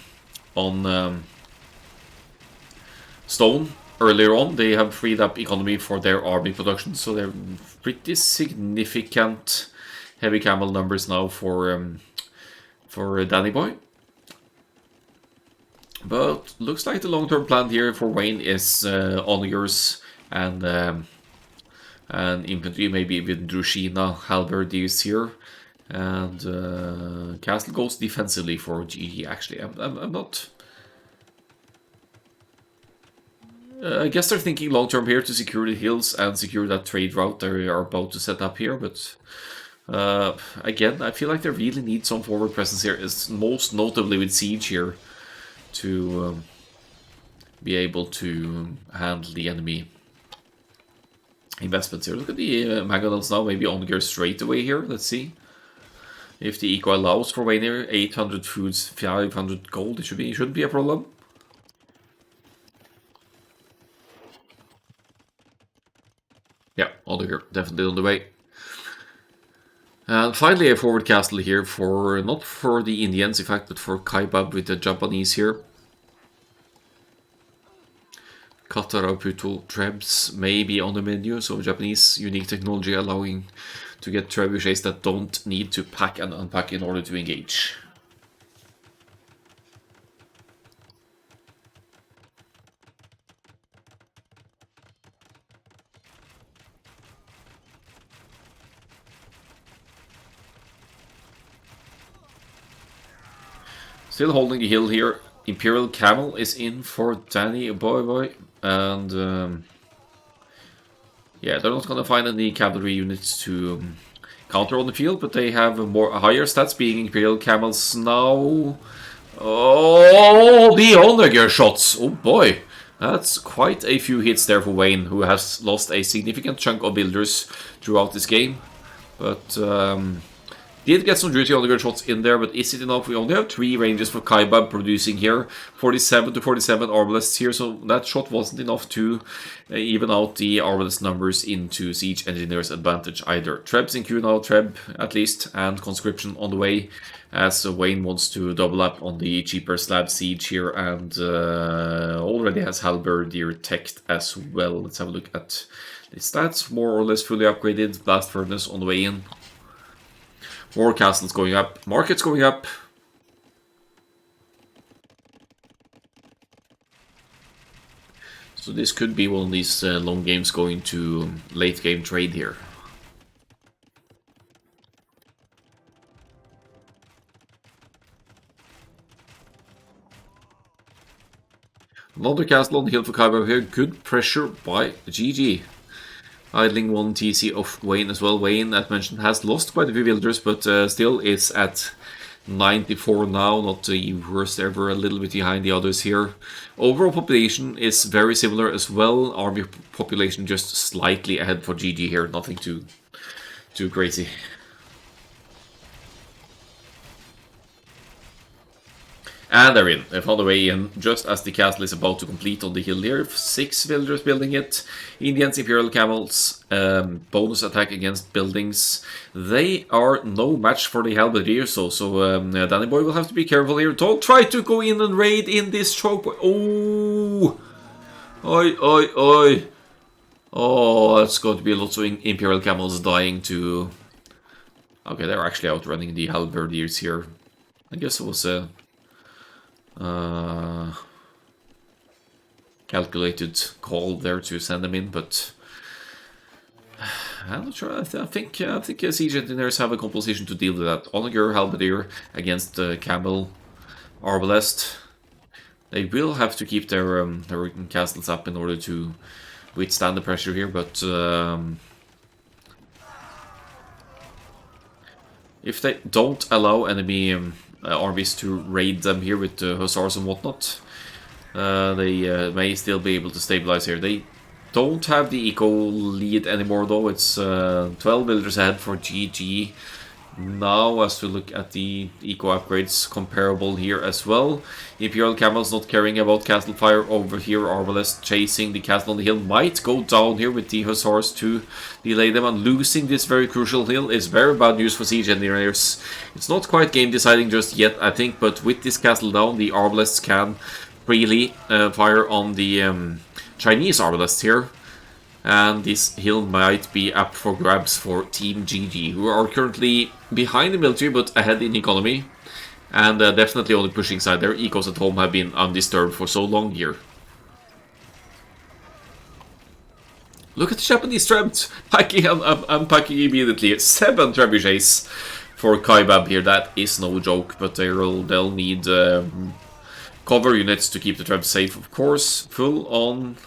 stone earlier on, they have freed up economy for their army production, so they're pretty significant heavy camel numbers now for Danny Boy. But looks like the long-term plan here for Wayne is onagers and infantry, maybe with Drushina halberdiers here, and castle goes defensively for GG. Actually, I'm not. I guess they're thinking long term here to secure the hills and secure that trade route they are about to set up here. But again, I feel like they really need some forward presence here, is most notably with siege here, to be able to handle the enemy investments here. Look at the mangonels now, maybe onager straight away here. Let's see if the eco allows for Wayne here. 800 foods, 500 gold. It shouldn't be a problem. Yeah, onager definitely on the way. And finally a forward castle here for, not for the Indians in fact, but for Kaibab with the Japanese here. Katara Puto Trebs may be on the menu, so Japanese unique technology allowing to get trebuchets that don't need to pack and unpack in order to engage. Still holding the hill here. Imperial Camel is in for Danny Boy. And yeah, they're not gonna find any cavalry units to counter on the field, but they have higher stats, being Imperial Camels now. Oh, the onager shots! Oh boy, that's quite a few hits there for Wayne, who has lost a significant chunk of builders throughout this game. But the Did get some juicy underground shots in there, but is it enough? We only have 3 ranges for Kaibab producing here. 47 to 47 arbalists here, so that shot wasn't enough to even out the arbalist numbers into Siege Engineer's advantage either. Treb's in queue now, Treb at least, and Conscription on the way, as Wayne wants to double up on the cheaper slab siege here, and already has Halberdier teched as well. Let's have a look at the stats, more or less fully upgraded. Blast Furnace on the way in. More castles going up, markets going up. So this could be one of these long games going to late game trade here. Another castle on the hill for Kaiba here. Good pressure by GG. Idling 1 TC of Wayne as well. Wayne, as mentioned, has lost quite a few villagers, but still is at 94 now. Not the worst ever, a little bit behind the others here. Overall population is very similar as well. Army population just slightly ahead for GG here. Nothing too crazy. And they're in. They found a way in just as the castle is about to complete on the hill here. 6 villagers building it. Indians, Imperial Camels, bonus attack against buildings. They are no match for the Halberdiers, so Danny Boy will have to be careful here. Don't try to go in and raid in this choke. Oh! Oi, oi, oi. Oh, that's going to be lots of Imperial Camels dying to... Okay, they're actually outrunning the Halberdiers here. I guess it was a... calculated call there to send them in, but I'm not sure. I think Siege Engineers have a composition to deal with that. Onager, Halberdier against Camel, Arbalest. They will have to keep their castles up in order to withstand the pressure here, but if they don't allow enemy armies to raid them here with hussars and whatnot, they may still be able to stabilize here. They don't have the eco lead anymore though. It's 12 villagers ahead for GG. Now, as we look at the eco upgrades, comparable here as well. Imperial Camels not caring about castle fire over here. Arbalest chasing the castle on the hill. Might go down here with the hussars to delay them, and losing this very crucial hill is very bad news for Siege Engineers. It's not quite game deciding just yet, I think, but with this castle down, the Arbalests can freely fire on the Chinese Arbalests here. And this hill might be up for grabs for Team GG, who are currently behind the military but ahead in economy. And definitely on the pushing side. Their ecos at home have been undisturbed for so long here. Look at the Japanese Trebs packing and unpacking immediately. 7 trebuchets for Kaibab here. That is no joke, but they'll need cover units to keep the Trebs safe, of course. Full on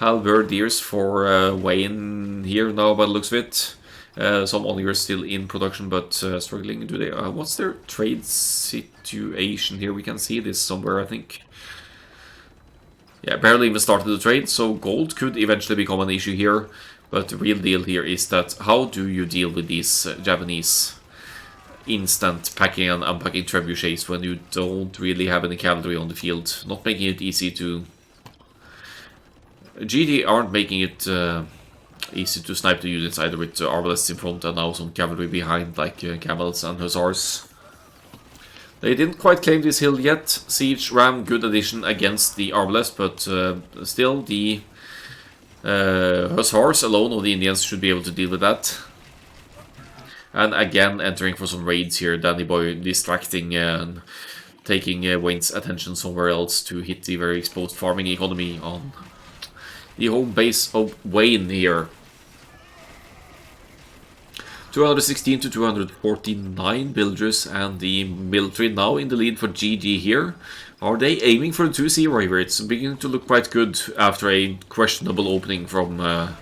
Halberdiers for Wayne here now, by the looks of it. Some onagers still in production, but struggling. Do they? What's their trade situation here? We can see this somewhere, I think. Yeah, barely even started the trade, so gold could eventually become an issue here. But the real deal here is that how do you deal with these Japanese instant packing and unpacking trebuchets when you don't really have any cavalry on the field? Not making it easy to... GD aren't making it easy to snipe the units either, with arbalests in front and now some cavalry behind, like camels and hussars. They didn't quite claim this hill yet. Siege Ram, good addition against the arbalest, but still the hussars alone of the Indians should be able to deal with that. And again entering for some raids here. Danny Boy distracting and taking Wayne's attention somewhere else to hit the very exposed farming economy on the home base of Wayne here. 216 to 249 villagers, and the military now in the lead for GG here. Are they aiming for the 2-0 here? It's beginning to look quite good after a questionable opening from the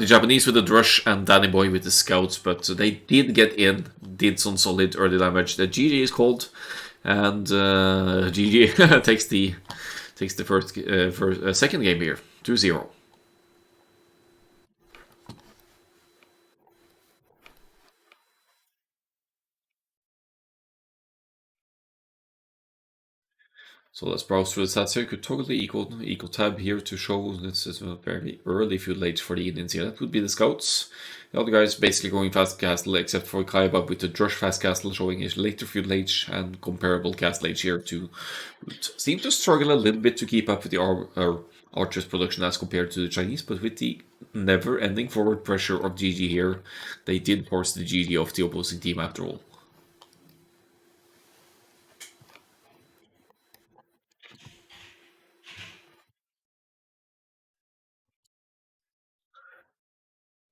Japanese with the Drush and Danny Boy with the scouts, but they did get in, did some solid early damage. The GG is called, and GG takes the second game here, 2-0. So let's browse through the stats here. Could toggle the equal tab here to show this is a very early feudal age for the Indians here. That would be the scouts. The other guys basically going fast castle, except for Kaiba with the Drush fast castle showing his later feudal age and comparable castle age here to seem to struggle a little bit to keep up with the archers production as compared to the Chinese, but with the never-ending forward pressure of GG here, they did force the GG of the opposing team after all.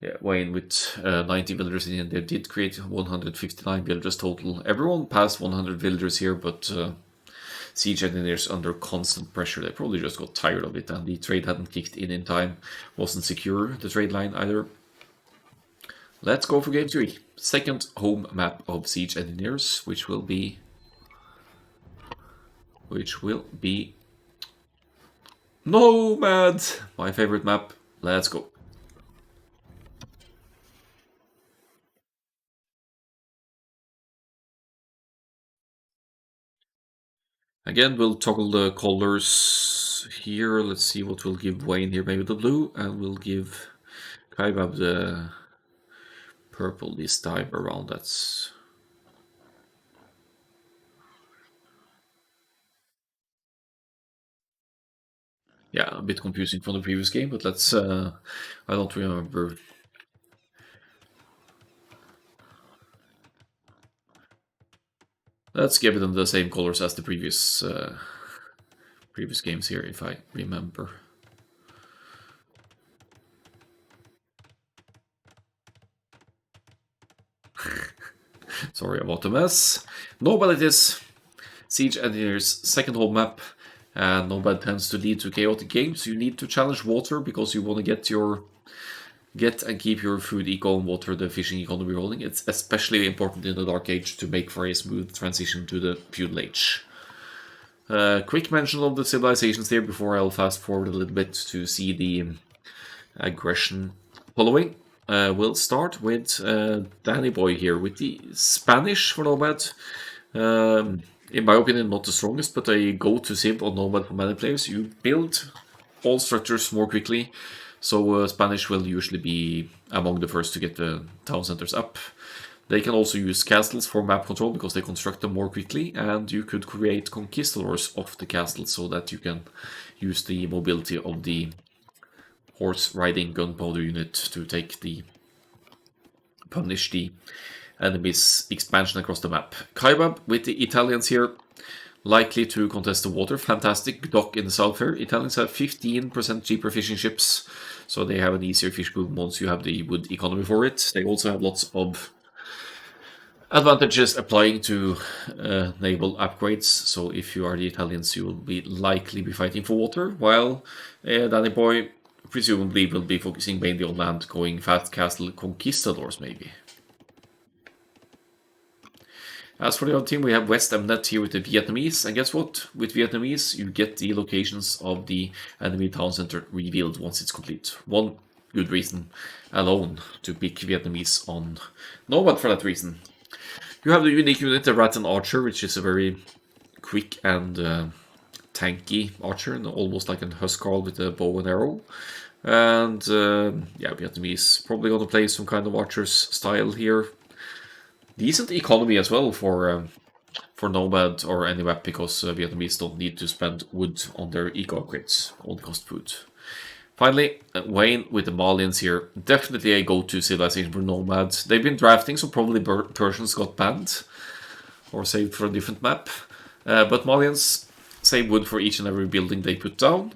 Yeah, Wayne with 90 villagers in, they did create 159 villagers total. Everyone passed 100 villagers here, but siege engineers under constant pressure. They probably just got tired of it, and the trade hadn't kicked in time. Wasn't secure, the trade line either. Let's go for game 3. Second home map of siege engineers, which will be Nomad, my favorite map. Let's go. Again, we'll toggle the colors here. Let's see what we'll give Wayne here. Maybe the blue, and we'll give Kaibab the purple this time around. That's yeah, a bit confusing from the previous game, but let's. I don't remember. Let's give them the same colors as the previous games here, if I remember. Sorry about the mess. Nobel it is. Siege Engineer's second home map. And Nobel tends to lead to chaotic games. You need to challenge water because you want to get and keep your food eco and water the fishing economy rolling. It's especially important in the Dark Age to make for a smooth transition to the feudal age. Quick mention of the civilizations here before I'll fast forward a little bit to see the aggression following. We'll start with Danny Boy here with the Spanish for Nomad. In my opinion, not the strongest, but a go-to civ on Nomad for many players. You build all structures more quickly, so Spanish will usually be among the first to get the town centers up. They can also use castles for map control because they construct them more quickly, and you could create conquistadors off the castle so that you can use the mobility of the horse riding gunpowder unit to punish the enemy's expansion across the map. Kaibab with the Italians here, likely to contest the water. Fantastic dock in the south here. Italians have 15% cheaper fishing ships, so they have an easier fish boom once you have the wood economy for it. They also have lots of advantages applying to naval upgrades, so if you are the Italians, you will be likely be fighting for water, while Danny Boy presumably will be focusing mainly on land, going fast castle conquistadors maybe. As for the other team, we have West Mnet here with the Vietnamese, and guess what? With Vietnamese, you get the locations of the enemy town center revealed once it's complete. One good reason alone to pick Vietnamese on Nomad for that reason. You have the unique unit, the Rat and Archer, which is a very quick and tanky archer, and almost like a Huskarl with a bow and arrow. And yeah, Vietnamese probably gonna play some kind of archer's style here. Decent economy as well for Nomad or any map, because Vietnamese don't need to spend wood on their eco upgrades, only cost food. Finally, Wayne with the Malians here. Definitely a go-to civilization for Nomads. They've been drafting, so probably Persians got banned or saved for a different map. But Malians save wood for each and every building they put down.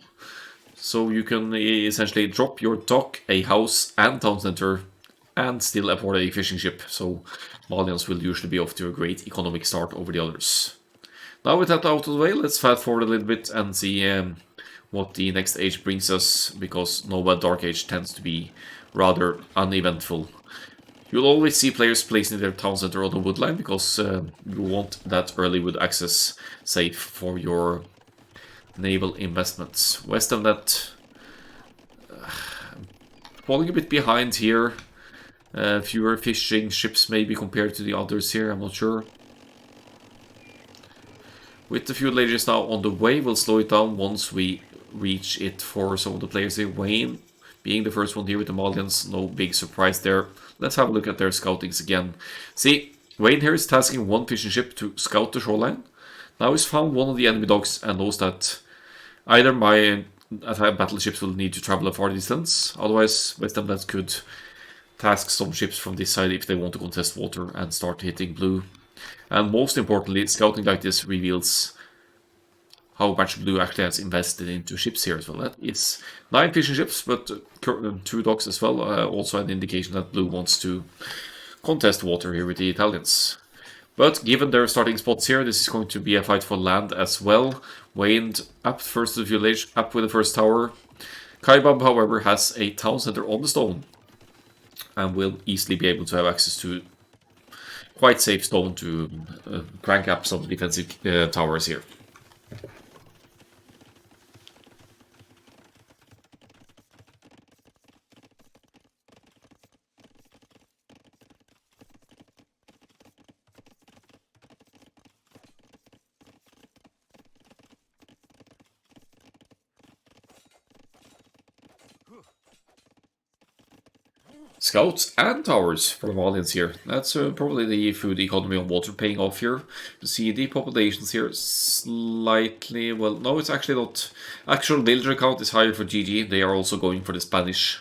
So you can essentially drop your dock, a house, and town center, and still afford a fishing ship. So Malians will usually be off to a great economic start over the others. Now with that out of the way, let's fast forward a little bit and see what the next age brings us, because Nomad Dark Age tends to be rather uneventful. You'll always see players placing their town center on the wood line, because you want that early wood access safe for your naval investments. West of that, falling a bit behind here. Fewer fishing ships maybe compared to the others here, I'm not sure. With the feudal ages now on the way, we'll slow it down once we reach it for some of the players here. Wayne being the first one here with the Malians, no big surprise there. Let's have a look at their scoutings again. See, Wayne here is tasking one fishing ship to scout the shoreline. Now he's found one of the enemy docks and knows that either my battleships will need to travel a far distance, otherwise West Emlands could task some ships from this side if they want to contest water and start hitting blue. And most importantly, scouting like this reveals how much blue actually has invested into ships here as well. That is 9 fishing ships, but 2 docks as well. Also an indication that blue wants to contest water here with the Italians. But given their starting spots here, this is going to be a fight for land as well. Wayne up first to the village, up with the first tower. Kaibab, however, has a town center on the stone and will easily be able to have access to quite safe stone to crank up some defensive towers here. Scouts and towers for the Malians here. That's probably the food economy on water paying off here. You see the populations here slightly, well, no, it's actually not. Actual villager count is higher for GG. They are also going for the Spanish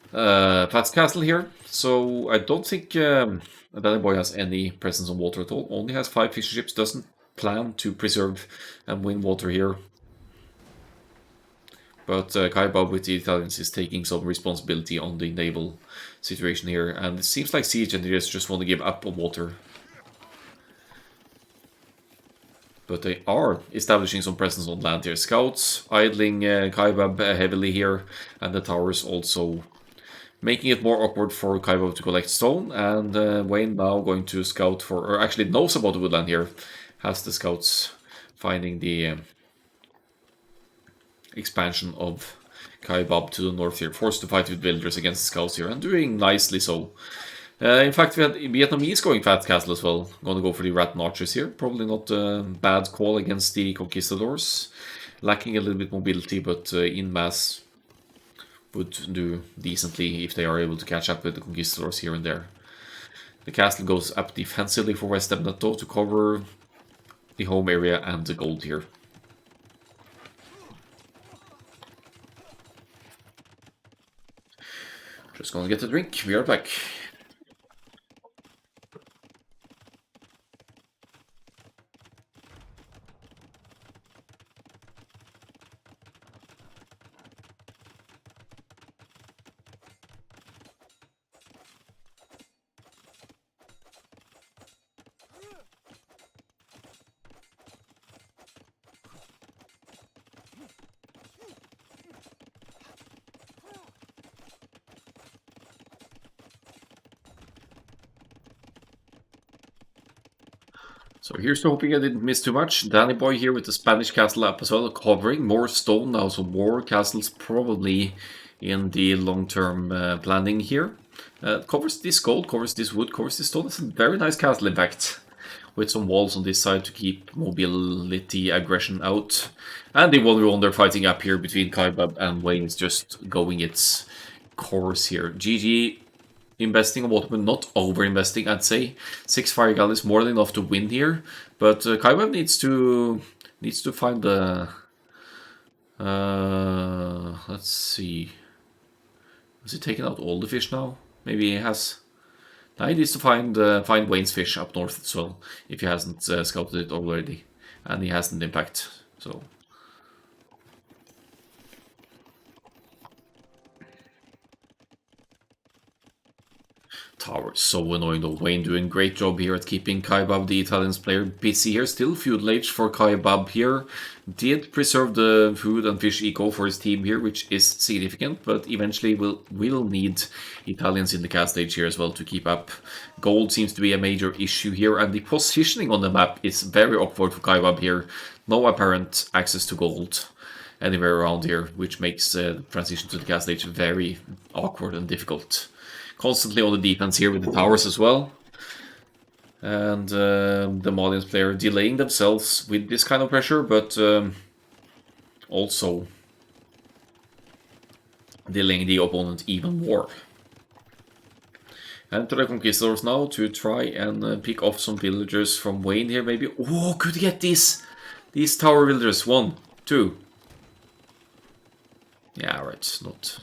Flats Castle here. So I don't think Danny Boy has any presence on water at all. Only has 5 fishing ships, doesn't plan to preserve and win water here. But Kaibab with the Italians is taking some responsibility on the naval situation here. And it seems like siege engineers just want to give up on water. But they are establishing some presence on land here. Scouts idling Kaibab heavily here. And the towers also making it more awkward for Kaibab to collect stone. And Wayne now going to scout for, or actually knows about the woodland here. Has the scouts finding the expansion of Kaibab to the north here, forced to fight with villagers against the scouts here, and doing nicely so. In fact, we had Vietnamese going Fat Castle as well. Gonna go for the Rat Archers here. Probably not a bad call against the Conquistadors. Lacking a little bit mobility, but in mass would do decently if they are able to catch up with the Conquistadors here and there. The castle goes up defensively for West Emnet though to cover the home area and the gold here. Just gonna get a drink, we are back. So here's to hoping I didn't miss too much. Danny Boy here with the Spanish castle up as well, covering more stone now, so more castles probably in the long-term planning here. Covers this gold, covers this wood, covers this stone. It's a very nice castle in fact, with some walls on this side to keep mobility aggression out. And the 1v1 they're fighting up here between Kaibab and Wayne is just going its course here. GG. Investing on water, but not over-investing, I'd say. 6 fire galleys, more than enough to win here. But Kaibab needs to find the... let's see. Has he taken out all the fish now? Maybe he has. Now he needs to find Wayne's fish up north as well, if he hasn't scouted it already. And he hasn't, in fact. So... Tower, so annoying though. Wayne doing great job here at keeping Kaibab, the Italians player, busy here. Still feudal age for Kaibab here. Did preserve the food and fish eco for his team here, which is significant, but eventually will need Italians in the cast age here as well to keep up. Gold seems to be a major issue here, and the positioning on the map is very awkward for Kaibab here. No apparent access to gold anywhere around here, which makes the transition to the cast age very awkward and difficult. Constantly on the defense here with the towers as well. And the Malian player delaying themselves with this kind of pressure, but also delaying the opponent even more. And to the Conquistadors now to try and pick off some villagers from Wayne here, maybe. Oh, could get these tower villagers. 1, 2. Yeah, right. Not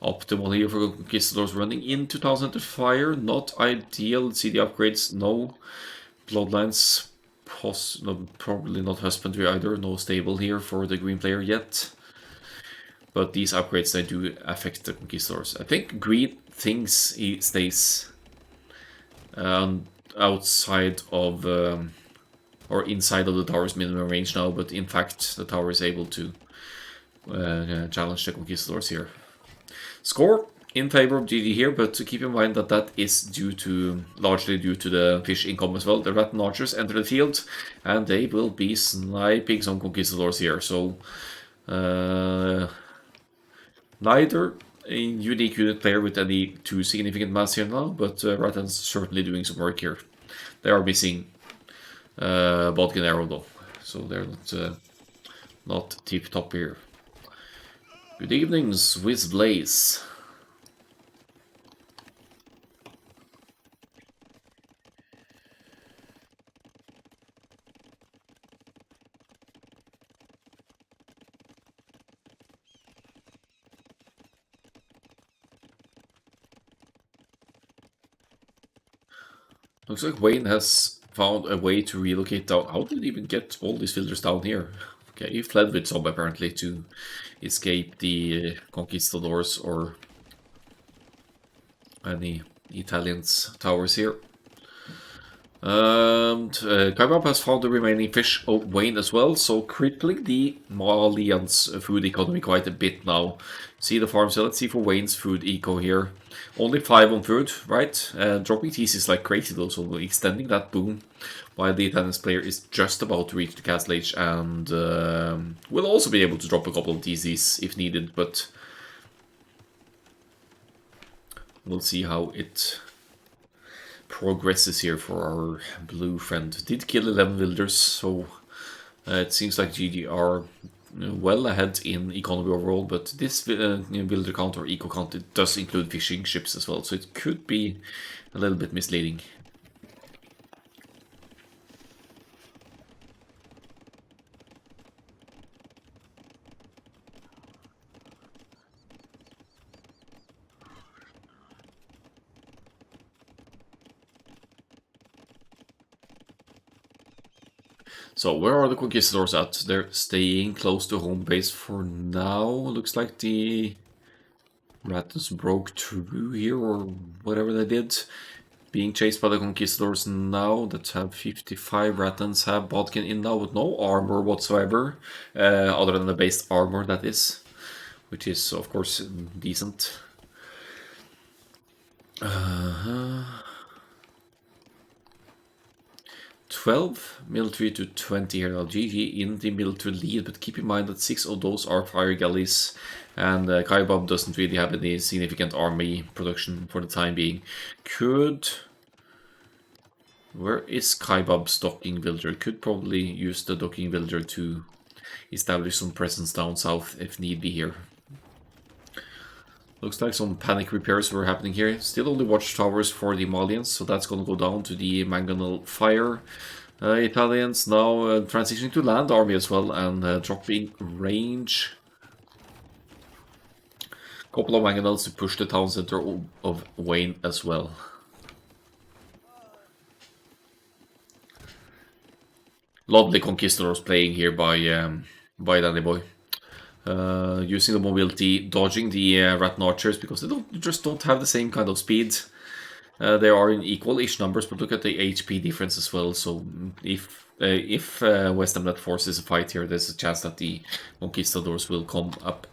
optimal here for Conquistadors running into 1000 fire. Not ideal. See the upgrades. No bloodlines. No, probably not husbandry either. No stable here for the green player yet. But these upgrades, they do affect the Conquistadors. I think green thinks he stays outside of or inside of the tower's minimum range now, but in fact the tower is able to challenge the Conquistadors here. Score in favor of GG here, but to keep in mind that that is largely due to the fish income as well. The Rattan Archers enter the field, and they will be sniping some Conquistadors here. So neither a unique unit player with any too significant mass here now, but Rattan's certainly doing some work here. They are missing Bodkin Arrow though, so they're not tip top here. Good evening, Swiss Blaze. Looks like Wayne has found a way to relocate down. How did he even get all these villagers down here? Okay, he fled with some apparently to escape the conquistadors or any Italians' towers here. And Kaibab has found the remaining fish of Wayne as well, so crippling the Malians' food economy quite a bit now. See the farm, so let's see for Wayne's food eco here. Only 5 on food, right? Dropping TC is like crazy though, so extending that boom while the Italian player is just about to reach the castle age and will also be able to drop a couple of TCs if needed, but we'll see how it progresses here for our blue friend. Did kill 11 villagers, so it seems like GG are well ahead in economy overall, but this villager count or eco count, it does include fishing ships as well, so it could be a little bit misleading. So where are the conquistadors at? They're staying close to home base for now. Looks like the Rattans broke through here or whatever they did. Being chased by the conquistadors now that have 55 Rattans have Bodkin in now with no armor whatsoever. Other than the base armor, that is. Which is of course decent. 12 military to 20 here now. GG in the military lead, but keep in mind that 6 of those are fire galleys, and Kaibab doesn't really have any significant army production for the time being. Where is Kaibab's docking villager? Could probably use the docking villager to establish some presence down south if need be here. Looks like some panic repairs were happening here. Still only watchtowers for the Malians, so that's gonna go down to the mangonel fire. Italians now transitioning to land army as well and dropping range. Couple of mangonels to push the town center of Wayne as well. Lovely conquistadors playing here by Danny Boy. Using the mobility, dodging the Rattan Archers because they just don't have the same kind of speed. They are in equal-ish numbers, but look at the HP difference as well. So if West Hamlet forces a fight here, there's a chance that the Conquistadors will come out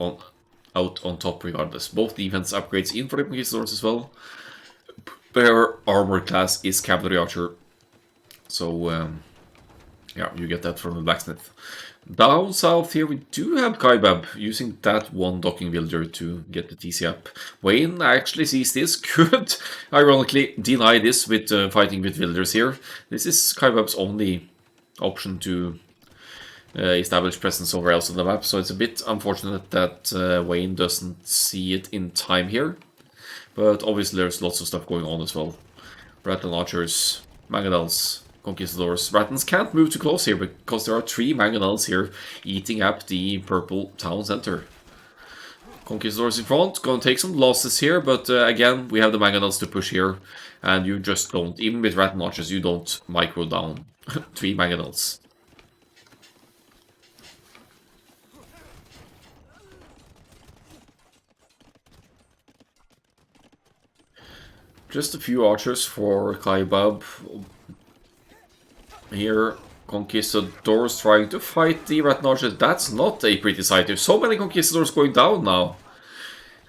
on top regardless. Both defense upgrades in for the Conquistadors as well. Their armor class is Cavalry Archer, so yeah, you get that from the Blacksmith. Down south here, we do have Kaibab using that one docking villager to get the TC up. Wayne actually sees this, could ironically deny this with fighting with villagers here. This is Kaibab's only option to establish presence somewhere else on the map, so it's a bit unfortunate that Wayne doesn't see it in time here. But obviously there's lots of stuff going on as well. Rattan Archers, Mangonels, Conquistadors. Rattans can't move too close here because there are 3 Mangonels here eating up the purple town center. Conquistadors in front, gonna take some losses here, but again, we have the Mangonels to push here, and you just don't, even with Rattan Archers, you don't micro down 3 Mangonels. Just a few archers for Kaibab. Here, Conquistadors trying to fight the Rattan Archers. That's not a pretty sight. There's so many Conquistadors going down now.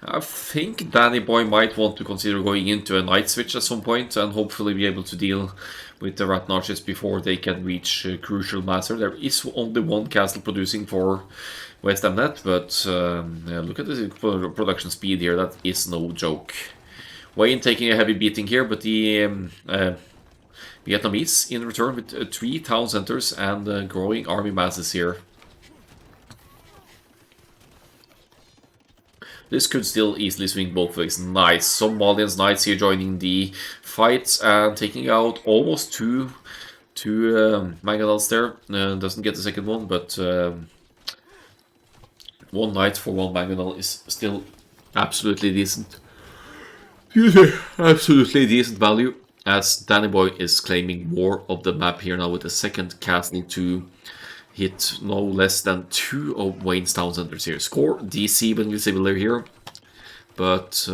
I think Danny Boy might want to consider going into a night switch at some point and hopefully be able to deal with the Rattan Archers before they can reach Crucial Master. There is only one castle producing for West Amnet, but yeah, look at the production speed here. That is no joke. Wayne taking a heavy beating here, but the Vietnamese in return with 3 town centers and growing army masses here. This could still easily swing both ways. Nice. Some Malians Knights here joining the fights and taking out almost two Mangonels there. Doesn't get the second one, but 1 knight for 1 Mangonel is still absolutely decent. Absolutely decent value, as Danny Boy is claiming more of the map here now with the second castle to hit no less than 2 of Wayne's town centers here. Score DC when similar here, but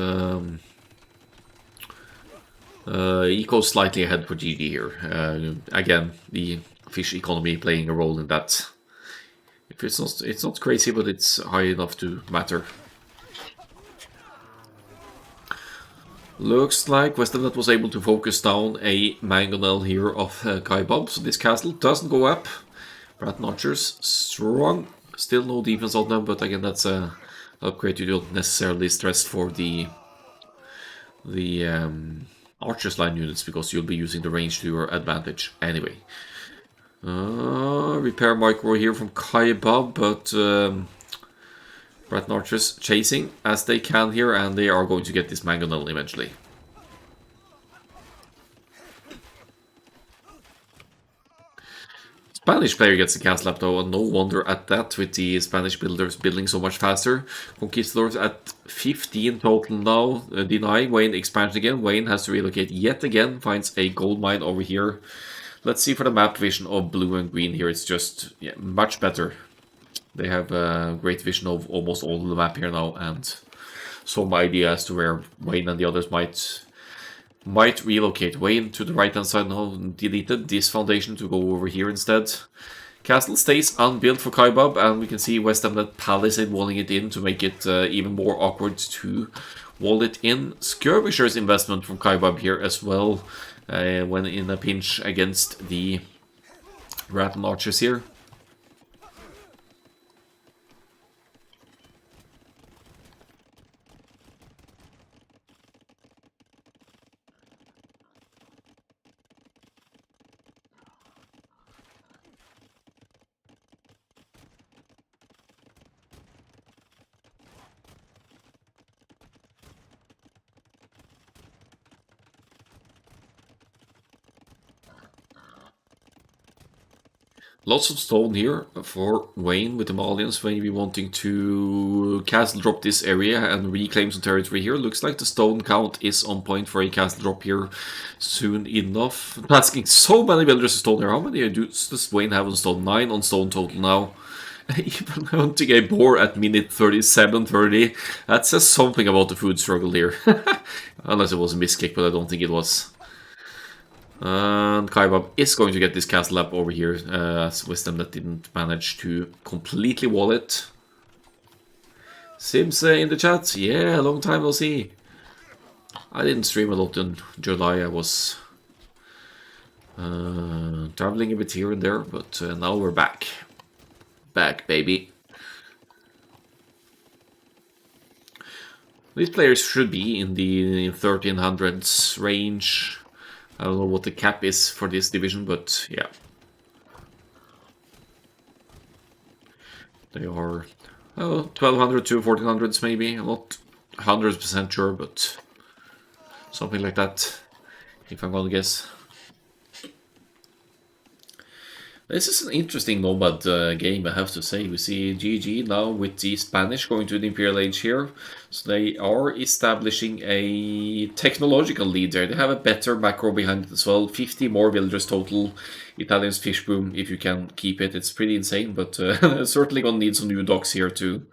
Eco slightly ahead for GG here. Again, the fish economy playing a role in that. If it's not crazy, but it's high enough to matter. Looks like West Amnet was able to focus down a Mangonel here of Kaibab, so this castle doesn't go up. Rattan Archers, strong. Still no defense on them, but again, that's an upgrade you don't necessarily stress for the Archers line units, because you'll be using the range to your advantage anyway. Repair micro here from Kaibab, but Rattan Archers chasing as they can here, and they are going to get this Mangonel eventually. Spanish player gets the castle up though, and no wonder at that with the Spanish builders building so much faster. Conquistadors at 15 total now, denying Wayne expansion again. Wayne has to relocate yet again, finds a gold mine over here. Let's see for the map vision of blue and green here, it's just much better. They have a great vision of almost all of the map here now, and some idea as to where Wayne and the others might relocate. Wayne to the right hand side now, deleted this foundation to go over here instead. Castle stays unbuilt for Kaibab, and we can see West Amnet Palisade walling it in to make it even more awkward to wall it in. Skirmishers investment from Kaibab here as well, when in a pinch against the Rattan Archers here. Lots of stone here for Wayne with the Malians. Wayne be wanting to castle drop this area and reclaim some territory here. Looks like the stone count is on point for a castle drop here soon enough. Asking so many villagers of stone here. How many does Wayne have on stone? 9 on stone total now. Even hunting a boar at minute 37:30. That says something about the food struggle here. Unless it was a miskick, but I don't think it was. And Kaibab is going to get this castle up over here, as Wisdom that didn't manage to completely wall it. Sims in the chat, yeah, long time no see. I didn't stream a lot in July, I was traveling a bit here and there, but now we're back. back, baby. These players should be in the 1300s range. I don't know what the cap is for this division, but yeah. They are 1200 to 1400s maybe. I'm not 100% sure, but something like that, if I'm gonna guess. This is an interesting Nomad game, I have to say. We see GG now with the Spanish going to the Imperial Age here. So they are establishing a technological lead there. They have a better macro behind it as well. 50 more villagers total. Italians fish boom, if you can keep it. It's pretty insane, but certainly gonna need some new docks here to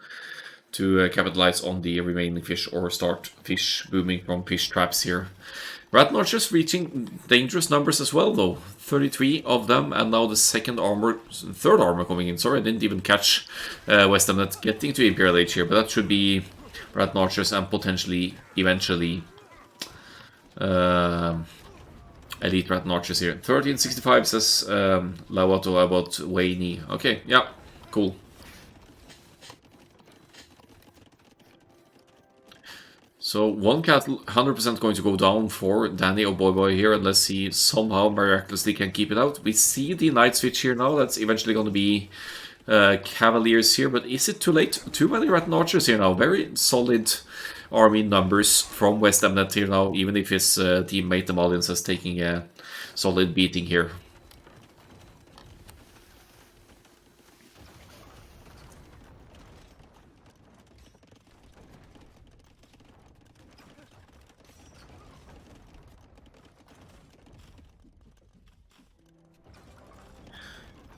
capitalize on the remaining fish or start fish booming from fish traps here. Rat Marchers reaching dangerous numbers as well, though. 33 of them, and now the third armor coming in. Sorry, I didn't even catch Westernnet getting to Imperial Age here, but that should be Rat Marchers and potentially, eventually, Elite Rat Marchers here. 1365 says Lawato about Wayne. Okay, yeah, cool. So one castle 100% going to go down for Danny or Boy here unless he somehow miraculously can keep it out. We see the Knight switch here now. That's eventually going to be Cavaliers here. But is it too late? Too many Rat Archers here now. Very solid army numbers from West Emnet here now. Even if his teammate the Malians is taking a solid beating here.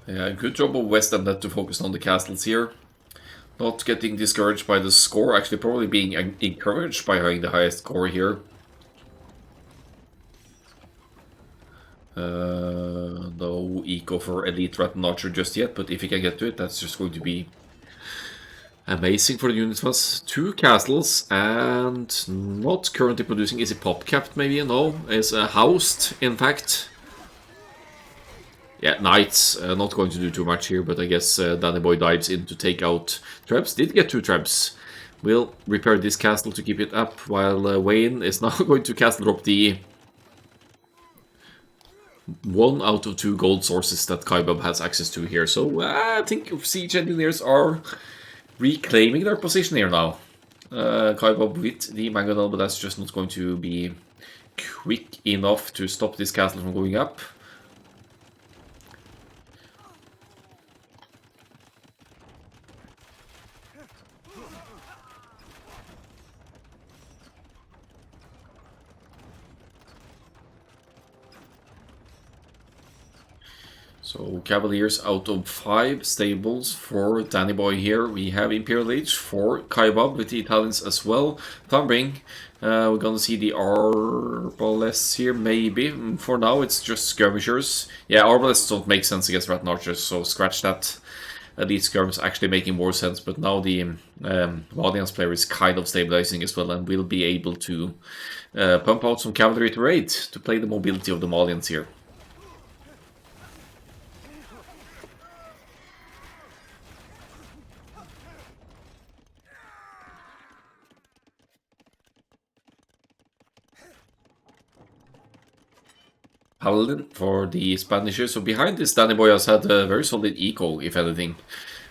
Yeah, good job of West End to focus on the castles here. Not getting discouraged by the score, actually probably being encouraged by having the highest score here. No eco for Elite Rat Archer just yet, but if he can get to it, that's just going to be amazing for the unit plus. 2 castles and not currently producing. Is it pop capped maybe? No, it's housed in fact. Yeah, Knights not going to do too much here, but I guess Danny Boy dives in to take out traps. Did get 2 traps. Will repair this castle to keep it up, while Wayne is now going to castle drop the 1 out of 2 gold sources that Kaibab has access to here. So I think Siege Engineers are reclaiming their position here now. Kaibab with the Mangonel, but that's just not going to be quick enough to stop this castle from going up. So Cavaliers out of 5 stables for Danny Boy here. We have Imperial Age for Kaibab with the Italians as well. Thumbring, we're gonna see the Arbalests here, maybe. For now it's just skirmishers. Yeah, Arbalests don't make sense against Rat Archers, so scratch that. Elite skirms actually making more sense, but now the Valiance player is kind of stabilizing as well and will be able to pump out some cavalry to raid to play the mobility of the Malians here. Paladin for the Spanishers. So behind this, Danny Boy has had a very solid eco, if anything.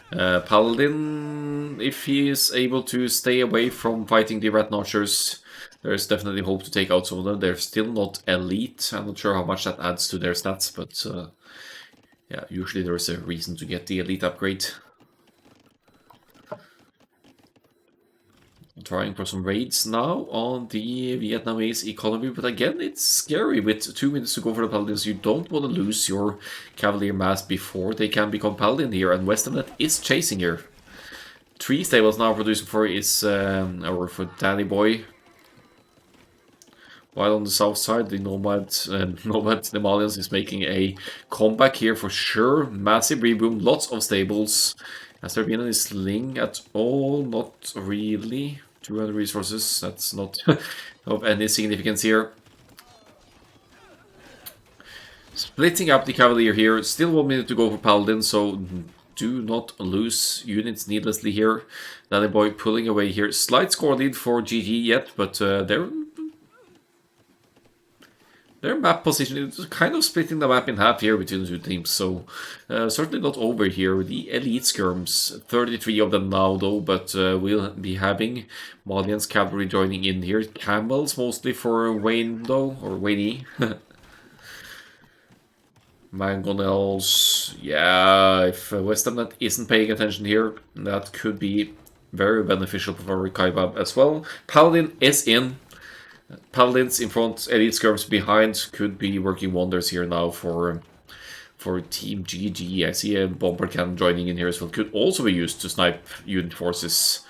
Paladin, if he is able to stay away from fighting the Rat Archers, there's definitely hope to take out some of them. They're still not elite. I'm not sure how much that adds to their stats, but yeah, usually there's a reason to get the elite upgrade. Trying for some raids now on the Vietnamese economy, but again, it's scary with 2 minutes to go for the Paladins. You don't want to lose your Cavalier mass before they can become Paladin here, and Westernnet is chasing here. 3 stables now producing for is or for Danny Boy. While on the south side, the Nomad the Malians is making a comeback here for sure. Massive reboom, lots of stables. Has there been any sling at all? Not really. 200 resources, that's not of any significance here. Splitting up the Cavalier here. Still 1 minute to go for Paladin, so do not lose units needlessly here. Danny Boy pulling away here. Slight score lead for GG yet, but their map position is kind of splitting the map in half here between the two teams, so certainly not over here. The Elite Skirms, 33 of them now though, but we'll be having Malian's cavalry joining in here. Camels mostly for Wayne though, or Wayne. Mangonels, yeah, if Westernnet isn't paying attention here, that could be very beneficial for Kaibab as well. Paladin is in. Paladins in front, Elite Skirms behind, could be working wonders here now for Team GG. I see a bomber cannon joining in here as well. Could also be used to snipe unit forces.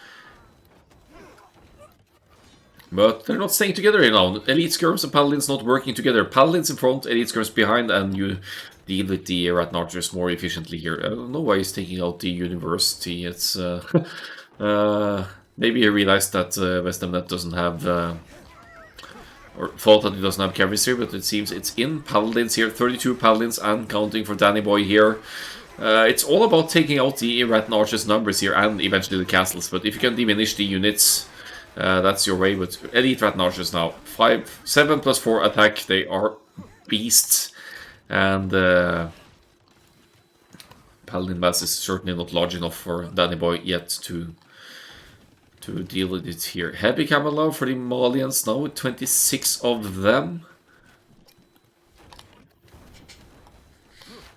But they're not staying together here now. Elite Skirms and Paladins not working together. Paladins in front, Elite Skirms behind, and you deal with the Rat Archers more efficiently here. I don't know why he's taking out the University. It's maybe he realized that Westernnet doesn't have... or thought that it doesn't have cavalry here, but it seems it's in Paladins here. 32 Paladins and counting for Danny Boy here. It's all about taking out the Rat Archers numbers here and eventually the castles, but if you can diminish the units, that's your way with Elite Rat Archers now. 7 plus 4 attack, they are beasts, and Paladin mass is certainly not large enough for Danny Boy yet to deal with it here. Heavy camel now for the Malians now with 26 of them.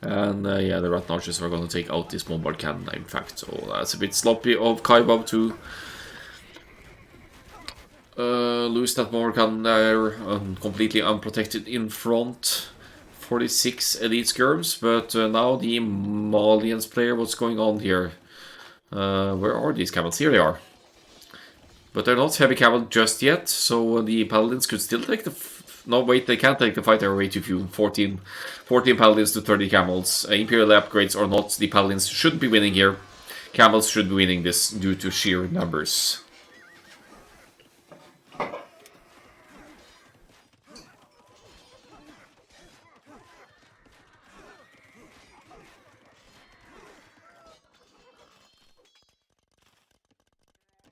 And yeah, the Rat Archers are going to take out this bombard cannon in fact. So that's a bit sloppy of Kaibab to lose that bombard cannon there, completely unprotected in front. 46 Elite Skirms, but now the Malians player, what's going on here? Where are these camels? Here they are. But they're not heavy cavalry just yet, so the Paladins could still take the... no, wait, they can't take the fight, they're way too few. 14 Paladins to 30 camels. Imperial upgrades or not, the Paladins shouldn't be winning here. Camels should be winning this due to sheer numbers.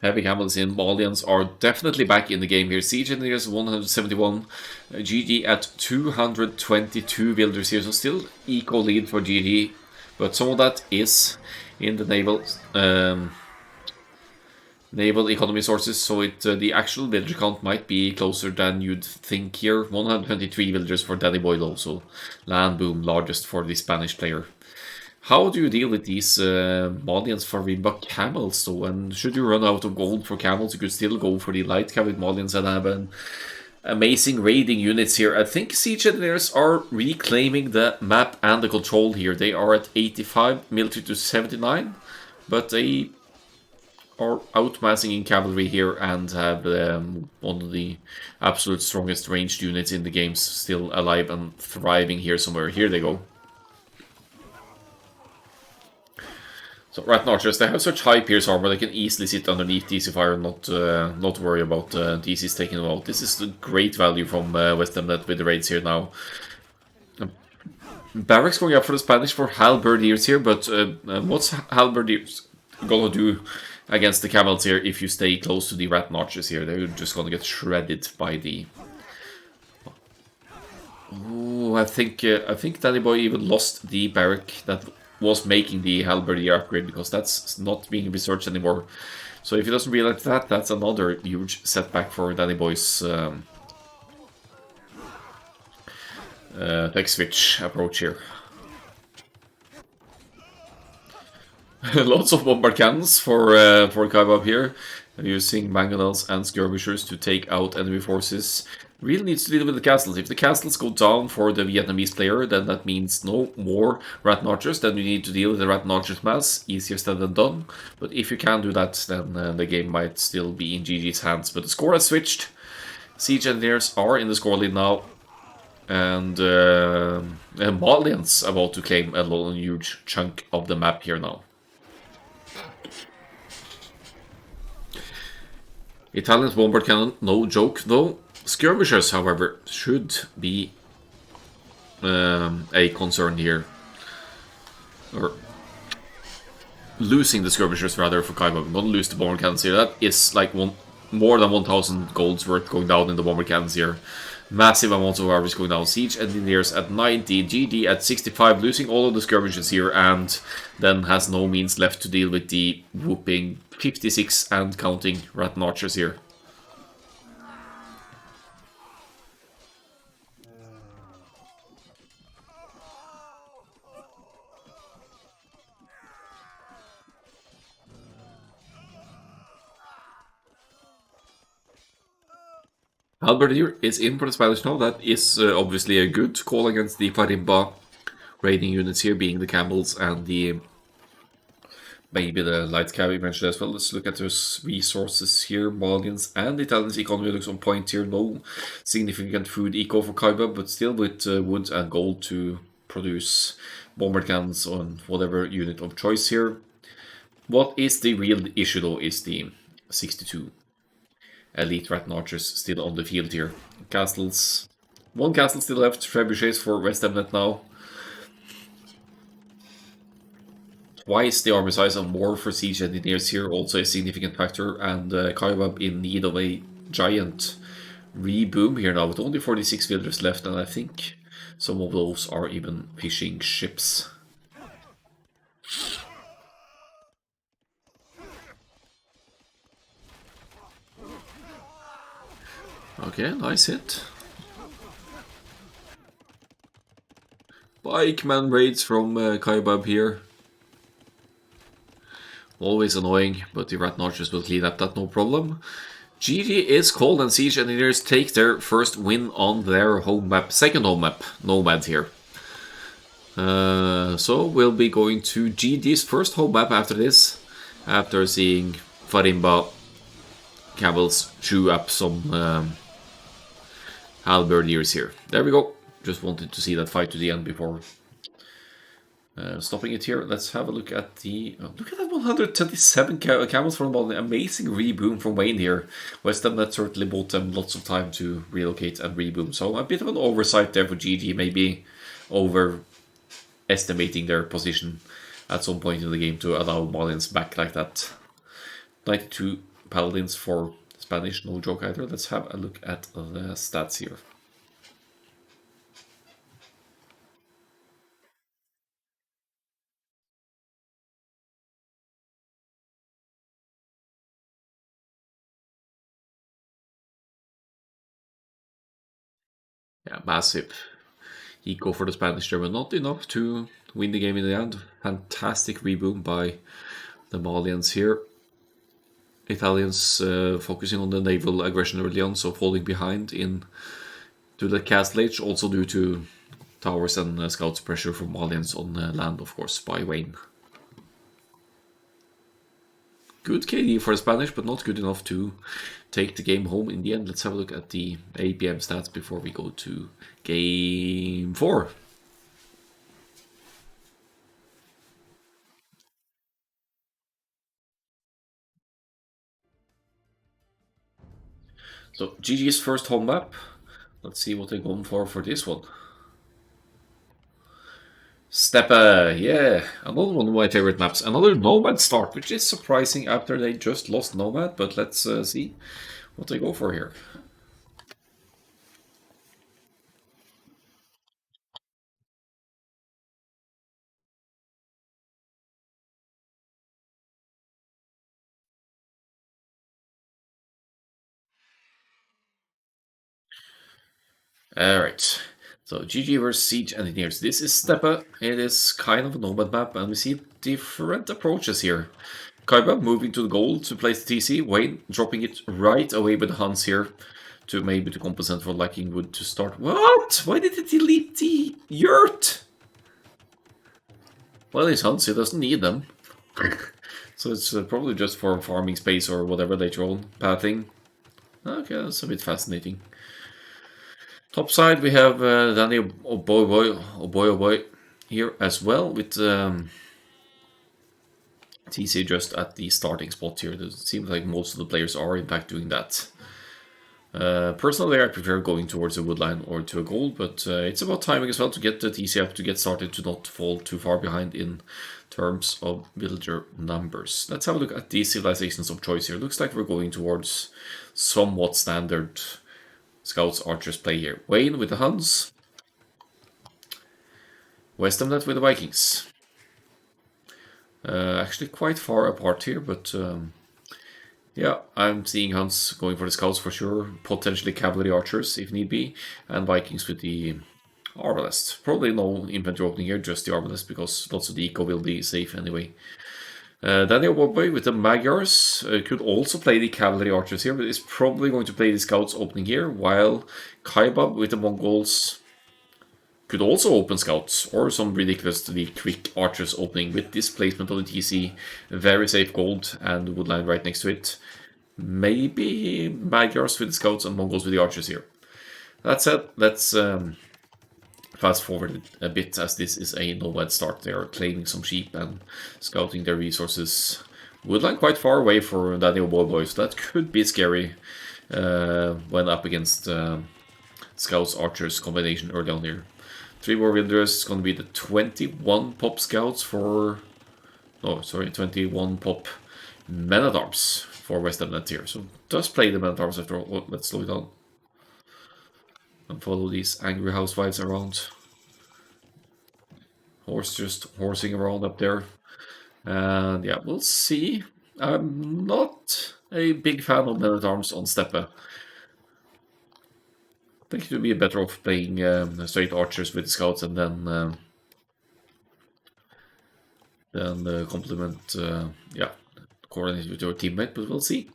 Heavy camels in Malians are definitely back in the game here. Siege Engineers 171, GG at 222 builders here, so still equal lead for GG, but some of that is in the naval economy sources, so the actual villager count might be closer than you'd think here. 123 villagers for Daddy Boy also. Land boom, largest for the Spanish player. How do you deal with these Malians for Rimba camels though? And should you run out of gold for camels, you could still go for the light cavalry Malians and have an amazing raiding units here. I think Siege Engineers are reclaiming the map and the control here. They are at 85 military to 79, but they are outmassing in cavalry here and have one of the absolute strongest ranged units in the games still alive and thriving here somewhere. Here they go. So Rat Archers, they have such high pierce armor, they can easily sit underneath DC fire and not worry about DCs taking them out. This is a great value from Westernnet with the raids here now. Barracks going up for the Spanish for halberdiers here, but what's halberdiers gonna do against the camels here if you stay close to the Rat Archers here? They're just gonna get shredded by the... Oh, I think Danny Boy even lost the barrack that was making the halberdier upgrade, because that's not being researched anymore. So if he doesn't realize that, that's another huge setback for Danny Boy's tech switch approach here. Lots of bombard cannons for Kaibab here, using mangonels and skirmishers to take out enemy forces. Really needs to deal with the castles. If the castles go down for the Vietnamese player, then that means no more Rat Archers. Then you need to deal with the Rat Archers mass. Easier said than done. But if you can do that, then the game might still be in GG's hands. But the score has switched. Siege Engineers are in the score lead now. And Malians about to claim a little huge chunk of the map here now. Italians bombard cannon, no joke though. Skirmishers, however, should be a concern here. Or losing the skirmishers rather for Kaiba. We're gonna lose the bomber cannons here. That is like more than 1,000 golds worth going down in the bomber cannons here. Massive amounts of armies going down. Siege engineers at 90, GD at 65, losing all of the skirmishes here, and then has no means left to deal with the whooping 56 and counting Rattan archers here. Halberdier is in for the Spanish now. That is obviously a good call against the Farimba raiding units here, being the camels and the maybe the light cavalry mentioned as well. Let's look at those resources here. Malians and Italians economy looks on point here. No significant food eco for Kaiba, but still with wood and gold to produce bomber cannons on whatever unit of choice here. What is the real issue though is the 62 elite Rattan archers still on the field here. Castles. One castle still left. Trebuchets for West Emnet now. Twice the army size and more for siege engineers here, also a significant factor. And Kaiba in need of a giant reboom here now with only 46 villagers left, and I think some of those are even fishing ships. Okay, nice hit. Bikeman raids from Kaibab here. Always annoying, but the Rattan archers will clean up that, no problem. GG is called and siege engineers take their first win on their home map, second home map, Nomad here. So we'll be going to GG's first home map after this, after seeing Farimba Camels chew up some halberdiers here. There we go. Just wanted to see that fight to the end before stopping it here. Let's have a look at the... Oh, look at that 127 camels from the amazing reboom from Wayne here. West Ham, that certainly bought them lots of time to relocate and reboom. So a bit of an oversight there for GG, maybe overestimating their position at some point in the game to allow Malians back like that. 92 paladins for Spanish, no joke either. Let's have a look at the stats here. Yeah, massive eco for the Spanish German. Not enough to win the game in the end. Fantastic reboom by the Malians here. Italians focusing on the naval aggression early on, so falling behind in to the castle age, also due to towers and scouts pressure from Malians on land, of course, by Wayne. Good KD for the Spanish, but not good enough to take the game home in the end. Let's have a look at the APM stats before we go to game 4. So GG's first home map. Let's see what they're going for this one. Steppe, yeah, another one of my favorite maps. Another Nomad start, which is surprising after they just lost Nomad, but let's see what they go for here. Alright, so GG versus Siege Engineers. This is Steppe. It is kind of a Nomad map, and we see different approaches here. Kaiba moving to the goal to place the TC. Wayne dropping it right away with the Huns here to maybe to compensate for lacking wood to start. What? Why did it delete the yurt? Well, his Huns, he doesn't need them. So it's probably just for farming space or whatever later on. Pathing. Okay, that's a bit fascinating. Top side we have Danny Oboy here as well with TC just at the starting spot here. It seems like most of the players are in fact doing that. Personally, I prefer going towards a woodline or to a gold, but it's about timing as well to get the TC up to get started, to not fall too far behind in terms of villager numbers. Let's have a look at these civilizations of choice here. Looks like we're going towards somewhat standard scouts archers play here. Wayne with the Huns, Westernnet with the Vikings. Actually quite far apart here, but yeah, I'm seeing Huns going for the scouts for sure, potentially cavalry archers if need be, and Vikings with the Arbalest. Probably no infantry opening here, just the Arbalest, because lots of the eco will be safe anyway. Daniel Bobboy with the Magyars could also play the cavalry archers here, but is probably going to play the scouts opening here, while Kaibab with the Mongols could also open scouts, or some ridiculously quick archers opening with displacement of the TC, very safe gold, and woodland right next to it. Maybe Magyars with the scouts and Mongols with the archers here. That said, let's fast forward a bit, as this is a nomad start. They are claiming some sheep and scouting their resources. Woodland quite far away for Daniel Boy, so that could be scary when up against scouts archers combination early on here. 3 more villagers. It's going to be the 21 pop scouts for... Oh, sorry, 21 pop men-at-arms for Westernnet here. So just play the men-at-arms after all. Oh, let's slow it down. And follow these angry housewives around. Horse just horsing around up there. And yeah, we'll see. I'm not a big fan of men-at-arms on Steppe. I think it would be better off playing straight archers with scouts and then complement, yeah, coordinate with your teammate, but we'll see.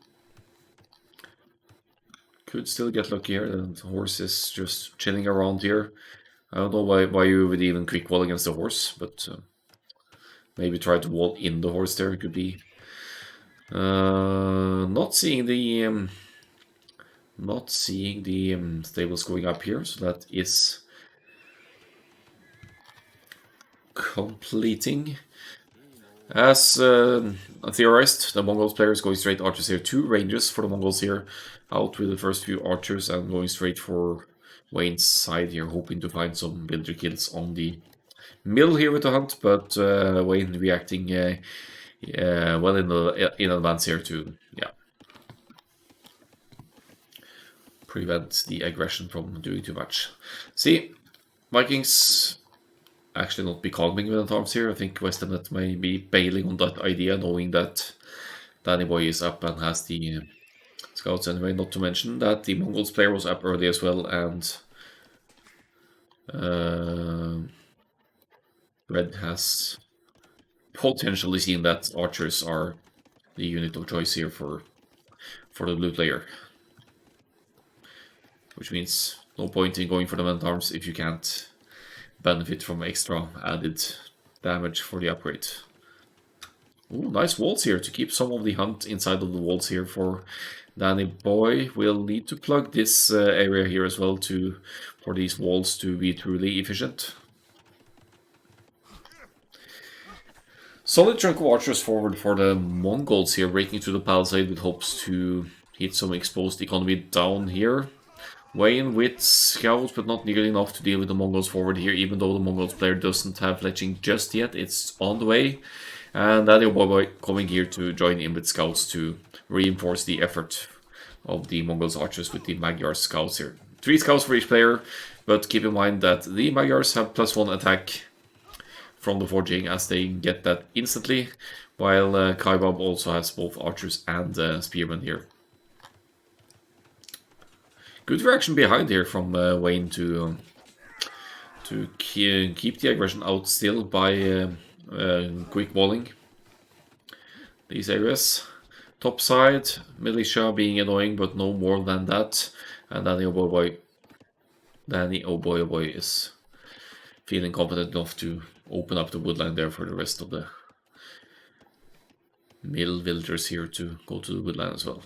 Could still get lucky here. The horse is just chilling around here. I don't know why you would even quick wall against the horse, but maybe try to wall in the horse there. It could be. Not seeing the stables going up here, so that is completing. As theorized, the Mongols players going straight archers here. 2 ranges for the Mongols here, out with the first few archers and going straight for Wayne's side here, hoping to find some villager kills on the mill here with the hunt, but Wayne reacting well in advance here to prevent the aggression from doing too much. See, Vikings actually not be calming men-at-arms here. I think Westernnet may be bailing on that idea, knowing that Danny Boy is up and has the scouts anyway. Not to mention that the Mongols player was up early as well, and Red has potentially seen that archers are the unit of choice here for the blue player. Which means no point in going for the men-at-arms if you can't benefit from extra added damage for the upgrade. Ooh, nice walls here to keep some of the hunt inside of the walls here for Danny Boy. We'll need to plug this area here as well for these walls to be truly efficient. Solid chunk of archers forward for the Mongols here, breaking through the palisade with hopes to hit some exposed economy down here. Wayne with scouts, but not nearly enough to deal with the Mongols forward here, even though the Mongols player doesn't have fletching just yet. It's on the way. And Daniel Boy coming here to join in with scouts to reinforce the effort of the Mongols archers with the Magyar scouts here. 3 scouts for each player, but keep in mind that the Magyars have +1 attack from the forging, as they get that instantly, while Kaibab also has both archers and spearmen here. Good reaction behind here from Wayne to keep the aggression out still by quick walling these areas. Top side, militia being annoying, but no more than that. And Danny O'Boy is feeling confident enough to open up the woodland there for the rest of the mill villagers here to go to the woodland as well.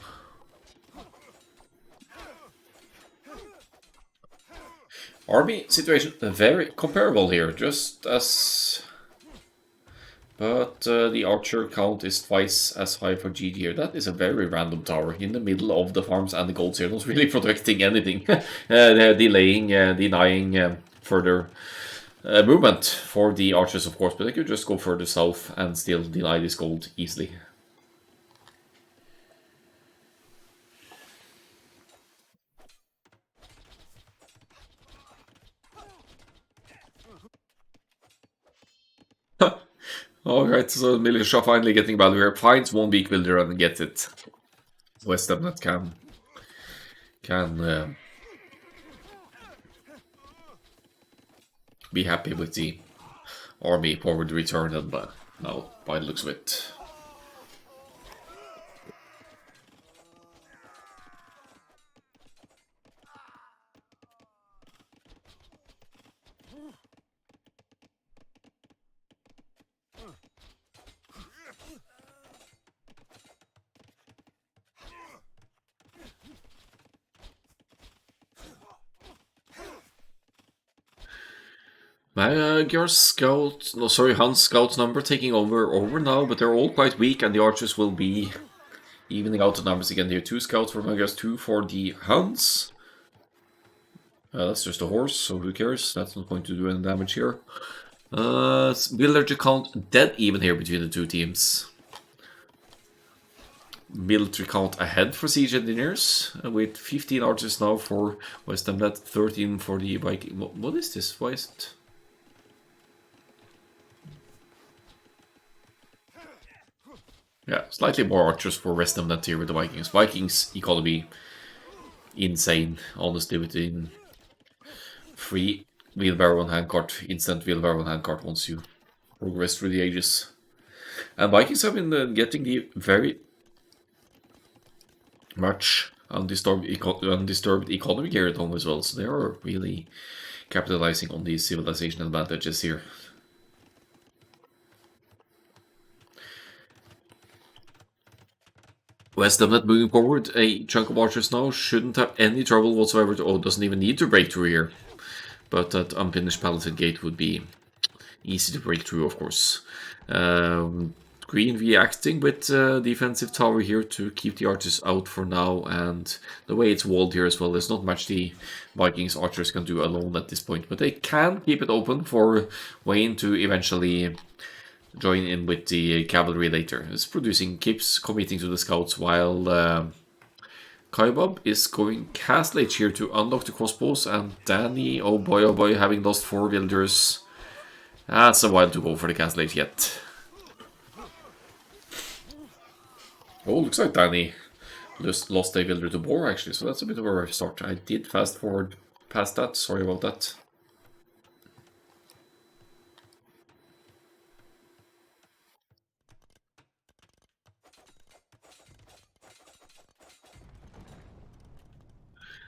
Army situation very comparable here, just as... But the archer count is twice as high for GG here. That is a very random tower in the middle of the farms and the golds here. Not really protecting anything. They're delaying, denying further movement for the archers, of course, but they could just go further south and still deny this gold easily. Alright, so Militia finally getting Valor finds one weak builder and gets it. West Ham that can be happy with the army forward return, and now by the looks of it. Magyar's scout, no, sorry, Hans' scout number taking over now, but they're all quite weak, and the archers will be evening out the numbers again here. 2 scouts for Magyars, 2 for the Huns. That's just a horse, so who cares? That's not going to do any damage here. Military count dead even here between the two teams. Military count ahead for siege engineers, with 15 archers now for West Ham, that 13 for the Viking. What is this? Why is it? Yeah, slightly more archers for West Ham than here with the Vikings. Vikings economy insane, honestly, within free wheelbarrow and handcart, instant wheelbarrow and handcart once you progress through the ages. And Vikings have been getting the very much undisturbed economy here at home as well, so they are really capitalizing on these civilization advantages here. West Ham that moving forward, a chunk of archers now shouldn't have any trouble whatsoever, or doesn't even need to break through here. But that unfinished palisade gate would be easy to break through, of course. Green reacting with defensive tower here to keep the archers out for now, and the way it's walled here as well, there's not much the Vikings archers can do alone at this point, but they can keep it open for Wayne to eventually join in with the cavalry later. It's producing, keeps committing to the scouts, while Kaibob is going Castle Age here to unlock the crossbows, and Danny, oh boy, having lost 4 villagers. That's a while to go for the Castle Age yet. Oh, looks like Danny just lost a villager to war actually, so that's a bit of a rough start. I did fast forward past that, sorry about that.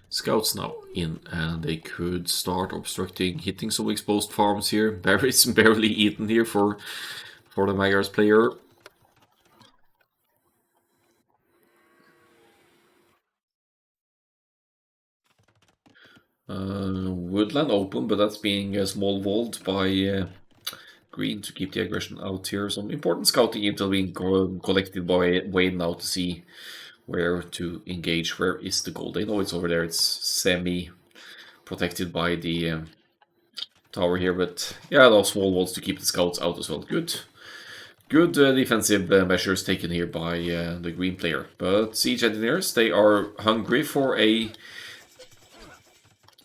Scouts now in, and they could start obstructing, hitting some exposed farms here. Berries barely eaten here for the Magyars player. Woodland open, but that's being small walled by Green to keep the aggression out here. Some important scouting intel being collected by Wayne now to see where to engage. Where is the gold? They know it's over there. It's semi-protected by the tower here, but yeah, those small walls to keep the scouts out as well. Good defensive measures taken here by the green player. But siege engineers, they are hungry for a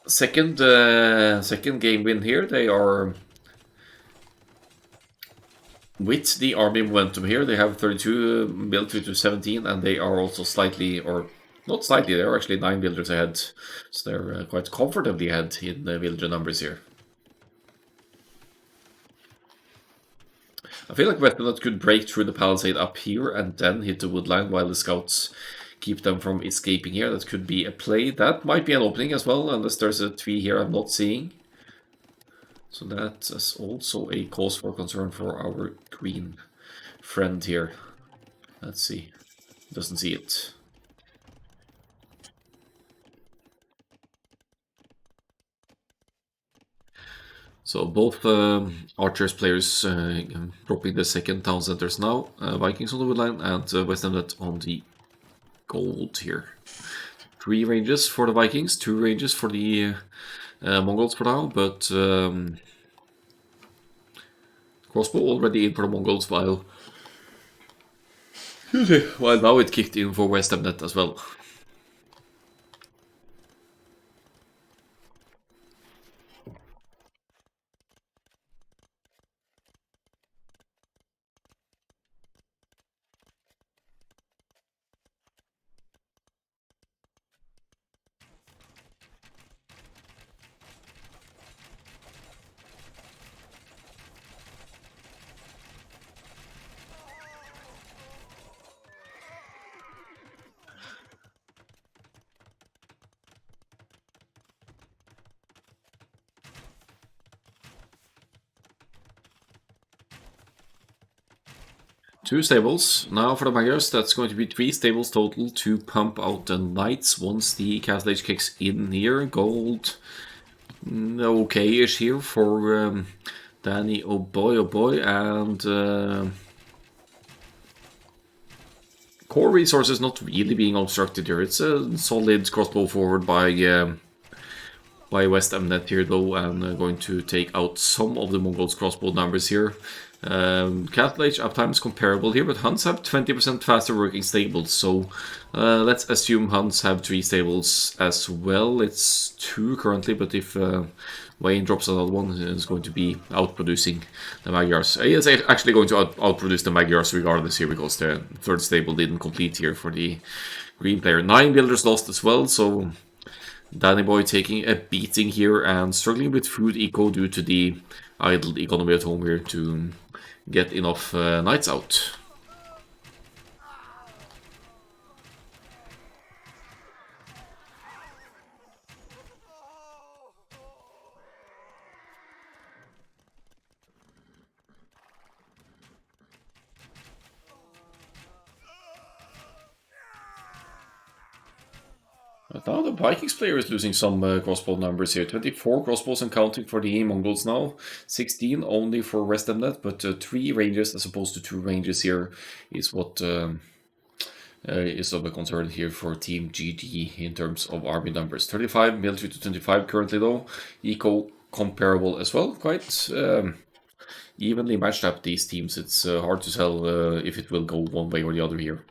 second game win here. They are with the army momentum here. They have 32 military to 17, and they are also slightly, or not slightly, they're actually 9 villagers ahead. So they're quite comfortably ahead in the villager numbers here. I feel like Wetnut could break through the palisade up here and then hit the woodline while the scouts keep them from escaping here. That could be a play. That might be an opening as well, unless there's a tree here I'm not seeing. So that is also a cause for concern for our green friend here. Let's see. Doesn't see it. So both archers players dropping the second town centers now. Vikings on the woodline and West Ham on the gold here. 3 ranges for the Vikings, 2 ranges for the Mongols for now, but Crossbow already in for the Mongols, while now it kicked in for West Hamnet as well. Two stables. Now for the Magyars, that's going to be 3 stables total to pump out the Knights once the Castle Age kicks in here. Gold, okay-ish here for Danny, oh boy, and core resources not really being obstructed here. It's a solid crossbow forward by West Hamnet here though, and going to take out some of the Mongols' crossbow numbers here. Castle Age uptime is comparable here, but Huns have 20% faster working stables, so let's assume Huns have 3 stables as well. It's 2 currently, but if Wayne drops another one, it's going to be outproducing the Magyars. It's actually going to outproduce the Magyars regardless here, because the 3rd stable didn't complete here for the green player. 9 builders lost as well, so Danny Boy taking a beating here and struggling with food eco due to the idle economy at home here to get enough knights out. But now the Vikings player is losing some crossbow numbers here. 24 crossbows and counting for the Mongols now. 16 only for West Hamnet, but 3 ranges as opposed to 2 ranges here is what is of a concern here for Team GG in terms of army numbers. 35 military to 25 currently though. Eco comparable as well. Quite evenly matched up these teams. It's hard to tell if it will go one way or the other here.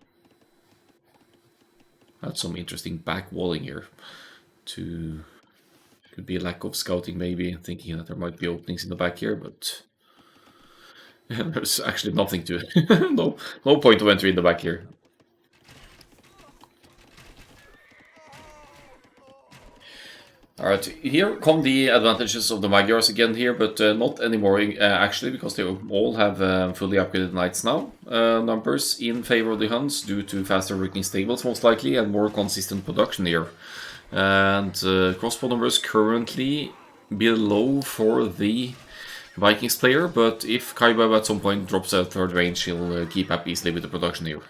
That's some interesting back walling here. Could be a lack of scouting maybe, thinking that there might be openings in the back here, but there's actually nothing to no point of entry in the back here. Alright, here come the advantages of the Magyars again here, but not anymore actually, because they all have fully upgraded knights now. Numbers in favor of the Huns due to faster working stables most likely and more consistent production here. And crossbow numbers currently below for the Vikings player, but if Kaibab at some point drops a 3rd range, he'll keep up easily with the production here.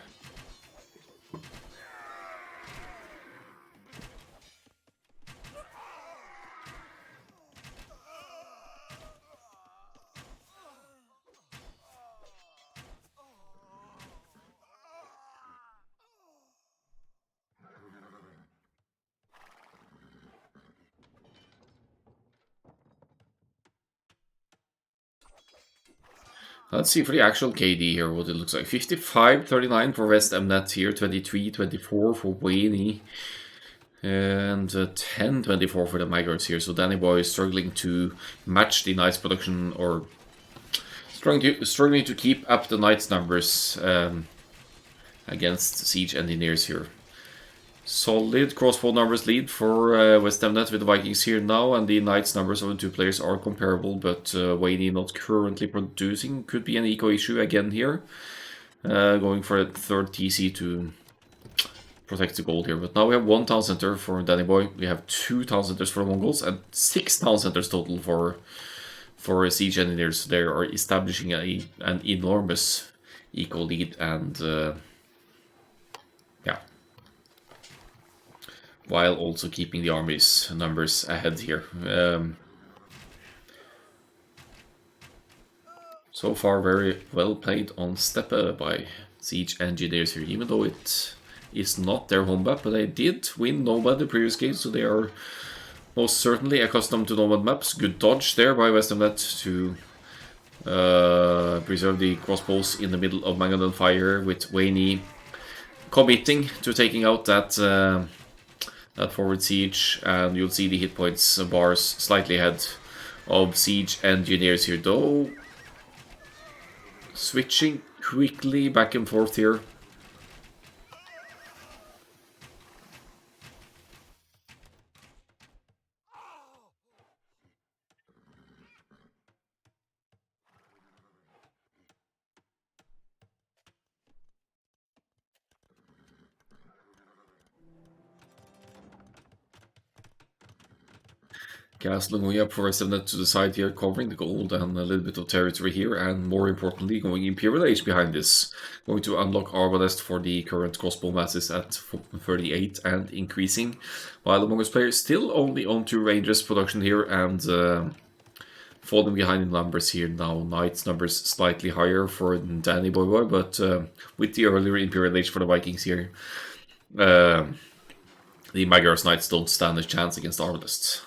Let's see for the actual KD here what it looks like. 55-39 for West Hamnet here, 23-24 for Wayne, and 10-24 for the Magyars here. So Danny Boy is struggling to match the Knights production, or struggling to keep up the Knights numbers against Siege Engineers here. Solid crossbow numbers lead for West Hamnet with the Vikings here now, and the Knights numbers of the 2 players are comparable, but Wayne not currently producing. Could be an eco issue again here. Going for a 3rd TC to protect the gold here. But now we have 1 town center for Danny Boy, we have 2 town centers for the Mongols, and 6 town centers total for Siege Engineers. They are establishing an enormous eco lead, and yeah, while also keeping the army's numbers ahead here. So far very well played on Steppe by Siege Engineers here, even though it is not their home map, but they did win Nomad the previous game, so they are most certainly accustomed to Nomad maps. Good dodge there by West Hamnet to Preserve the crossbows in the middle of Mangonel Fire with Wayne committing to taking out that forward siege, and you'll see the hit points bars slightly ahead of siege engineers here, though switching quickly back and forth here. Castle going up for a 7 to the side here, covering the gold and a little bit of territory here, and more importantly, going Imperial Age behind this. Going to unlock Arbalest for the current crossbow masses at 38 and increasing, while the Mongols player still only on 2 Rangers production here and falling behind in numbers here now. Knights numbers slightly higher for Danny Boy, but with the earlier Imperial Age for the Vikings here, the Magyar's Knights don't stand a chance against Arbalest.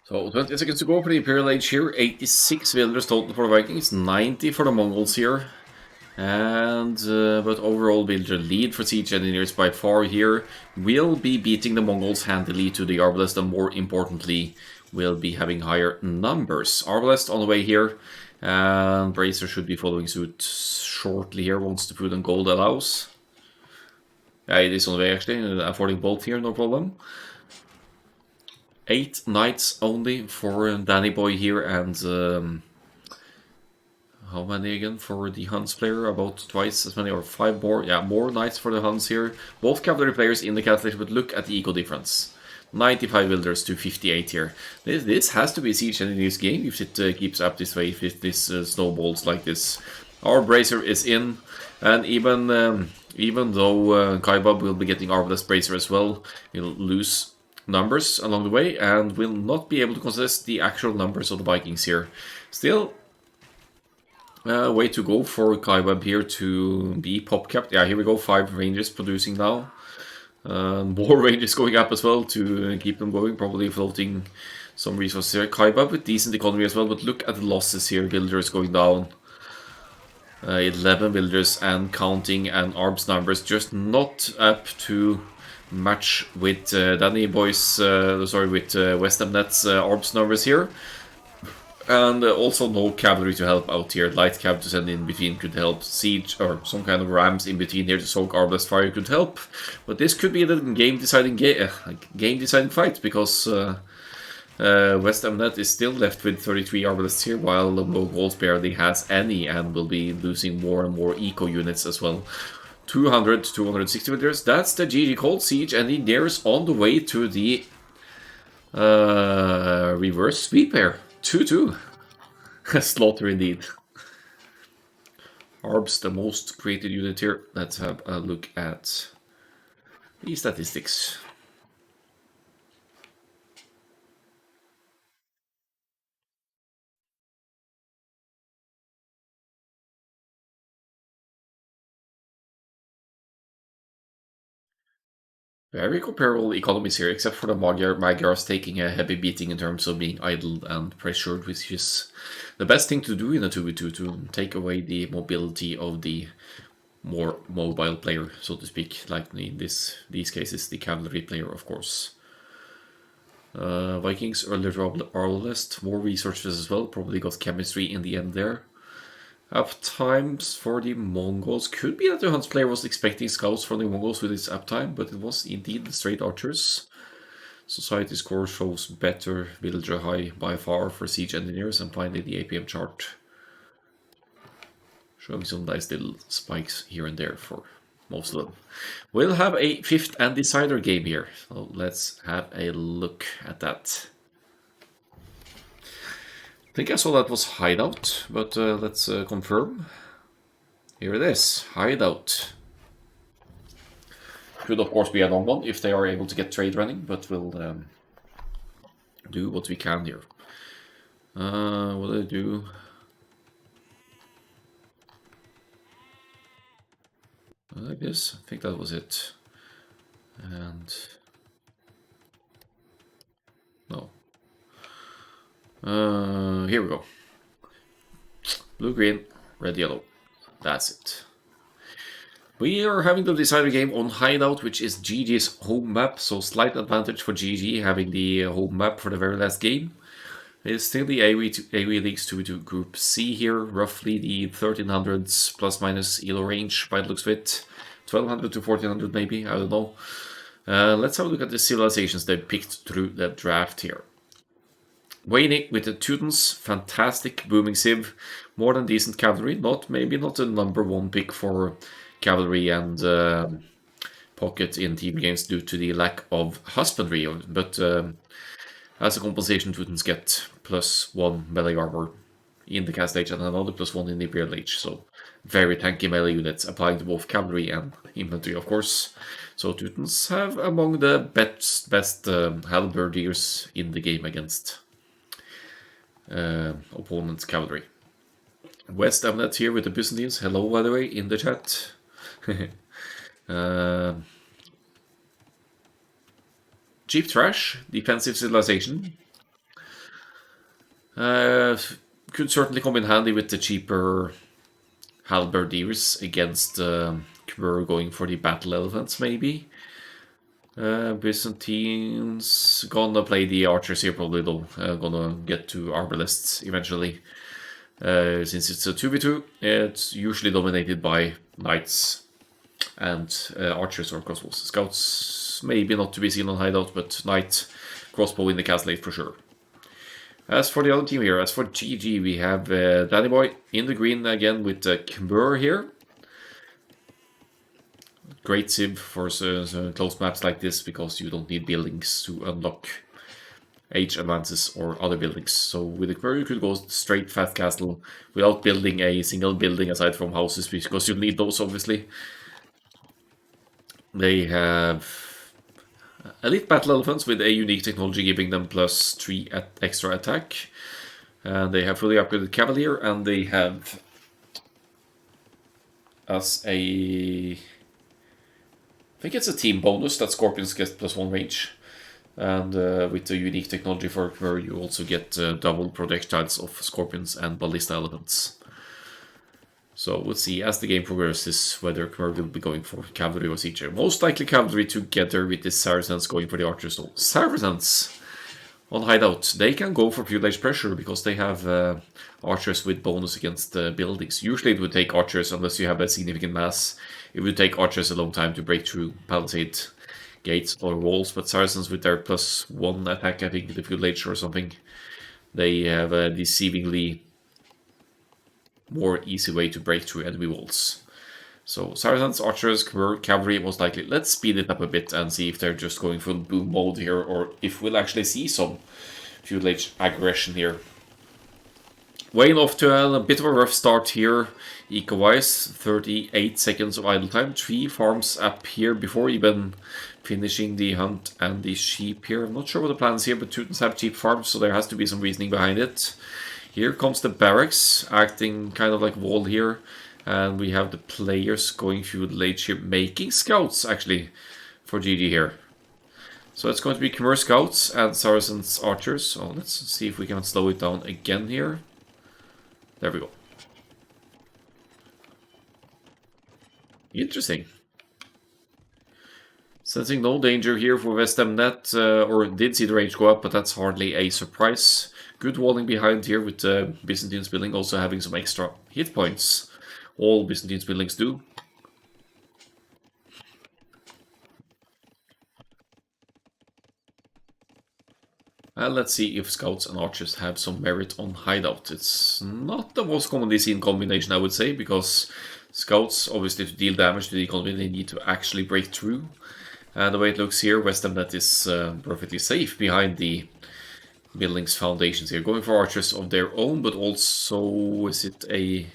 So 20 seconds to go for the Imperial Age here. 86 villagers total for the Vikings, 90 for the Mongols here. And but overall villager lead for siege engineers by far here. Will be beating the Mongols handily to the Arbalest, and more importantly, will be having higher numbers. Arbalest on the way here, and Bracer should be following suit shortly here once the food and gold allows. Yeah, it is on the way actually, affording both here, no problem. 8 knights only for Danny Boy here, and how many again for the Huns player? About twice as many, or 5 more. Yeah, more knights for the Huns here. Both cavalry players in the calculation, but look at the eco difference. 95 builders to 58 here. This has to be a siege engineer's game if it keeps up this way, if this snowballs like this. Our Bracer is in, and even though Kaibab will be getting Arbalest Bracer as well, he'll lose numbers along the way and will not be able to contest the actual numbers of the Vikings here. Still, way to go for Kaibab here to be pop capped. Yeah, here we go, 5 Rangers producing now. More Rangers going up as well to keep them going, probably floating some resources here. Kaibab with decent economy as well, but look at the losses here. Villagers going down. 11 villagers and counting, and ARB's numbers just not up to match with Danny Boy's, with West Net's ARB's numbers here. And also no cavalry to help out here. Light cav to send in between could help. Siege or some kind of rams in between here to soak Arbalest Fire could help. But this could be the game deciding fight, because West Net is still left with 33 Arbalests here, while Mongols barely has any and will be losing more and more eco units as well. 200 to 260 meters. That's the GG called. Siege engineers on the way to the reverse sweep here. 2-2. Slaughter indeed. Arb's the most created unit here. Let's have a look at the statistics. Very comparable economies here, except for the Magyars taking a heavy beating in terms of being idled and pressured, which is the best thing to do in a 2v2 to take away the mobility of the more mobile player, so to speak, like in these cases, the cavalry player, of course. Vikings earlier Arbalest, more resources as well, probably got chemistry in the end there. Uptimes for the Mongols. Could be that the Hunt player was expecting scouts from the Mongols with its uptime, but it was indeed the straight archers. Society score shows better villager high by far for siege engineers, and finally the APM chart showing some nice little spikes here and there for most of them. We'll have a fifth and decider game here, so let's have a look at that. I think I saw that was Hideout, but let's confirm. Here it is, Hideout. Could of course be a long one if they are able to get trade running, but we'll do what we can here. What do I do? Like this, I think that was it. And no. Here we go. Blue, green, red, yellow. That's it. We are having the decider game on Hideout, which is GG's home map, so slight advantage for GG having the home map for the very last game. It's still the AOE Leagues 2v2 Group C here, roughly the 1300s plus minus ELO range by the looks of it. 1200 to 1400 maybe, I don't know. Let's have a look at the civilizations they picked through the draft here. Wayne with the Teutons, fantastic booming civ, more than decent cavalry, maybe not a number one pick for cavalry and pocket in team games due to the lack of husbandry, but as a compensation, Teutons get +1 melee armor in the cast age and another +1 in the Imperial Age, so very tanky melee units applying to both cavalry and infantry, of course. So Teutons have among the best halberdiers in the game against opponent's cavalry. West Amnet here with the Byzantines. Hello, by the way, in the chat. Cheap trash, defensive civilization. Could certainly come in handy with the cheaper halberdiers against Khmer going for the battle elephants, maybe. Byzantines gonna play the archers here probably though. Gonna get to arbalists eventually. Since it's a 2v2, it's usually dominated by knights and archers or crossbows. Scouts maybe not to be seen on Hideout, but knight, crossbow in the castle for sure. As for the other team here, as for GG, we have Danny Boy in the green again with Khmer here. Great civ for close maps like this because you don't need buildings to unlock age advances or other buildings. So with the Khmer you could go straight fast castle without building a single building aside from houses because you need those obviously. They have elite battle elephants with a unique technology giving them +3 extra attack. And they have fully upgraded cavalier and they have as a... I think it's a team bonus that Scorpions get +1 range. And with the unique technology for Khmer, you also get double projectiles of Scorpions and Ballista elephants. So we'll see as the game progresses whether Khmer will be going for cavalry or siege. Most likely cavalry together with the Saracens going for the archers. So Saracens on Hideout, they can go for feudal age pressure because they have archers with bonus against buildings. Usually it would take archers, unless you have a significant mass, it would take archers a long time to break through palisade gates or walls, but Saracens with their +1 attack, I think the feudal age or something, they have a deceivingly more easy way to break through enemy walls. So Saracens, archers, Khmer, cavalry most likely. Let's speed it up a bit and see if they're just going full boom mode here or if we'll actually see some feudal age aggression here. Wayne off to a bit of a rough start here, eco-wise. 38 seconds of idle time. 3 farms up here before even finishing the hunt and the sheep here. I'm not sure what the plan is here, but Teutons have cheap farms, so there has to be some reasoning behind it. Here comes the barracks, acting kind of like wall here. And we have the players going feudal age here, making scouts, actually, for GG here. So it's going to be Khmer scouts and Saracens archers. So let's see if we can slow it down again here. There we go. Sensing no danger here for West Ham Net, or did see the range go up, but that's hardly a surprise. Good walling behind here with Byzantine's building also having some extra hit points. All Byzantine's buildings do. And let's see if scouts and archers have some merit on hideout. It's not the most commonly seen combination, I would say, because scouts, obviously to deal damage to the economy, they need to actually break through. And the way it looks here, West Ham Net is perfectly safe behind the building's foundations here. Going for archers of their own, but also, is it a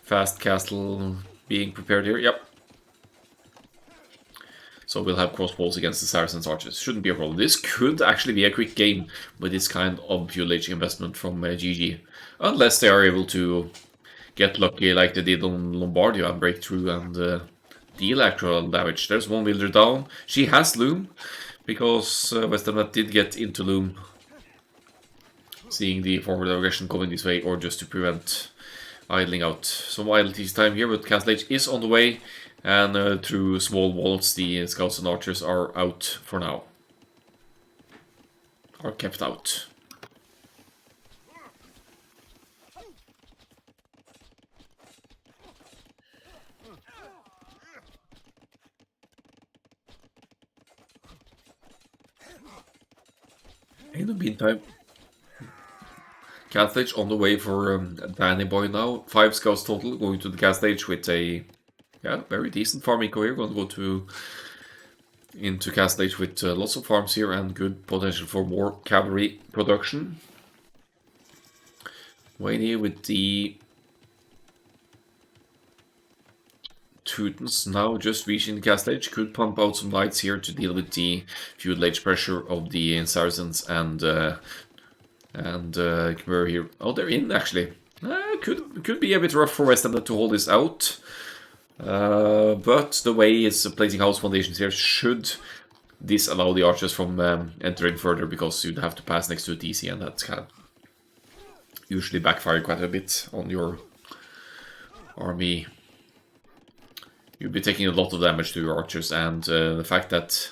fast castle being prepared here? Yep. So we'll have crossbows against the Saracens archers. Shouldn't be a problem. This could actually be a quick game with this kind of fuelage investment from GG. Unless they are able to get lucky like they did on Lombardia and break through and deal actual damage. There's one builder down. She has Loom, because West Ham did get into Loom, seeing the forward aggression coming this way, or just to prevent idling out. Some idle TC time here, but Castle Age is on the way, and through small walls the scouts and archers are out for now. Are kept out. In the meantime, Castle Age on the way for Danny Boy now. 5 scouts total going to the Castle Age with a very decent farm eco here. Going to go into Castle Age with lots of farms here and good potential for more cavalry production. Wayne here with the Teutons now just reaching the Castle Age. Could pump out some knights here to deal with the feudal age pressure of the Saracens and Khmer here. Oh, they're in actually. Could be a bit rough for West Ham to hold this out. But the way it's placing house foundations here should disallow the archers from entering further, because you'd have to pass next to a DC, and that's kind of usually backfire quite a bit on your army. You'll be taking a lot of damage to your archers, and the fact that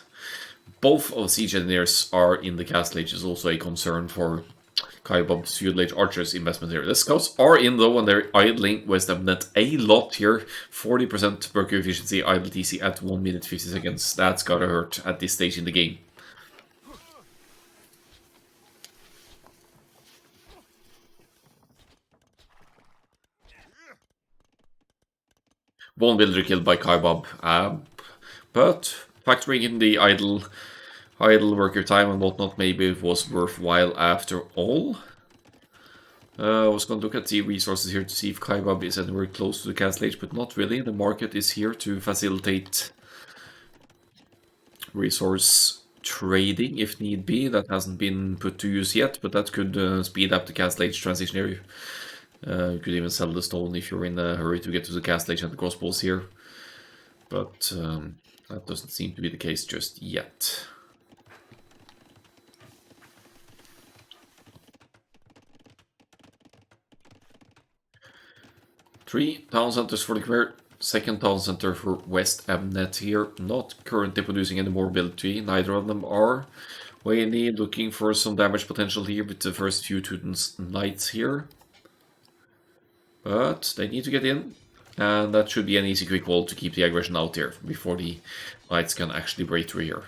both of siege engineers are in the Castle Age is also a concern for Kaibab's feudal age archers investment here. The scouts are in though, and they're idling West Ham Net a lot here. 40% worker efficiency, idle TC at 1 minute 50 seconds. That's gotta hurt at this stage in the game. One builder killed by Kaibab, but factoring in the idle worker time and whatnot, maybe it was worthwhile after all. I was going to look at the resources here to see if Kaibab is anywhere close to the Castle Age, but not really. The market is here to facilitate resource trading if need be. That hasn't been put to use yet, but that could speed up the Castle Age transition area. You could even sell the stone if you're in a hurry to get to the Castle Age and the crossbows here. But that doesn't seem to be the case just yet. Three town centers for the Khmer. Second town center for West Ham Net here. Not currently producing any more ability. Neither of them are. Wayne looking for some damage potential here with the first few Teutons Knights here. But they need to get in, and that should be an easy quick wall to keep the aggression out here before the Knights can actually break through here.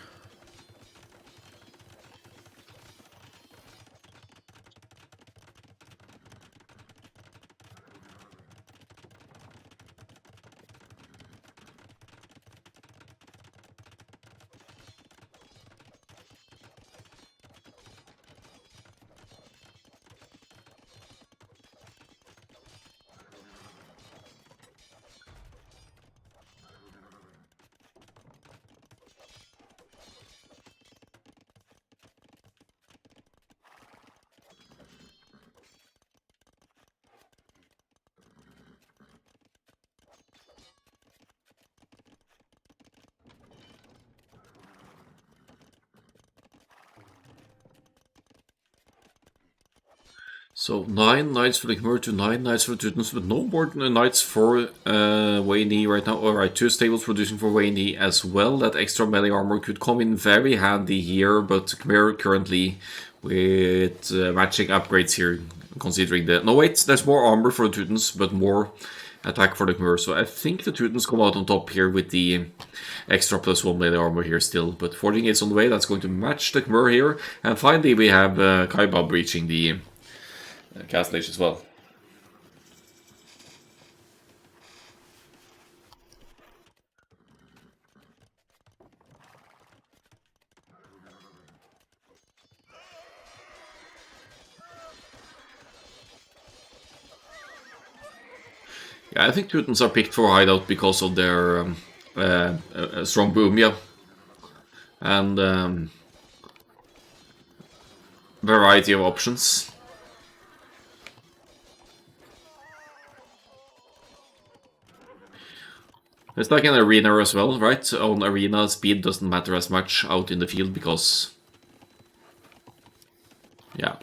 So 9 knights for the Khmer to 9 knights for the Teutons, but no more knights for Wayne E right now. Alright, 2 stables producing for Wayne E as well. That extra melee armor could come in very handy here, but Khmer currently with matching upgrades here, considering the... No wait, there's more armor for the Teutons, but more attack for the Khmer. So I think the Teutons come out on top here with the extra +1 melee armor here still. But Forging is on the way, that's going to match the Khmer here. And finally we have Kaibab reaching the Castle Age as well. Yeah, I think Teutons are picked for hideout because of their strong boom, yeah. And variety of options. It's like an arena as well, right? On arena, speed doesn't matter as much out in the field because... yeah.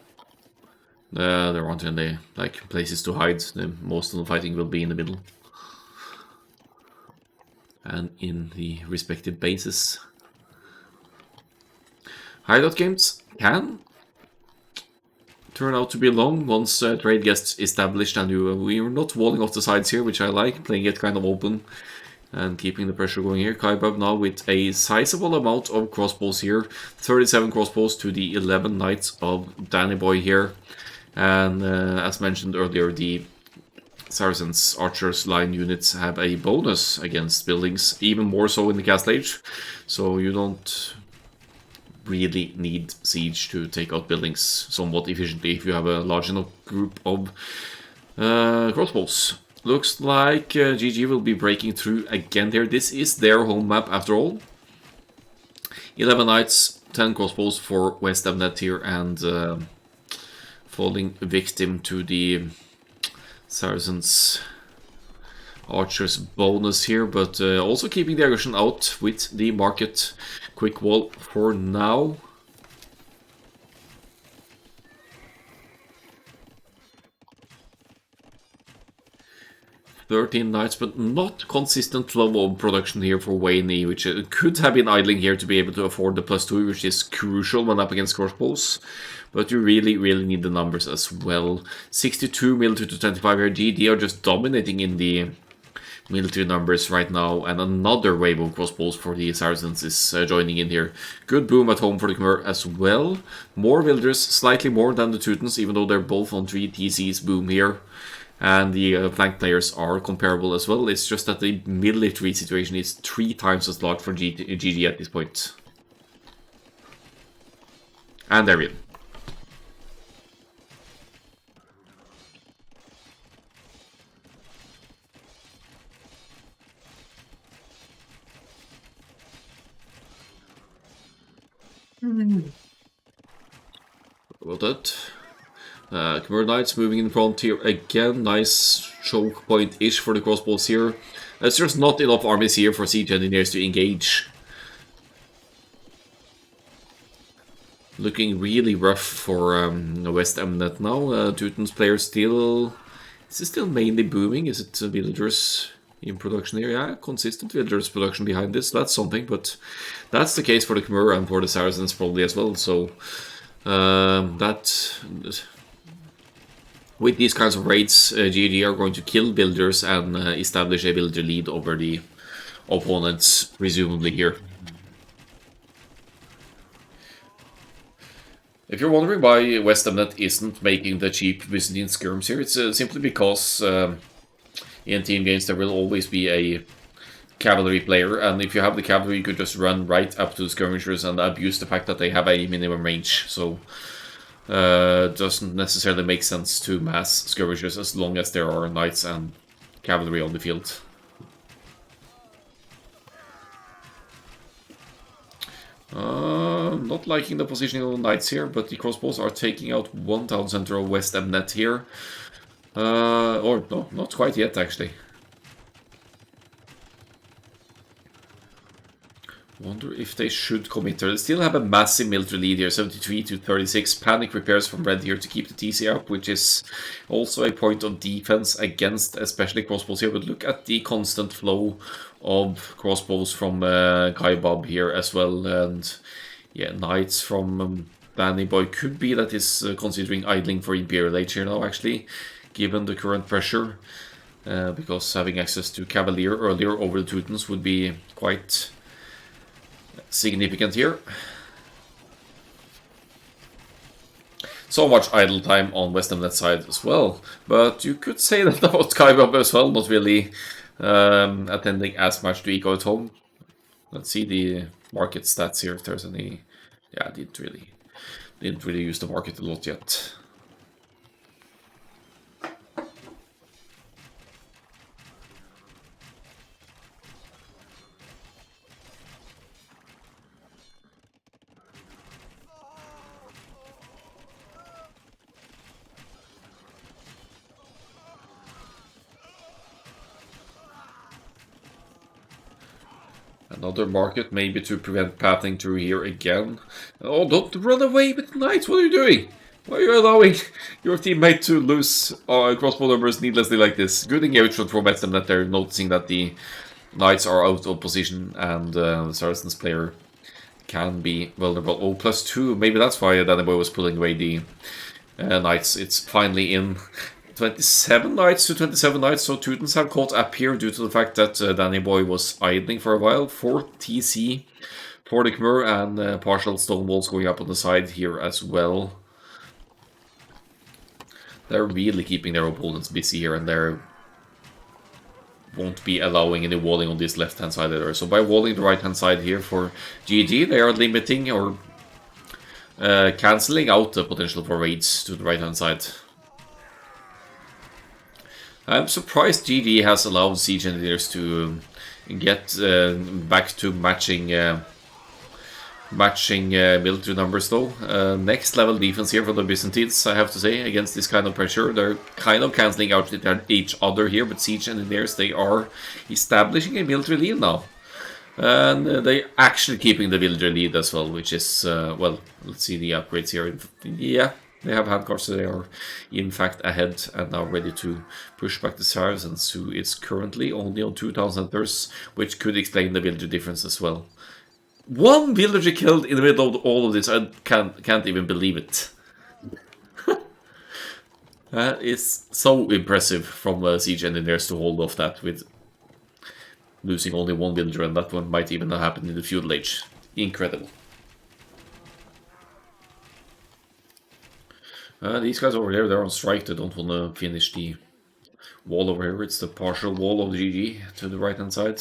There aren't any like places to hide. Most of the fighting will be in the middle. And in the respective bases. Hideout games can turn out to be long once trade gets established and we're not walling off the sides here, which I like, playing it kind of open and keeping the pressure going here. Kaibab now with a sizable amount of crossbows here, 37 crossbows to the 11 knights of Danny Boy here. And as mentioned earlier, the Saracens Archers line units have a bonus against buildings, even more so in the Castle Age, so you don't really need siege to take out buildings somewhat efficiently if you have a large enough group of crossbows. Looks like GG will be breaking through again here. This is their home map after all. 11 knights, 10 crossbows for West Emnet here, and falling victim to the Saracens Archers bonus here, but also keeping the aggression out with the market quick wall for now. "13 knights, but not consistent flow of production here for Wayne E, which could have been idling here to be able to afford the +2, which is crucial when up against crossbows. But you really, really need the numbers as well. 62 military to 25 here. GD are just dominating in the military numbers right now, and another wave of crossbows for the Saracens is joining in here. Good boom at home for the Khmer as well. More villagers, slightly more than the Teutons, even though they're both on 3 TC's boom here. And the flank players are comparable as well. It's just that the military situation is 3 times as large for GG at this point. And they're in. About that. Khmer Knights moving in front here again. Nice choke point-ish for the crossbows here. There's just not enough armies here for siege engineers to engage. Looking really rough for West Emnet now. Teutons players still... Is it still mainly booming? Is it villagers in production here? Yeah, consistent villagers production behind this. That's something, but that's the case for the Khmer and for the Saracens probably as well. So with these kinds of raids, GG are going to kill builders and establish a villager lead over the opponents, presumably here. If you're wondering why West Emnet isn't making the cheap Byzantine skirms here, it's simply because in team games there will always be a cavalry player, and if you have the cavalry, you could just run right up to the skirmishers and abuse the fact that they have a minimum range. So it doesn't necessarily make sense to mass skirmishers as long as there are knights and cavalry on the field. Not liking the positioning of the knights here, but the crossbows are taking out one town center of West Emnet here. Or no, not quite yet actually. Wonder if they should commit there. They still have a massive military lead here, 73 to 36. Panic repairs from Red here to keep the TC up, which is also a point of defense against especially crossbows here. But look at the constant flow of crossbows from Kai Bob here as well. And yeah, knights from Danny Boy. Could be that he's considering idling for Imperial Age here now, actually, given the current pressure. Because having access to Cavalier earlier over the Teutons would be quite significant here. So much idle time on Western Net side as well, but you could say that about Skybob as well, not really attending as much to Eco at home. Let's see the market stats here, if there's any. Yeah, didn't really use the market a lot yet. Another market, maybe to prevent pathing through here again. Oh, don't run away with knights! What are you doing? Why are you allowing your teammate to lose crossbow numbers needlessly like this? Good engagement from Western that they're noticing that the knights are out of position and the Saracens player can be vulnerable. Oh, +2. Maybe that's why Danny Boy was pulling away the knights. It's finally in. 27 knights to 27 knights, so Teutons have caught up here due to the fact that Danny Boy was idling for a while. 4 TC for the Khmer and partial stone walls going up on the side here as well. They're really keeping their opponents busy here, and they won't be allowing any walling on this left-hand side either. So by walling the right-hand side here for GG, they are limiting or cancelling out the potential for raids to the right-hand side. I'm surprised GD has allowed Siege Engineers to get back to matching military numbers though. Next level defense here for the Byzantines, I have to say, against this kind of pressure. They're kind of cancelling out each other here, but Siege Engineers, they are establishing a military lead now. And they're actually keeping the villager lead as well, which is, well, let's see the upgrades here. Yeah. They have handcards, so they are in fact ahead and now ready to push back the Saracens, who is currently only on 2,000 hunters, which could explain the villager difference as well. One villager killed in the middle of all of this, I can't even believe it. That is so impressive from Siege Engineers to hold off that with losing only one villager, and that one might even have happened in the feudal age. Incredible. These guys over there, they're on strike. They don't want to finish the wall over here. It's the partial wall of the GG to the right-hand side.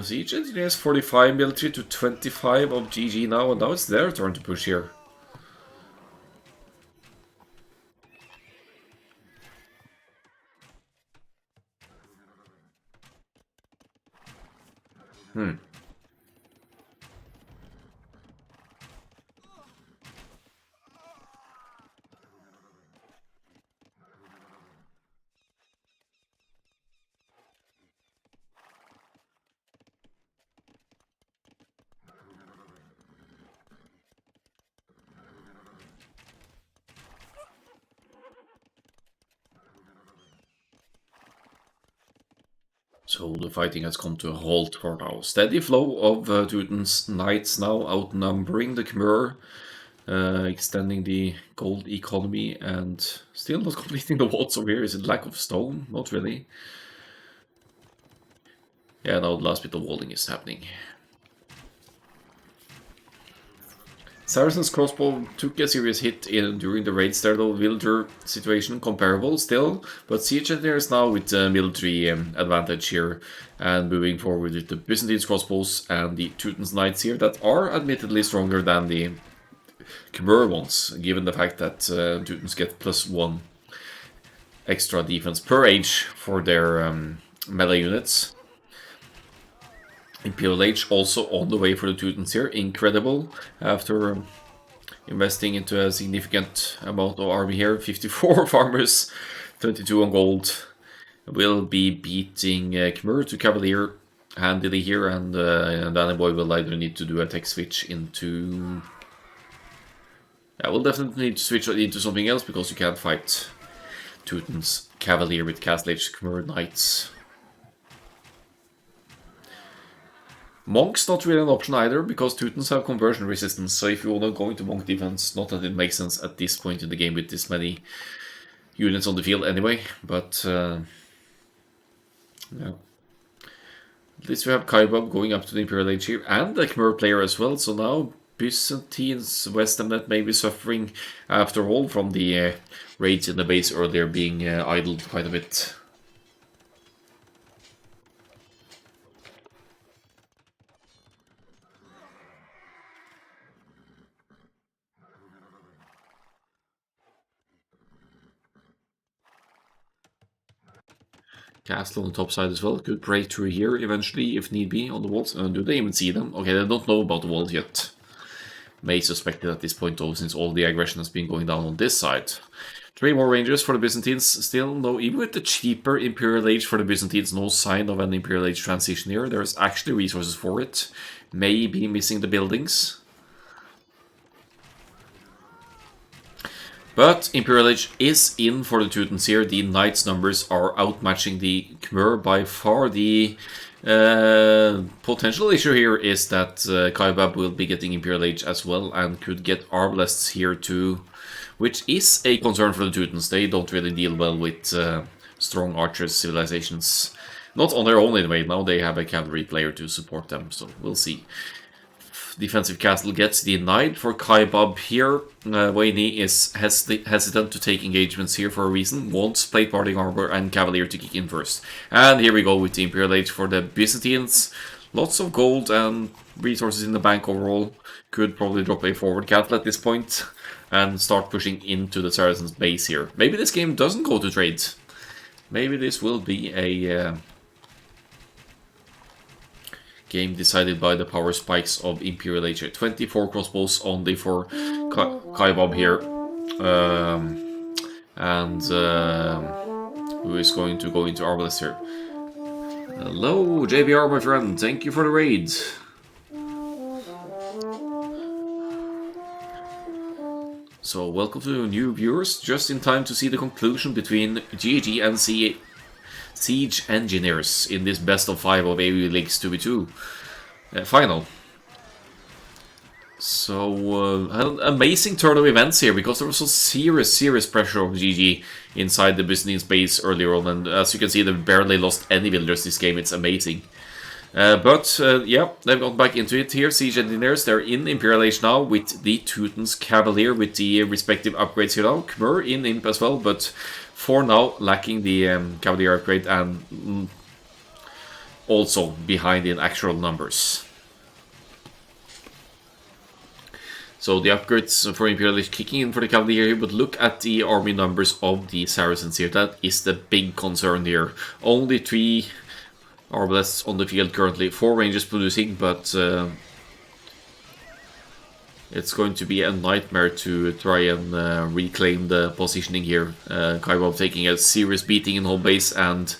Siege Engineers 45 military to 25 of GG now, and now it's their turn to push here. So the fighting has come to a halt for now. Steady flow of Teuton's knights now outnumbering the Khmer, extending the gold economy and still not completing the walls over here. Is it lack of stone? Not really. Yeah, now the last bit of walling is happening. Saracen's crossbow took a serious hit during the raids there, though. Villager situation comparable still, but Siege Engineers now with military advantage here and moving forward with the Byzantine crossbows and the Teuton's knights here that are admittedly stronger than the Khmer ones, given the fact that Teutons get +1 extra defense per age for their melee units. Imperial Age also on the way for the Teutons here. Incredible. After investing into a significant amount of army here. 54 farmers, 22 on gold. Will be beating Khmer to Cavalier handily here, and Danny Boy will either need to do a tech switch into... Yeah, we'll definitely need to switch into something else, because you can't fight Teuton's Cavalier with Castle Age Khmer Knights. Monk's not really an option either, because Teutons have conversion resistance, so if you want to go into Monk defense, not that it makes sense at this point in the game with this many units on the field anyway, but yeah. At least we have Kaibab going up to the Imperial Age here, and a Khmer player as well, so now Byzantines West Hamnet may be suffering after all from the raids in the base earlier being idled quite a bit. Castle on the top side as well, could break through here eventually if need be on the walls. Do they even see them? Okay, they don't know about the walls yet. May suspect it at this point though, since all the aggression has been going down on this side. 3 more Rangers for the Byzantines, still no, even with the cheaper Imperial Age for the Byzantines, no sign of an Imperial Age transition here. There's actually resources for it. Maybe missing the buildings. But Imperial Age is in for the Teutons here. The Knights numbers are outmatching the Khmer by far. The potential issue here is that Kaibab will be getting Imperial Age as well and could get Arbalests here too, which is a concern for the Teutons. They don't really deal well with strong archers civilizations. Not on their own anyway, now they have a cavalry player to support them, so we'll see. Defensive castle gets denied for Kaibab here. Weini is hesitant to take engagements here for a reason. Wants plate parting armor and cavalier to kick in first. And here we go with the Imperial Age for the Byzantines. Lots of gold and resources in the bank overall. Could probably drop a forward castle at this point and start pushing into the Saracens' base here. Maybe this game doesn't go to trade. Maybe this will be a game decided by the power spikes of Imperial Age. 24 crossbows only for Kaibab here. Who is going to go into Arbalest here? Hello, JBR, my friend. Thank you for the raid. So, welcome to new viewers. Just in time to see the conclusion between GG and Siege Engineers in this best of 5 of AOE Leagues 2v2 final. So, an amazing turn of events here, because there was some serious pressure of GG inside the Byzantine base earlier on, and as you can see, they barely lost any villagers this game. It's amazing. Yeah, they've got back into it here. Siege Engineers, they're in Imperial Age now with the Teuton's Cavalier with the respective upgrades here now. Khmer in Imp as well, but for now lacking the Cavalier upgrade and also behind in actual numbers. So the upgrades for Imperial Age kicking in for the Cavalier here, but look at the army numbers of the Saracens here. That is the big concern here. Only 3 Arbalests on the field currently, 4 Rangers producing, but it's going to be a nightmare to try and reclaim the positioning here. Kaibab taking a serious beating in home base, and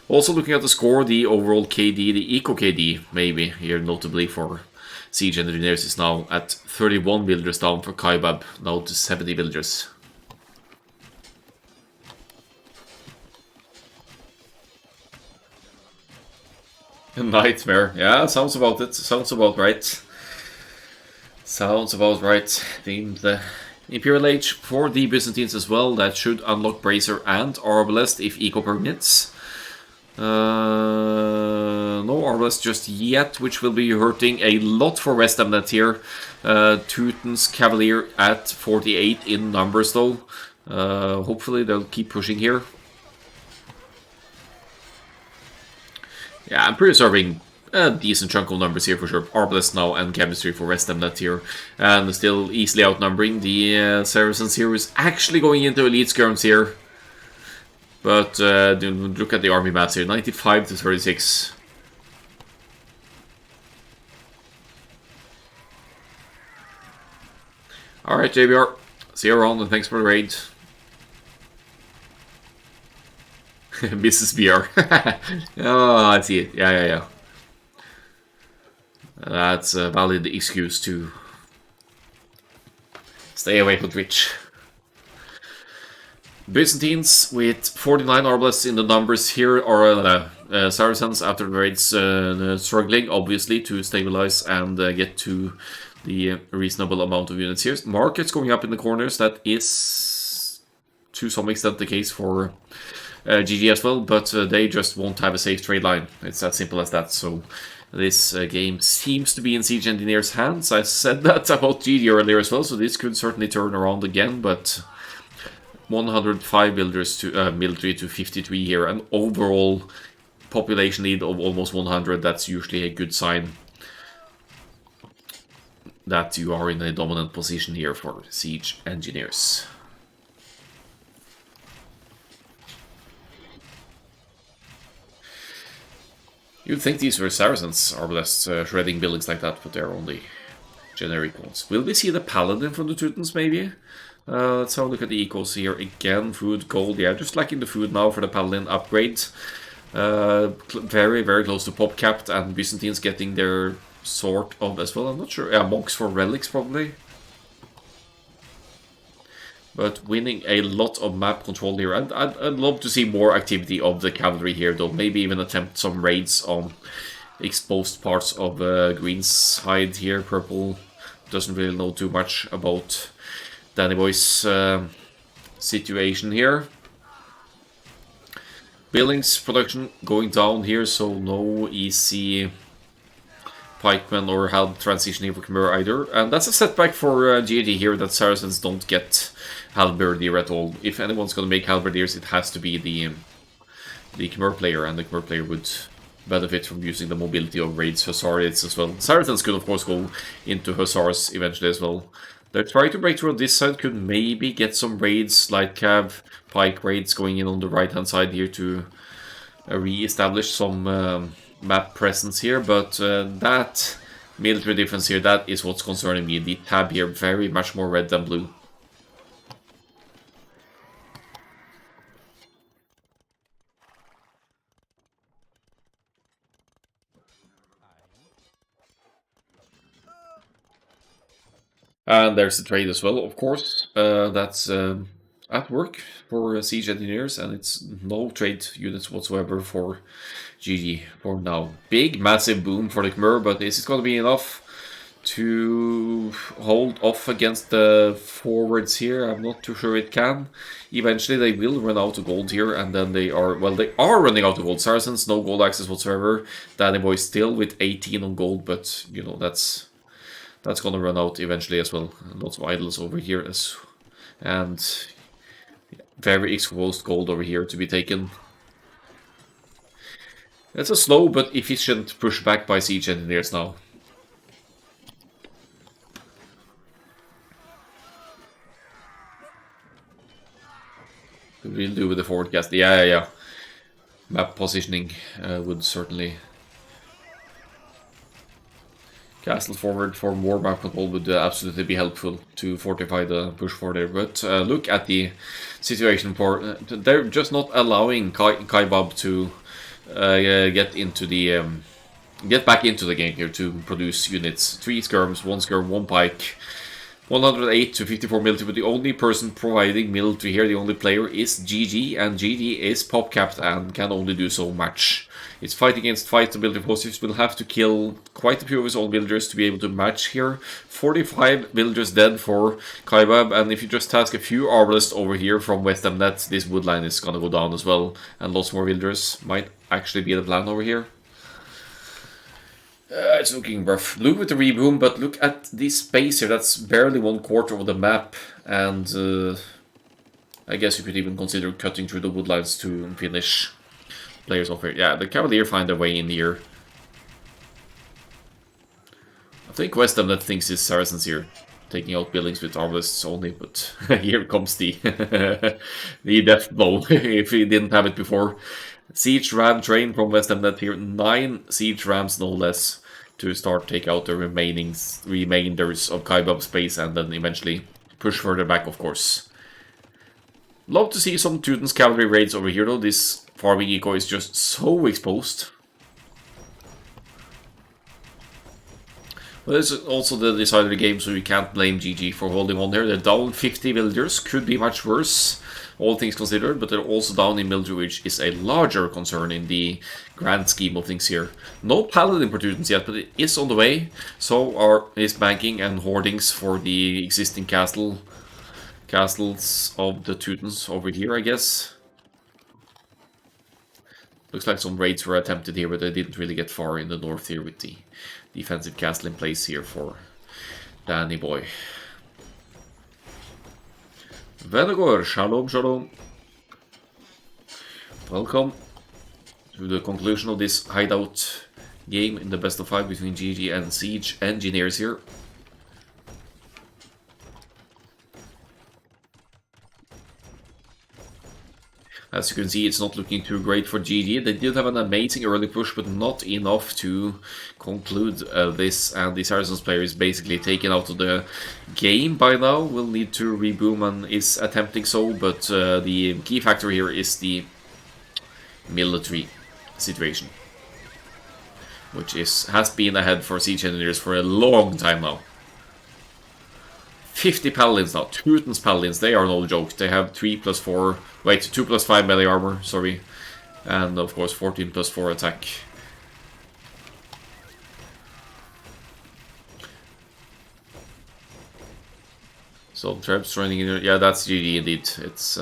also looking at the score, the overall KD, the Eco KD, maybe, here notably for Siege Engineers is now at 31 villagers down for Kaibab, now to 70 villagers. A nightmare. Yeah, sounds about it. Sounds about right. Sounds about right. The Imperial Age for the Byzantines as well. That should unlock Bracer and Arbalest if Eco permits. No Arbalest just yet, which will be hurting a lot for West Hamnet here. Teuton's Cavalier at 48 in numbers though. Hopefully they'll keep pushing here. Yeah, I'm preserving a decent chunk of numbers here for sure. Arbalest now and Chemistry for West Hamnet here. And still easily outnumbering the Saracens here, who's actually going into elite skirms here. But look at the army mass here, 95 to 36. Alright, JBR. See you around and thanks for the raid. Mrs. BR. Oh, I see it. Yeah. That's a valid excuse to stay away from Twitch. Byzantines with 49 arbalests in the numbers here are Saracens after the raids struggling, obviously, to stabilize and get to the reasonable amount of units here. Markets going up in the corners, that is to some extent the case for GG as well, but they just won't have a safe trade line. It's as simple as that. So this game seems to be in Siege Engineer's hands. I said that about GG earlier as well, so this could certainly turn around again, but 105 builders to military to 53 here, an overall population lead of almost 100. That's usually a good sign that you are in a dominant position here for Siege Engineers. You'd think these were Saracens, arbalests, shredding buildings like that, but they're only generic ones. Will we see the Paladin from the Teutons, maybe? Let's have a look at the ecos here again. Food, gold, yeah, just lacking the food now for the Paladin upgrade. Very, very close to pop capped, and Byzantines getting their sort of as well. I'm not sure. Yeah, monks for relics probably. But winning a lot of map control here. I'd love to see more activity of the cavalry here, though. Maybe even attempt some raids on exposed parts of Green's hide here. Purple doesn't really know too much about Danny Boy's situation here. Buildings production going down here, so no easy pikemen or halb transition here for Khmer either. And that's a setback for GD here, that Saracens don't get halberdier at all. If anyone's going to make halberdiers, it has to be the Khmer player, and the Khmer player would benefit from using the mobility of raids Hussarians as well. Saracens could of course go into Hussars eventually as well. They're trying to break through on this side, could maybe get some raids, light cav, pike raids going in on the right hand side here to re-establish some map presence here, but that military difference here, that is what's concerning me. The tab here, very much more red than blue. And there's the trade as well, of course. That's at work for Siege Engineers, and it's no trade units whatsoever for GG for now. Big, massive boom for the Khmer, but is it going to be enough to hold off against the forwards here? I'm not too sure it can. Eventually they will run out of gold here, and then they are running out of gold. Saracens, no gold access whatsoever. Danny Boy still with 18 on gold, but you know, that's gonna run out eventually as well. Lots of idols over here, and very exposed gold over here to be taken. It's a slow but efficient pushback by Siege Engineers now. We'll do with the forward cast. Yeah. Map positioning would certainly... Castle forward for more map control would absolutely be helpful to fortify the push forward there. But look at the situation for... they're just not allowing Kaibab to get back into the game here to produce units. 3 skirms, 1 skirm, 1 pike. 108 to 54 military, but the only person providing military here, the only player, is GG, and GG is pop capped and can only do so much. It's fight against fight. The military forces will have to kill quite a few of his own villagers to be able to match here. 45 villagers dead for Kaibab, and if you just task a few arbalists over here from West Emnet, this wood line is gonna go down as well, and lots more villagers might actually be the plan over here. It's looking rough. Look with the reboom, but look at this space here. That's barely 1/4 of the map, and I guess you could even consider cutting through the woodlines to finish players off here. Yeah, the Cavalier find their way in here. I think West Emnet thinks it's Saracens here, taking out buildings with arbalists only, but here comes the the death blow if he didn't have it before. Siege ram train from West Emnet here, 9 siege rams no less, to start take out the remainders of Kaibab space, and then eventually push further back, of course. Love to see some Teutons cavalry raids over here though. This farming eco is just so exposed. But it's also the decider game, so you can't blame GG for holding on there. They're down 50 villagers, could be much worse, all things considered, but they're also down in military, which is a larger concern in the grand scheme of things here. No paladin for Teutons yet, but it is on the way. So is banking and hoardings for the existing castles of the Teutons over here, I guess. Looks like some raids were attempted here, but they didn't really get far in the north here with the defensive castle in place here for Danny boy. Venegor, shalom, shalom. Welcome to the conclusion of this hideout game in the best of 5 between GG and Siege Engineers here. As you can see, it's not looking too great for GG. They did have an amazing early push, but not enough to conclude this. And the Saracens player is basically taken out of the game by now. Will need to reboom and is attempting so, but the key factor here is the military situation, which has been ahead for Siege Engineers for a long time now. 50 paladins now. Teuton's paladins, they are no joke. They have 2 plus 5 melee armor, sorry. And of course 14 plus 4 attack. So traps running in here. Yeah, that's GG indeed. It's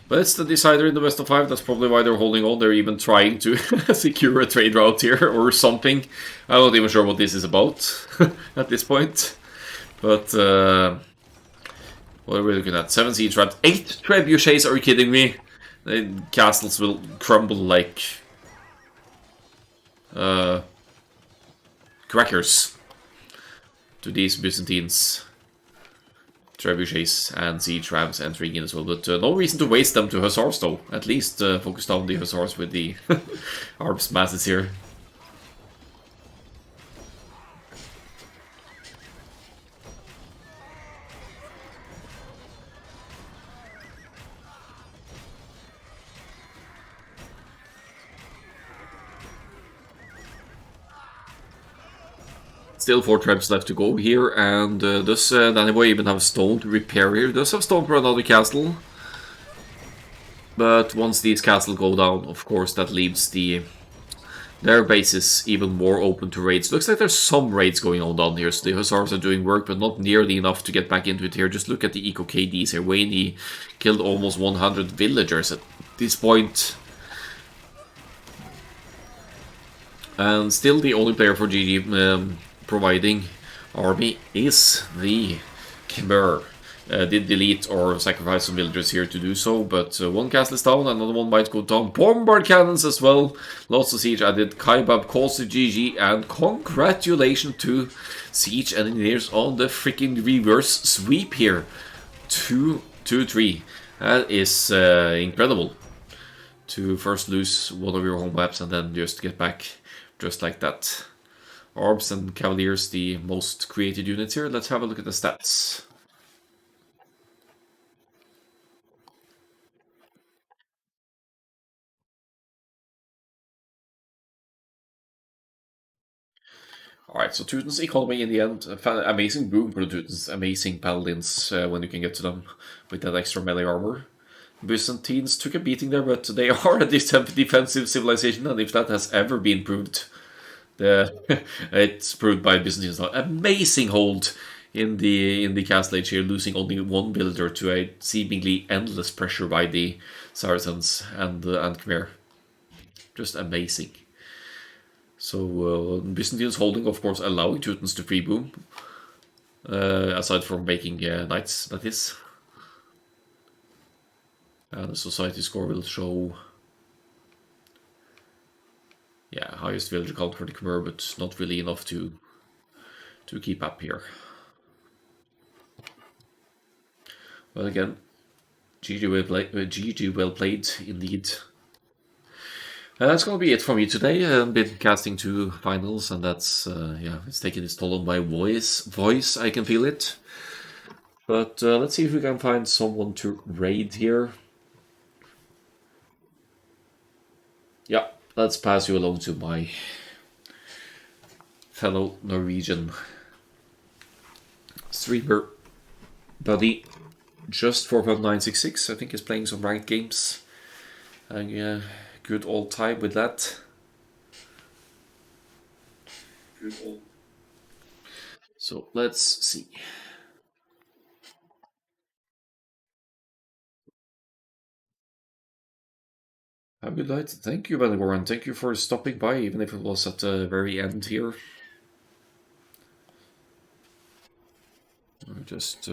but it's the decider in the best of 5. That's probably why they're holding on. They're even trying to secure a trade route here or something. I'm not even sure what this is about at this point. But, what are we looking at? 7 siege traps, 8 trebuchets, are you kidding me? The castles will crumble like crackers to these Byzantines. Trebuchets and siege traps entering in as well, but no reason to waste them to hussars though. At least focus down the hussars with the arms masses here. Still 4 traps left to go here, and does Danny Boy even have stone to repair here? Does have stone for another castle. But once these castles go down, of course, that leaves their bases even more open to raids. Looks like there's some raids going on down here, so the hussars are doing work, but not nearly enough to get back into it here. Just look at the eco KDs here. Wayne killed almost 100 villagers at this point. And still the only player for GG providing army is the Khmer. Did delete or sacrifice some villagers here to do so, but one castle is down, another one might go down. Bombard cannons as well. Lots of siege added. Kaibab calls to GG, and congratulations to Siege Engineers on the freaking reverse sweep here. 2-3. That is incredible. To first lose one of your home maps and then just get back just like that. Arbs and Cavaliers, the most created units here. Let's have a look at the stats. Alright, so Teuton's economy in the end, amazing boom for the Teutons, amazing paladins when you can get to them with that extra melee armor. Byzantines took a beating there, but they are a defensive civilization, and if that has ever been proved, it's proved by Byzantines now. Amazing hold in the castle age here, losing only 1 villager to a seemingly endless pressure by the Saracens and Khmer. Just amazing. So Byzantines holding, of course, allowing Teutons to free boom. Aside from making knights, that is. And the society score will show, yeah, highest villager count for the Khmer, but not really enough to keep up here. Well, again, GG well played indeed. That's going to be it for me today. I've been casting 2 finals, and that's, yeah, it's taking its toll on my voice, I can feel it. But let's see if we can find someone to raid here. Yeah, let's pass you along to my fellow Norwegian streamer buddy, just for 1966, I think is playing some ranked games. Having a good old time with that. So let's see. Have a good night. Thank you, Benny. Thank you for stopping by, even if it was at the very end here. Just